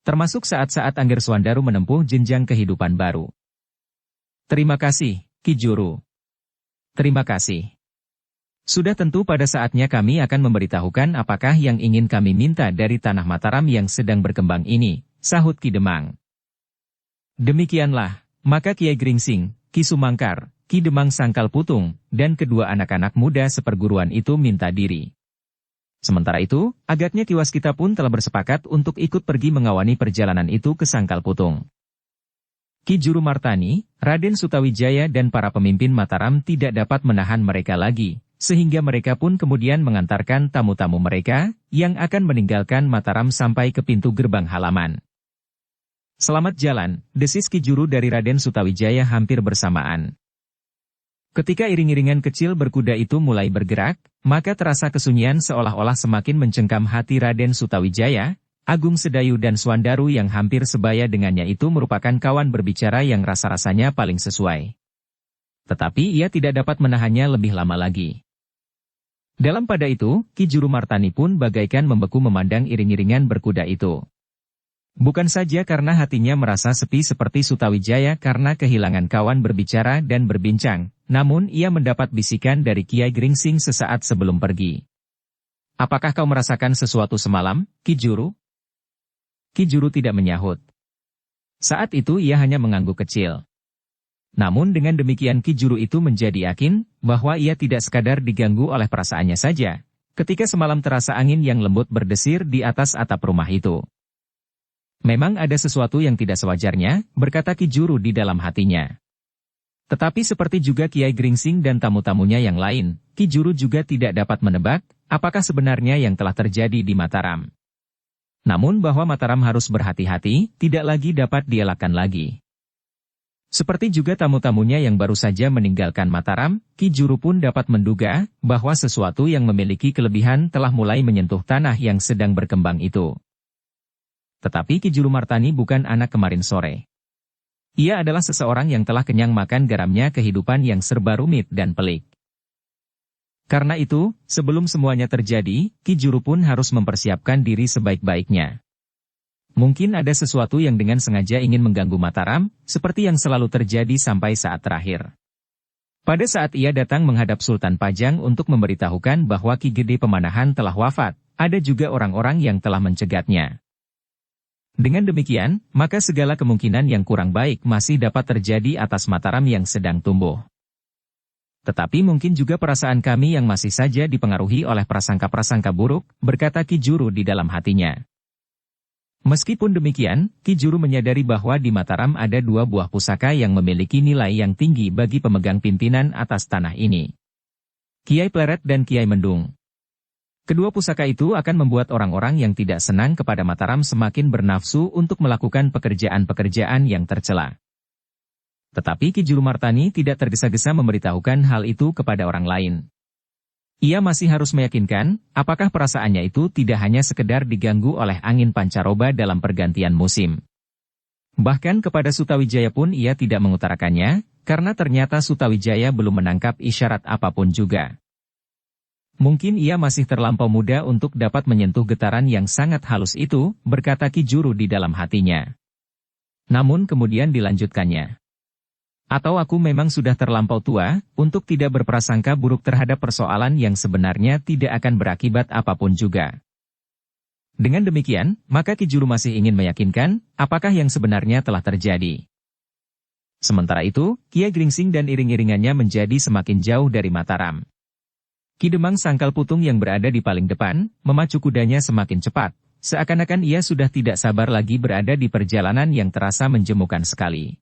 Termasuk saat-saat Angger Swandaru menempuh jenjang kehidupan baru. Terima kasih, Ki Juru. Terima kasih. Sudah tentu pada saatnya kami akan memberitahukan apakah yang ingin kami minta dari tanah Mataram yang sedang berkembang ini, sahut Ki Demang. Demikianlah, maka Kiai Gringsing, Ki Sumangkar, Ki Demang Sangkal Putung, dan kedua anak-anak muda seperguruan itu minta diri. Sementara itu, agaknya Ki Waskita pun telah bersepakat untuk ikut pergi mengawani perjalanan itu ke Sangkal Putung. Ki Juru Martani, Raden Sutawijaya dan para pemimpin Mataram tidak dapat menahan mereka lagi, sehingga mereka pun kemudian mengantarkan tamu-tamu mereka, yang akan meninggalkan Mataram sampai ke pintu gerbang halaman. Selamat jalan, desis Ki Juru dari Raden Sutawijaya hampir bersamaan. Ketika iring-iringan kecil berkuda itu mulai bergerak, maka terasa kesunyian seolah-olah semakin mencengkam hati Raden Sutawijaya. Agung Sedayu dan Swandaru yang hampir sebaya dengannya itu merupakan kawan berbicara yang rasa-rasanya paling sesuai. Tetapi ia tidak dapat menahannya lebih lama lagi. Dalam pada itu, Ki Juru Martani pun bagaikan membeku memandang iring-iringan berkuda itu. Bukan saja karena hatinya merasa sepi seperti Sutawijaya karena kehilangan kawan berbicara dan berbincang, namun ia mendapat bisikan dari Kiai Gringsing sesaat sebelum pergi. Apakah kau merasakan sesuatu semalam, Ki Juru? Ki Juru tidak menyahut. Saat itu ia hanya mengangguk kecil. Namun dengan demikian Ki Juru itu menjadi yakin bahwa ia tidak sekadar diganggu oleh perasaannya saja, ketika semalam terasa angin yang lembut berdesir di atas atap rumah itu. Memang ada sesuatu yang tidak sewajarnya, berkata Ki Juru di dalam hatinya. Tetapi seperti juga Kiai Gringsing dan tamu-tamunya yang lain, Ki Juru juga tidak dapat menebak, apakah sebenarnya yang telah terjadi di Mataram. Namun bahwa Mataram harus berhati-hati, tidak lagi dapat dielakkan lagi. Seperti juga tamu-tamunya yang baru saja meninggalkan Mataram, Ki Juru pun dapat menduga, bahwa sesuatu yang memiliki kelebihan telah mulai menyentuh tanah yang sedang berkembang itu. Tetapi Ki Juru Martani bukan anak kemarin sore. Ia adalah seseorang yang telah kenyang makan garamnya kehidupan yang serba rumit dan pelik. Karena itu, sebelum semuanya terjadi, Ki Juru pun harus mempersiapkan diri sebaik-baiknya. Mungkin ada sesuatu yang dengan sengaja ingin mengganggu Mataram, seperti yang selalu terjadi sampai saat terakhir. Pada saat ia datang menghadap Sultan Pajang untuk memberitahukan bahwa Ki Gede Pemanahan telah wafat, ada juga orang-orang yang telah mencegatnya. Dengan demikian, maka segala kemungkinan yang kurang baik masih dapat terjadi atas Mataram yang sedang tumbuh. Tetapi mungkin juga perasaan kami yang masih saja dipengaruhi oleh prasangka-prasangka buruk, berkata Ki Juru di dalam hatinya. Meskipun demikian, Ki Juru menyadari bahwa di Mataram ada dua buah pusaka yang memiliki nilai yang tinggi bagi pemegang pimpinan atas tanah ini. Kiai Pleret dan Kiai Mendung. Kedua pusaka itu akan membuat orang-orang yang tidak senang kepada Mataram semakin bernafsu untuk melakukan pekerjaan-pekerjaan yang tercela. Tetapi Ki Juru Martani tidak tergesa-gesa memberitahukan hal itu kepada orang lain. Ia masih harus meyakinkan, apakah perasaannya itu tidak hanya sekedar diganggu oleh angin pancaroba dalam pergantian musim. Bahkan kepada Sutawijaya pun ia tidak mengutarakannya, karena ternyata Sutawijaya belum menangkap isyarat apapun juga. Mungkin ia masih terlampau muda untuk dapat menyentuh getaran yang sangat halus itu, berkata Ki Juru di dalam hatinya. Namun kemudian dilanjutkannya. Atau aku memang sudah terlampau tua, untuk tidak berprasangka buruk terhadap persoalan yang sebenarnya tidak akan berakibat apapun juga. Dengan demikian, maka Ki Juru masih ingin meyakinkan, apakah yang sebenarnya telah terjadi. Sementara itu, Kiai Gringsing dan iring-iringannya menjadi semakin jauh dari Mataram. Ki Demang Sangkal Putung yang berada di paling depan, memacu kudanya semakin cepat, seakan-akan ia sudah tidak sabar lagi berada di perjalanan yang terasa menjemukan sekali.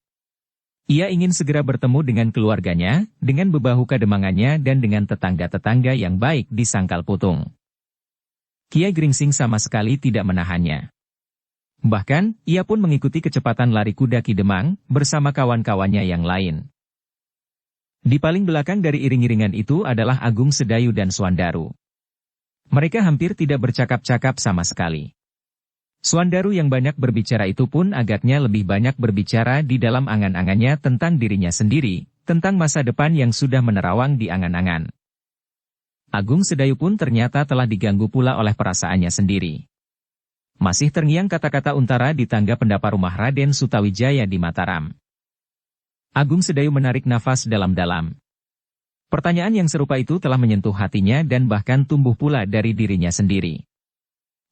Ia ingin segera bertemu dengan keluarganya, dengan bebahu kademangannya dan dengan tetangga-tetangga yang baik di Sangkal Putung. Kiai Gringsing sama sekali tidak menahannya. Bahkan, ia pun mengikuti kecepatan lari kuda Ki Demang, bersama kawan-kawannya yang lain. Di paling belakang dari iring-iringan itu adalah Agung Sedayu dan Swandaru. Mereka hampir tidak bercakap-cakap sama sekali. Swandaru yang banyak berbicara itu pun agaknya lebih banyak berbicara di dalam angan-angannya tentang dirinya sendiri, tentang masa depan yang sudah menerawang di angan-angan. Agung Sedayu pun ternyata telah diganggu pula oleh perasaannya sendiri. Masih terngiang kata-kata Untara di tangga pendapa rumah Raden Sutawijaya di Mataram. Agung Sedayu menarik nafas dalam-dalam. Pertanyaan yang serupa itu telah menyentuh hatinya dan bahkan tumbuh pula dari dirinya sendiri.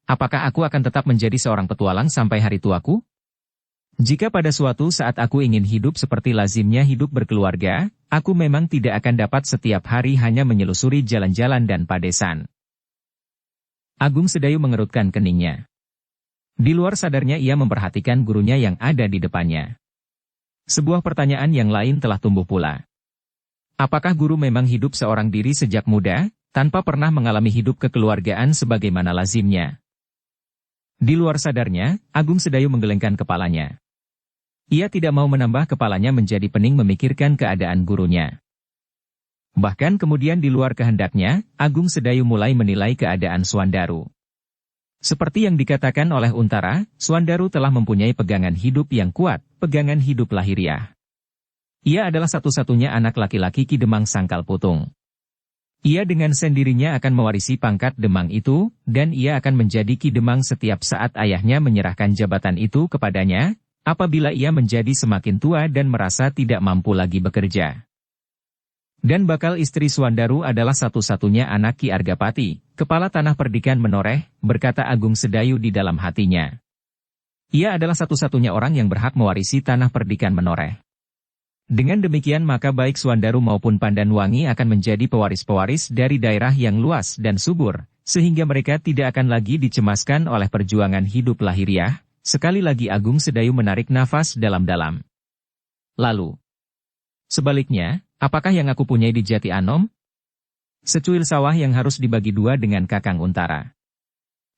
Apakah aku akan tetap menjadi seorang petualang sampai hari tuaku? Jika pada suatu saat aku ingin hidup seperti lazimnya hidup berkeluarga, aku memang tidak akan dapat setiap hari hanya menyelusuri jalan-jalan dan padesan. Agung Sedayu mengerutkan keningnya. Di luar sadarnya ia memperhatikan gurunya yang ada di depannya. Sebuah pertanyaan yang lain telah tumbuh pula. Apakah guru memang hidup seorang diri sejak muda, tanpa pernah mengalami hidup kekeluargaan sebagaimana lazimnya? Di luar sadarnya, Agung Sedayu menggelengkan kepalanya. Ia tidak mau menambah kepalanya menjadi pening memikirkan keadaan gurunya. Bahkan kemudian di luar kehendaknya, Agung Sedayu mulai menilai keadaan Suandaru. Seperti yang dikatakan oleh Untara, Suandaru telah mempunyai pegangan hidup yang kuat, pegangan hidup lahiriah. Ia adalah satu-satunya anak laki-laki Ki Demang Sangkal Putung. Ia dengan sendirinya akan mewarisi pangkat Demang itu, dan ia akan menjadi Ki Demang setiap saat ayahnya menyerahkan jabatan itu kepadanya, apabila ia menjadi semakin tua dan merasa tidak mampu lagi bekerja. Dan bakal istri Suandaru adalah satu-satunya anak Ki Argapati, kepala tanah perdikan menoreh, berkata Agung Sedayu di dalam hatinya. Ia adalah satu-satunya orang yang berhak mewarisi tanah perdikan menoreh. Dengan demikian maka baik Suandaru maupun Pandanwangi akan menjadi pewaris-pewaris dari daerah yang luas dan subur, sehingga mereka tidak akan lagi dicemaskan oleh perjuangan hidup lahiriah. Sekali lagi Agung Sedayu menarik nafas dalam-dalam. Lalu, sebaliknya, apakah yang aku punyai di Jati Anom? Secuil sawah yang harus dibagi dua dengan Kakang Untara.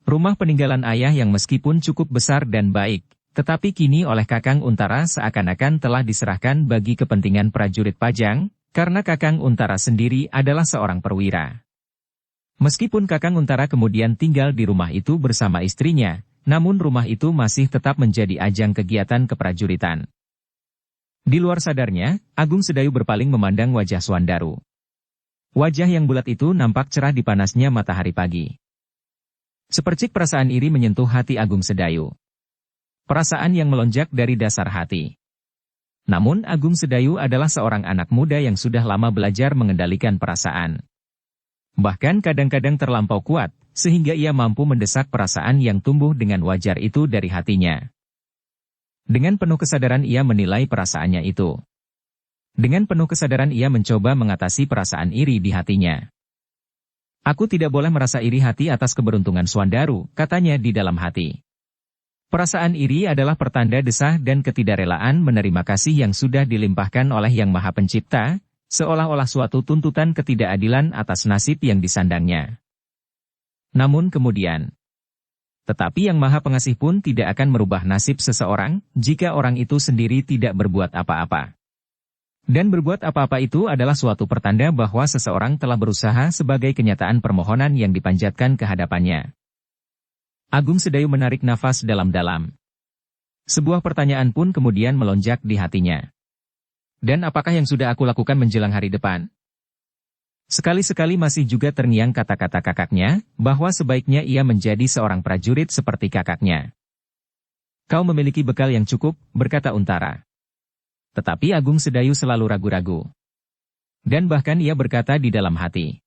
Rumah peninggalan ayah yang meskipun cukup besar dan baik, tetapi kini oleh Kakang Untara seakan-akan telah diserahkan bagi kepentingan prajurit Pajang, karena Kakang Untara sendiri adalah seorang perwira. Meskipun Kakang Untara kemudian tinggal di rumah itu bersama istrinya, namun rumah itu masih tetap menjadi ajang kegiatan keprajuritan. Di luar sadarnya, Agung Sedayu berpaling memandang wajah Suandaru. Wajah yang bulat itu nampak cerah di panasnya matahari pagi. Sepercik perasaan iri menyentuh hati Agung Sedayu. Perasaan yang melonjak dari dasar hati. Namun Agung Sedayu adalah seorang anak muda yang sudah lama belajar mengendalikan perasaan. Bahkan kadang-kadang terlampau kuat, sehingga ia mampu mendesak perasaan yang tumbuh dengan wajar itu dari hatinya. Dengan penuh kesadaran ia menilai perasaannya itu. Dengan penuh kesadaran ia mencoba mengatasi perasaan iri di hatinya. Aku tidak boleh merasa iri hati atas keberuntungan Suandaru, katanya di dalam hati. Perasaan iri adalah pertanda desah dan ketidakrelaan menerima kasih yang sudah dilimpahkan oleh Yang Maha Pencipta, seolah-olah suatu tuntutan ketidakadilan atas nasib yang disandangnya. Namun kemudian, tetapi Yang Maha Pengasih pun tidak akan merubah nasib seseorang, jika orang itu sendiri tidak berbuat apa-apa. Dan berbuat apa-apa itu adalah suatu pertanda bahwa seseorang telah berusaha sebagai kenyataan permohonan yang dipanjatkan ke hadapannya. Agung Sedayu menarik nafas dalam-dalam. Sebuah pertanyaan pun kemudian melonjak di hatinya. Dan apakah yang sudah aku lakukan menjelang hari depan? Sekali-sekali masih juga terngiang kata-kata kakaknya, bahwa sebaiknya ia menjadi seorang prajurit seperti kakaknya. Kau memiliki bekal yang cukup, berkata Untara. Tetapi Agung Sedayu selalu ragu-ragu. Dan bahkan ia berkata di dalam hati.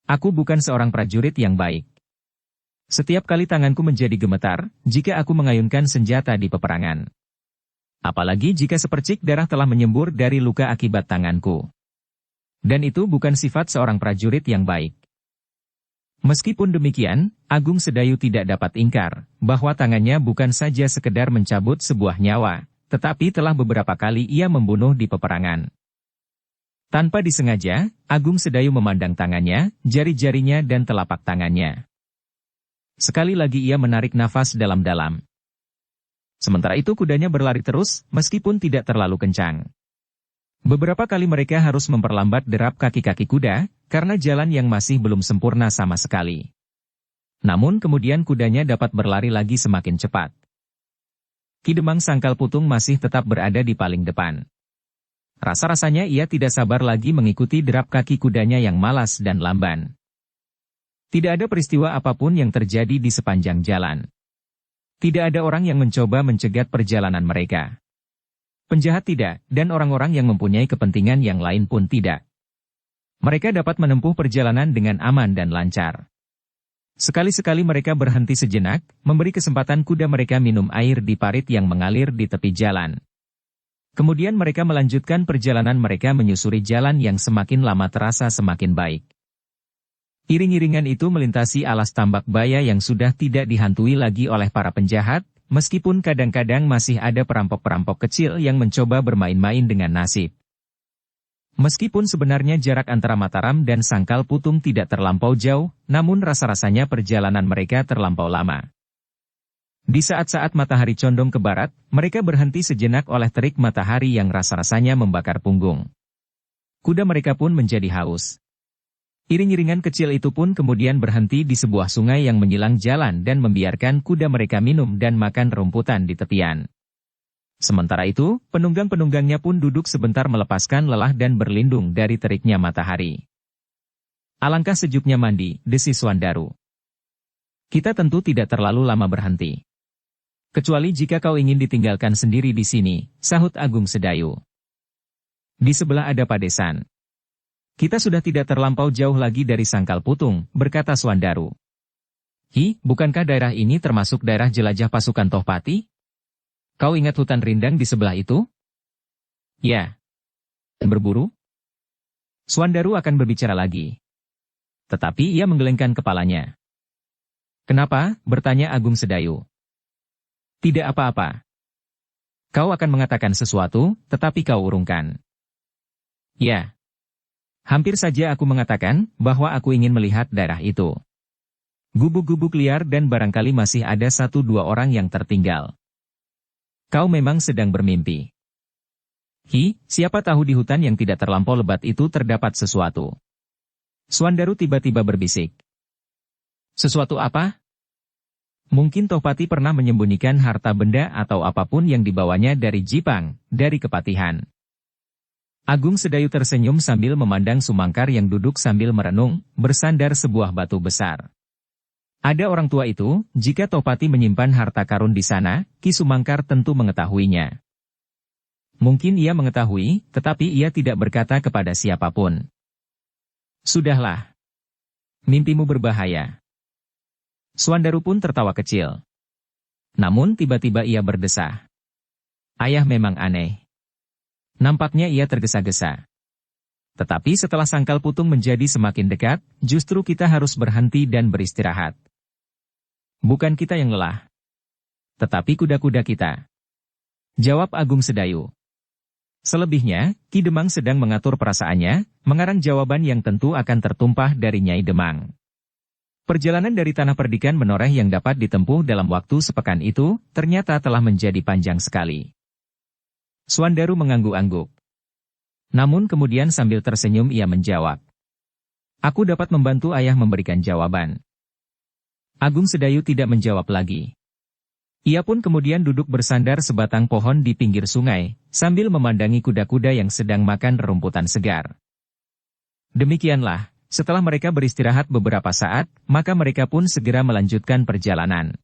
Aku bukan seorang prajurit yang baik. Setiap kali tanganku menjadi gemetar, jika aku mengayunkan senjata di peperangan. Apalagi jika sepercik darah telah menyembur dari luka akibat tanganku. Dan itu bukan sifat seorang prajurit yang baik. Meskipun demikian, Agung Sedayu tidak dapat ingkar, bahwa tangannya bukan saja sekedar mencabut sebuah nyawa, tetapi telah beberapa kali ia membunuh di peperangan. Tanpa disengaja, Agung Sedayu memandang tangannya, jari-jarinya dan telapak tangannya. Sekali lagi ia menarik nafas dalam-dalam. Sementara itu kudanya berlari terus, meskipun tidak terlalu kencang. Beberapa kali mereka harus memperlambat derap kaki-kaki kuda, karena jalan yang masih belum sempurna sama sekali. Namun kemudian kudanya dapat berlari lagi semakin cepat. Ki Demang Sangkal Putung masih tetap berada di paling depan. Rasa-rasanya ia tidak sabar lagi mengikuti derap kaki kudanya yang malas dan lamban. Tidak ada peristiwa apapun yang terjadi di sepanjang jalan. Tidak ada orang yang mencoba mencegat perjalanan mereka. Penjahat tidak, dan orang-orang yang mempunyai kepentingan yang lain pun tidak. Mereka dapat menempuh perjalanan dengan aman dan lancar. Sekali-sekali mereka berhenti sejenak, memberi kesempatan kuda mereka minum air di parit yang mengalir di tepi jalan. Kemudian mereka melanjutkan perjalanan mereka menyusuri jalan yang semakin lama terasa semakin baik. Iring-iringan itu melintasi alas tambak baya yang sudah tidak dihantui lagi oleh para penjahat, meskipun kadang-kadang masih ada perampok-perampok kecil yang mencoba bermain-main dengan nasib. Meskipun sebenarnya jarak antara Mataram dan Sangkal Putung tidak terlampau jauh, namun rasa-rasanya perjalanan mereka terlampau lama. Di saat-saat matahari condong ke barat, mereka berhenti sejenak oleh terik matahari yang rasa-rasanya membakar punggung. Kuda mereka pun menjadi haus. Iring-iringan kecil itu pun kemudian berhenti di sebuah sungai yang menyilang jalan dan membiarkan kuda mereka minum dan makan rumputan di tepian. Sementara itu, penunggang-penunggangnya pun duduk sebentar melepaskan lelah dan berlindung dari teriknya matahari. Alangkah sejuknya mandi, desis Swandaru. Kita tentu tidak terlalu lama berhenti. Kecuali jika kau ingin ditinggalkan sendiri di sini, sahut Agung Sedayu. Di sebelah ada padesan. Kita sudah tidak terlampau jauh lagi dari Sangkal Putung, berkata Swandaru. Hi, bukankah daerah ini termasuk daerah jelajah pasukan Tohpati? Kau ingat hutan rindang di sebelah itu? Ya. Berburu? Swandaru akan berbicara lagi. Tetapi ia menggelengkan kepalanya. Kenapa? Bertanya Agung Sedayu. Tidak apa-apa. Kau akan mengatakan sesuatu, tetapi kau urungkan. Ya. Hampir saja aku mengatakan bahwa aku ingin melihat daerah itu. Gubuk-gubuk liar dan barangkali masih ada 1-2 orang yang tertinggal. Kau memang sedang bermimpi. Hi, siapa tahu di hutan yang tidak terlampau lebat itu terdapat sesuatu. Swandaru tiba-tiba berbisik. Sesuatu apa? Mungkin Tohpati pernah menyembunyikan harta benda atau apapun yang dibawanya dari Jipang, dari Kepatihan. Agung Sedayu tersenyum sambil memandang Sumangkar yang duduk sambil merenung, bersandar sebuah batu besar. Ada orang tua itu, jika Tohpati menyimpan harta karun di sana, Ki Sumangkar tentu mengetahuinya. Mungkin ia mengetahui, tetapi ia tidak berkata kepada siapapun. Sudahlah. Mimpimu berbahaya. Swandaru pun tertawa kecil. Namun tiba-tiba ia berdesah. Ayah memang aneh. Nampaknya ia tergesa-gesa. Tetapi setelah Sangkal Putung menjadi semakin dekat, justru kita harus berhenti dan beristirahat. Bukan kita yang lelah. Tetapi kuda-kuda kita. Jawab Agung Sedayu. Selebihnya, Ki Demang sedang mengatur perasaannya, mengarang jawaban yang tentu akan tertumpah dari Nyai Demang. Perjalanan dari Tanah Perdikan Menoreh yang dapat ditempuh dalam waktu sepekan itu, ternyata telah menjadi panjang sekali. Swandaru mengangguk-angguk. Namun kemudian sambil tersenyum ia menjawab. Aku dapat membantu ayah memberikan jawaban. Agung Sedayu tidak menjawab lagi. Ia pun kemudian duduk bersandar sebatang pohon di pinggir sungai, sambil memandangi kuda-kuda yang sedang makan rumputan segar. Demikianlah, setelah mereka beristirahat beberapa saat, maka mereka pun segera melanjutkan perjalanan.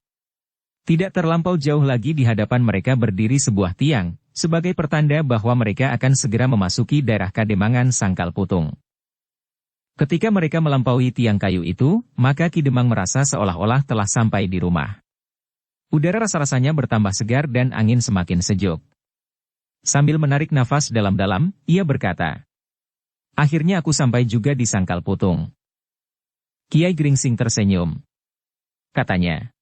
Tidak terlampau jauh lagi di hadapan mereka berdiri sebuah tiang, sebagai pertanda bahwa mereka akan segera memasuki daerah Kademangan Sangkal Putung. Ketika mereka melampaui tiang kayu itu, maka Ki Demang merasa seolah-olah telah sampai di rumah. Udara rasa-rasanya bertambah segar dan angin semakin sejuk. Sambil menarik nafas dalam-dalam, ia berkata, akhirnya aku sampai juga di Sangkal Putung. Kiai Gringsing tersenyum. Katanya,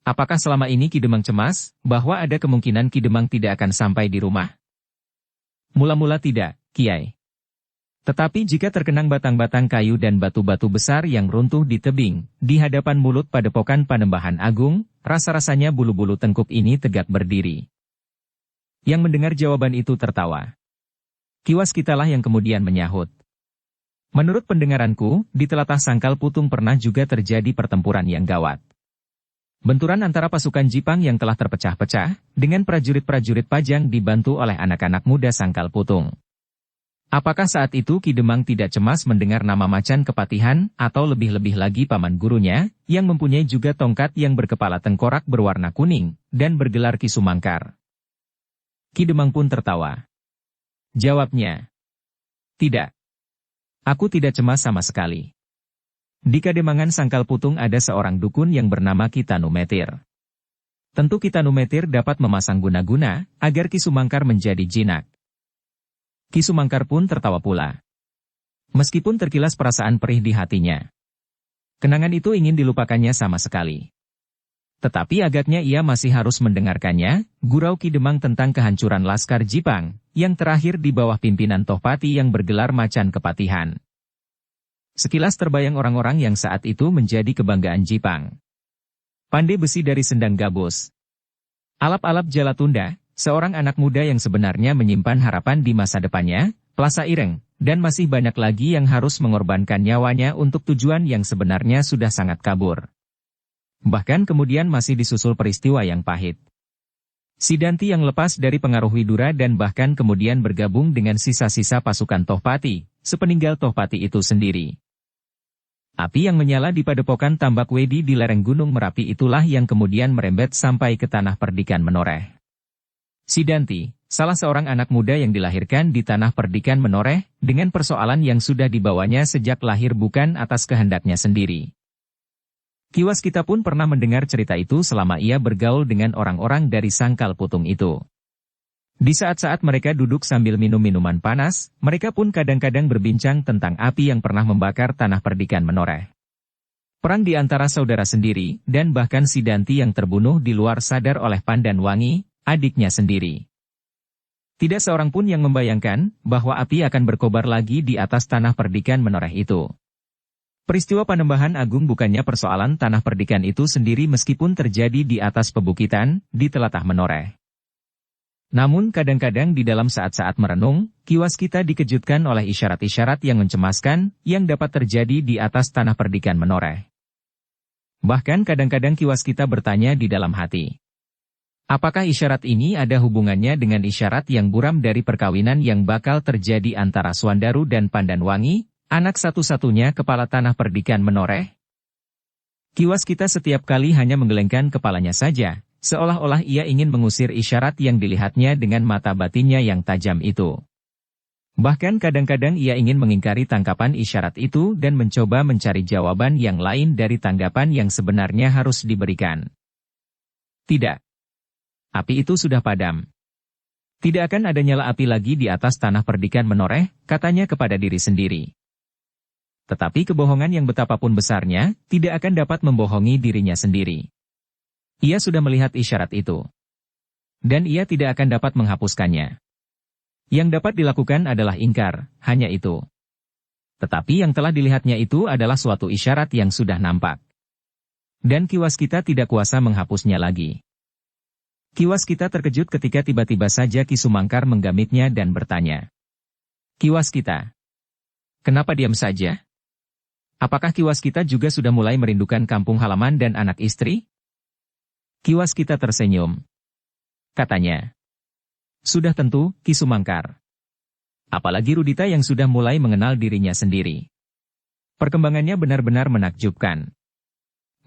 apakah selama ini Ki Demang cemas, bahwa ada kemungkinan Ki Demang tidak akan sampai di rumah? Mula-mula tidak, Kiai. Tetapi jika terkenang batang-batang kayu dan batu-batu besar yang runtuh di tebing, di hadapan mulut padepokan Panembahan Agung, rasa-rasanya bulu-bulu tengkuk ini tegak berdiri. Yang mendengar jawaban itu tertawa. Ki Waskitalah yang kemudian menyahut. Menurut pendengaranku, di telatah Sangkal Putung pernah juga terjadi pertempuran yang gawat. Benturan antara pasukan Jipang yang telah terpecah-pecah, dengan prajurit-prajurit Pajang dibantu oleh anak-anak muda Sangkal Putung. Apakah saat itu Ki Demang tidak cemas mendengar nama Macan Kepatihan, atau lebih-lebih lagi paman gurunya, yang mempunyai juga tongkat yang berkepala tengkorak berwarna kuning, dan bergelar Ki Sumangkar? Ki Demang pun tertawa. Jawabnya, tidak. Aku tidak cemas sama sekali. Di Kademangan Sangkal Putung ada seorang dukun yang bernama Ki Tanumetir. Tentu Ki Tanumetir dapat memasang guna-guna, agar Ki Sumangkar menjadi jinak. Ki Sumangkar pun tertawa pula. Meskipun terkilas perasaan perih di hatinya. Kenangan itu ingin dilupakannya sama sekali. Tetapi agaknya ia masih harus mendengarkannya, gurau Ki Demang tentang kehancuran Laskar Jipang, yang terakhir di bawah pimpinan Tohpati yang bergelar Macan Kepatihan. Sekilas terbayang orang-orang yang saat itu menjadi kebanggaan Jipang. Pandai besi dari Sendang Gabus. Alap-alap Jalatunda, seorang anak muda yang sebenarnya menyimpan harapan di masa depannya, Plasa Ireng, dan masih banyak lagi yang harus mengorbankan nyawanya untuk tujuan yang sebenarnya sudah sangat kabur. Bahkan kemudian masih disusul peristiwa yang pahit. Sidanti yang lepas dari pengaruh Widura dan bahkan kemudian bergabung dengan sisa-sisa pasukan Tohpati, sepeninggal Tohpati itu sendiri. Api yang menyala di padepokan Tambak Wedi di lereng Gunung Merapi itulah yang kemudian merembet sampai ke tanah perdikan Menoreh. Sidanti, salah seorang anak muda yang dilahirkan di tanah perdikan Menoreh, dengan persoalan yang sudah dibawanya sejak lahir bukan atas kehendaknya sendiri. Ki Waskita pun pernah mendengar cerita itu selama ia bergaul dengan orang-orang dari Sangkal Putung itu. Di saat-saat mereka duduk sambil minum minuman panas, mereka pun kadang-kadang berbincang tentang api yang pernah membakar tanah perdikan Menoreh. Perang di antara saudara sendiri, dan bahkan Sidanti yang terbunuh di luar sadar oleh Pandan Wangi, adiknya sendiri. Tidak seorang pun yang membayangkan bahwa api akan berkobar lagi di atas tanah perdikan Menoreh itu. Peristiwa Panembahan Agung bukannya persoalan tanah perdikan itu sendiri meskipun terjadi di atas pebukitan, di telatah Menoreh. Namun kadang-kadang di dalam saat-saat merenung, Ki Waskita dikejutkan oleh isyarat-isyarat yang mencemaskan, yang dapat terjadi di atas tanah perdikan Menoreh. Bahkan kadang-kadang Ki Waskita bertanya di dalam hati. Apakah isyarat ini ada hubungannya dengan isyarat yang buram dari perkawinan yang bakal terjadi antara Swandaru dan Pandan Wangi, anak satu-satunya kepala tanah perdikan Menoreh? Ki Waskita setiap kali hanya menggelengkan kepalanya saja, seolah-olah ia ingin mengusir isyarat yang dilihatnya dengan mata batinnya yang tajam itu. Bahkan kadang-kadang ia ingin mengingkari tangkapan isyarat itu dan mencoba mencari jawaban yang lain dari tanggapan yang sebenarnya harus diberikan. Tidak. Api itu sudah padam. Tidak akan ada nyala api lagi di atas tanah perdikan Menoreh, katanya kepada diri sendiri. Tetapi kebohongan yang betapapun besarnya, tidak akan dapat membohongi dirinya sendiri. Ia sudah melihat isyarat itu. Dan ia tidak akan dapat menghapuskannya. Yang dapat dilakukan adalah ingkar, hanya itu. Tetapi yang telah dilihatnya itu adalah suatu isyarat yang sudah nampak. Dan Ki Waskita tidak kuasa menghapusnya lagi. Ki Waskita terkejut ketika tiba-tiba saja Ki Sumangkar menggamitnya dan bertanya. Ki Waskita, kenapa diam saja? Apakah Ki Waskita juga sudah mulai merindukan kampung halaman dan anak istri? Ki Waskita tersenyum. Katanya, sudah tentu, Ki Sumangkar. Apalagi Rudita yang sudah mulai mengenal dirinya sendiri. Perkembangannya benar-benar menakjubkan.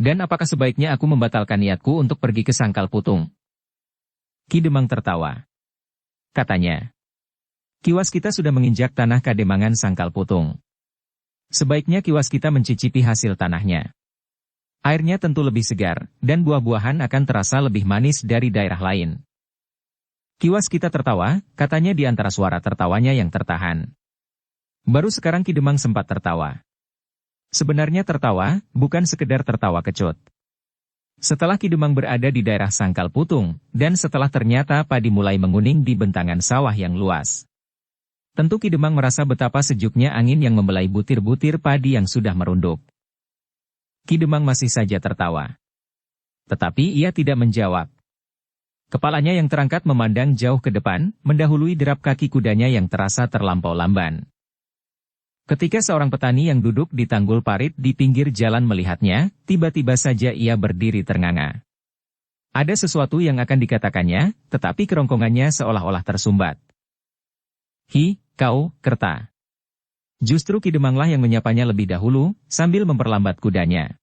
Dan apakah sebaiknya aku membatalkan niatku untuk pergi ke Sangkal Putung? Ki Demang tertawa. Katanya, Ki Waskita sudah menginjak tanah Kademangan Sangkal Putung. Sebaiknya Ki Waskita mencicipi hasil tanahnya. Airnya tentu lebih segar, dan buah-buahan akan terasa lebih manis dari daerah lain. Ki Waskita tertawa, katanya di antara suara tertawanya yang tertahan. Baru sekarang Ki Demang sempat tertawa. Sebenarnya tertawa, bukan sekedar tertawa kecut. Setelah Ki Demang berada di daerah Sangkal Putung, dan setelah ternyata padi mulai menguning di bentangan sawah yang luas. Tentu Ki Demang merasa betapa sejuknya angin yang membelai butir-butir padi yang sudah merunduk. Ki Demang masih saja tertawa. Tetapi ia tidak menjawab. Kepalanya yang terangkat memandang jauh ke depan, mendahului derap kaki kudanya yang terasa terlampau lamban. Ketika seorang petani yang duduk di tanggul parit di pinggir jalan melihatnya, tiba-tiba saja ia berdiri ternganga. Ada sesuatu yang akan dikatakannya, tetapi kerongkongannya seolah-olah tersumbat. Hi, kau, Kerta. Justru Ki Demanglah yang menyapanya lebih dahulu, sambil memperlambat kudanya.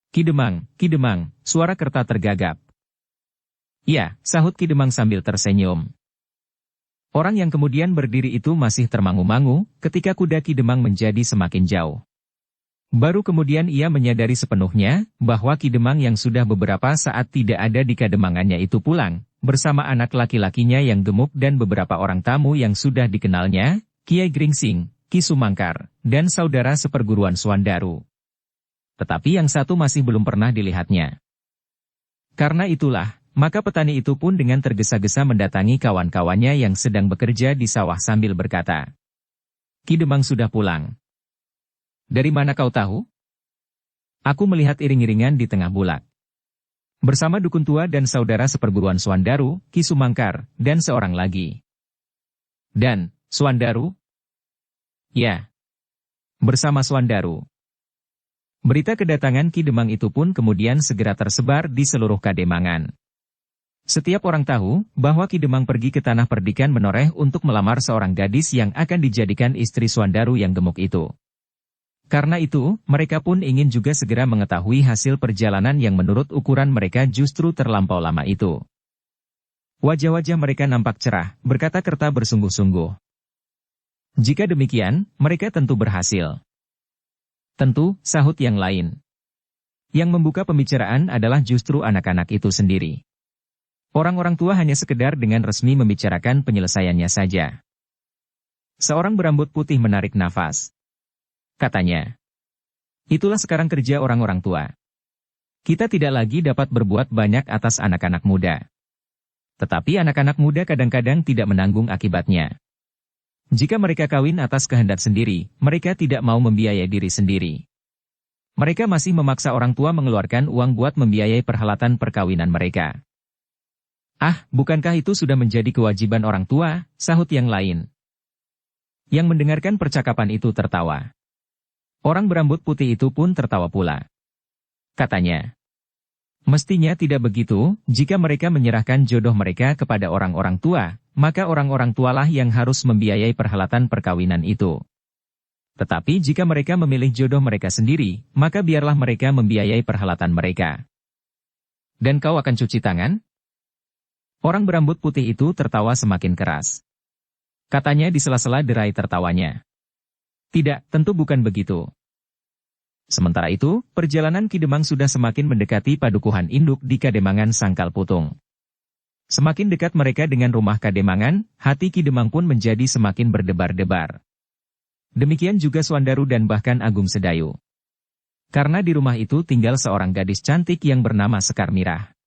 Ki Demang, suara Kerta tergagap. Ya, sahut Ki Demang sambil tersenyum. Orang yang kemudian berdiri itu masih termangu-mangu, ketika kuda Ki Demang menjadi semakin jauh. Baru kemudian ia menyadari sepenuhnya, bahwa Ki Demang yang sudah beberapa saat tidak ada di kademangannya itu pulang, bersama anak laki-lakinya yang gemuk dan beberapa orang tamu yang sudah dikenalnya, Kiai Gringsing, Ki Sumangkar, dan saudara seperguruan Suandaru. Tetapi yang satu masih belum pernah dilihatnya. Karena itulah, maka petani itu pun dengan tergesa-gesa mendatangi kawan-kawannya yang sedang bekerja di sawah sambil berkata, Ki Demang sudah pulang. Dari mana kau tahu? Aku melihat iring-iringan di tengah bulak. Bersama dukun tua dan saudara seperguruan Suandaru, Ki Sumangkar, dan seorang lagi. Dan, Suandaru? Ya. Bersama Suandaru. Berita kedatangan Ki Demang itu pun kemudian segera tersebar di seluruh Kademangan. Setiap orang tahu bahwa Ki Demang pergi ke tanah perdikan Menoreh untuk melamar seorang gadis yang akan dijadikan istri Suandaru yang gemuk itu. Karena itu, mereka pun ingin juga segera mengetahui hasil perjalanan yang menurut ukuran mereka justru terlampau lama itu. Wajah-wajah mereka nampak cerah, berkata Kerta bersungguh-sungguh. Jika demikian, mereka tentu berhasil. Tentu, sahut yang lain. Yang membuka pembicaraan adalah justru anak-anak itu sendiri. Orang-orang tua hanya sekedar dengan resmi membicarakan penyelesaiannya saja. Seorang berambut putih menarik nafas. Katanya, itulah sekarang kerja orang-orang tua. Kita tidak lagi dapat berbuat banyak atas anak-anak muda. Tetapi anak-anak muda kadang-kadang tidak menanggung akibatnya. Jika mereka kawin atas kehendak sendiri, mereka tidak mau membiayai diri sendiri. Mereka masih memaksa orang tua mengeluarkan uang buat membiayai perhelatan perkawinan mereka. Ah, bukankah itu sudah menjadi kewajiban orang tua, sahut yang lain. Yang mendengarkan percakapan itu tertawa. Orang berambut putih itu pun tertawa pula. Katanya, mestinya tidak begitu, jika mereka menyerahkan jodoh mereka kepada orang-orang tua, maka orang-orang tualah yang harus membiayai perhelatan perkawinan itu. Tetapi jika mereka memilih jodoh mereka sendiri, maka biarlah mereka membiayai perhelatan mereka. Dan kau akan cuci tangan? Orang berambut putih itu tertawa semakin keras. Katanya di sela-sela derai tertawanya. Tidak, tentu bukan begitu. Sementara itu, perjalanan Ki Demang sudah semakin mendekati padukuhan induk di Kademangan Sangkal Putung. Semakin dekat mereka dengan rumah Kademangan, hati Ki Demang pun menjadi semakin berdebar-debar. Demikian juga Suandaru dan bahkan Agung Sedayu. Karena di rumah itu tinggal seorang gadis cantik yang bernama Sekar Mirah.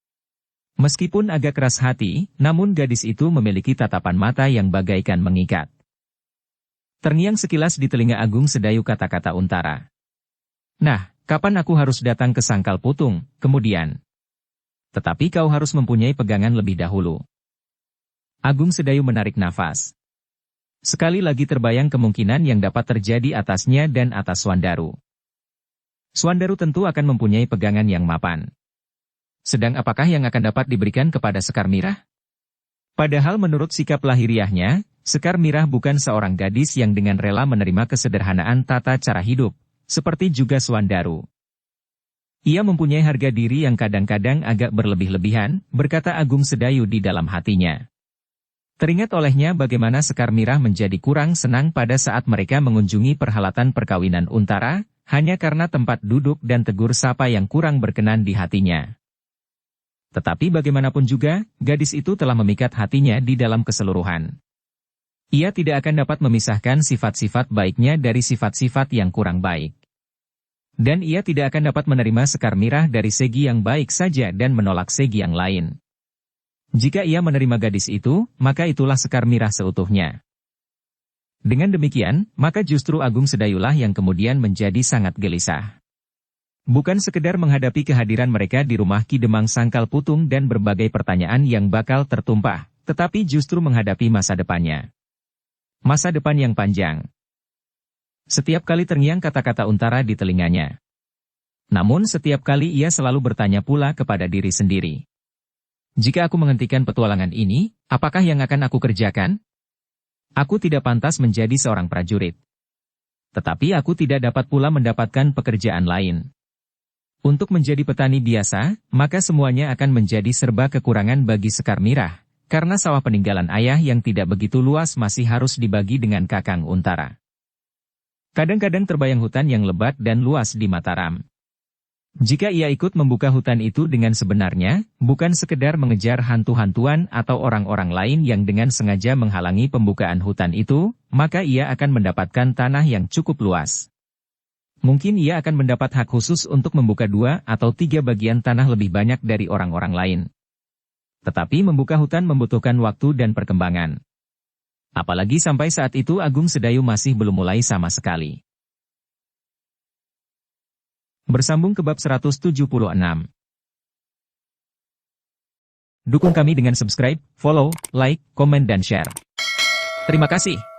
Meskipun agak keras hati, namun gadis itu memiliki tatapan mata yang bagaikan mengikat. Terngiang sekilas di telinga Agung Sedayu kata-kata Untara. Nah, kapan aku harus datang ke Sangkal Putung, kemudian? Tetapi kau harus mempunyai pegangan lebih dahulu. Agung Sedayu menarik nafas. Sekali lagi terbayang kemungkinan yang dapat terjadi atasnya dan atas Suandaru. Suandaru tentu akan mempunyai pegangan yang mapan. Sedang apakah yang akan dapat diberikan kepada Sekar Mirah? Padahal menurut sikap lahiriahnya, Sekar Mirah bukan seorang gadis yang dengan rela menerima kesederhanaan tata cara hidup, seperti juga Suandaru. Ia mempunyai harga diri yang kadang-kadang agak berlebih-lebihan, berkata Agung Sedayu di dalam hatinya. Teringat olehnya bagaimana Sekar Mirah menjadi kurang senang pada saat mereka mengunjungi perhelatan perkawinan Untara, hanya karena tempat duduk dan tegur sapa yang kurang berkenan di hatinya. Tetapi bagaimanapun juga, gadis itu telah memikat hatinya di dalam keseluruhan. Ia tidak akan dapat memisahkan sifat-sifat baiknya dari sifat-sifat yang kurang baik. Dan ia tidak akan dapat menerima Sekar Mirah dari segi yang baik saja dan menolak segi yang lain. Jika ia menerima gadis itu, maka itulah Sekar Mirah seutuhnya. Dengan demikian, maka justru Agung Sedayulah yang kemudian menjadi sangat gelisah. Bukan sekedar menghadapi kehadiran mereka di rumah Ki Demang Sangkal Putung dan berbagai pertanyaan yang bakal tertumpah, tetapi justru menghadapi masa depannya. Masa depan yang panjang. Setiap kali terngiang kata-kata Untara di telinganya. Namun setiap kali ia selalu bertanya pula kepada diri sendiri. Jika aku menghentikan petualangan ini, apakah yang akan aku kerjakan? Aku tidak pantas menjadi seorang prajurit. Tetapi aku tidak dapat pula mendapatkan pekerjaan lain. Untuk menjadi petani biasa, maka semuanya akan menjadi serba kekurangan bagi Sekar Mirah, karena sawah peninggalan ayah yang tidak begitu luas masih harus dibagi dengan Kakang Untara. Kadang-kadang terbayang hutan yang lebat dan luas di Mataram. Jika ia ikut membuka hutan itu dengan sebenarnya, bukan sekedar mengejar hantu-hantuan atau orang-orang lain yang dengan sengaja menghalangi pembukaan hutan itu, maka ia akan mendapatkan tanah yang cukup luas. Mungkin ia akan mendapat hak khusus untuk membuka 2 atau 3 bagian tanah lebih banyak dari orang-orang lain. Tetapi membuka hutan membutuhkan waktu dan perkembangan. Apalagi sampai saat itu Agung Sedayu masih belum mulai sama sekali. Bersambung ke bab 176. Dukung kami dengan subscribe, follow, like, komen dan share. Terima kasih.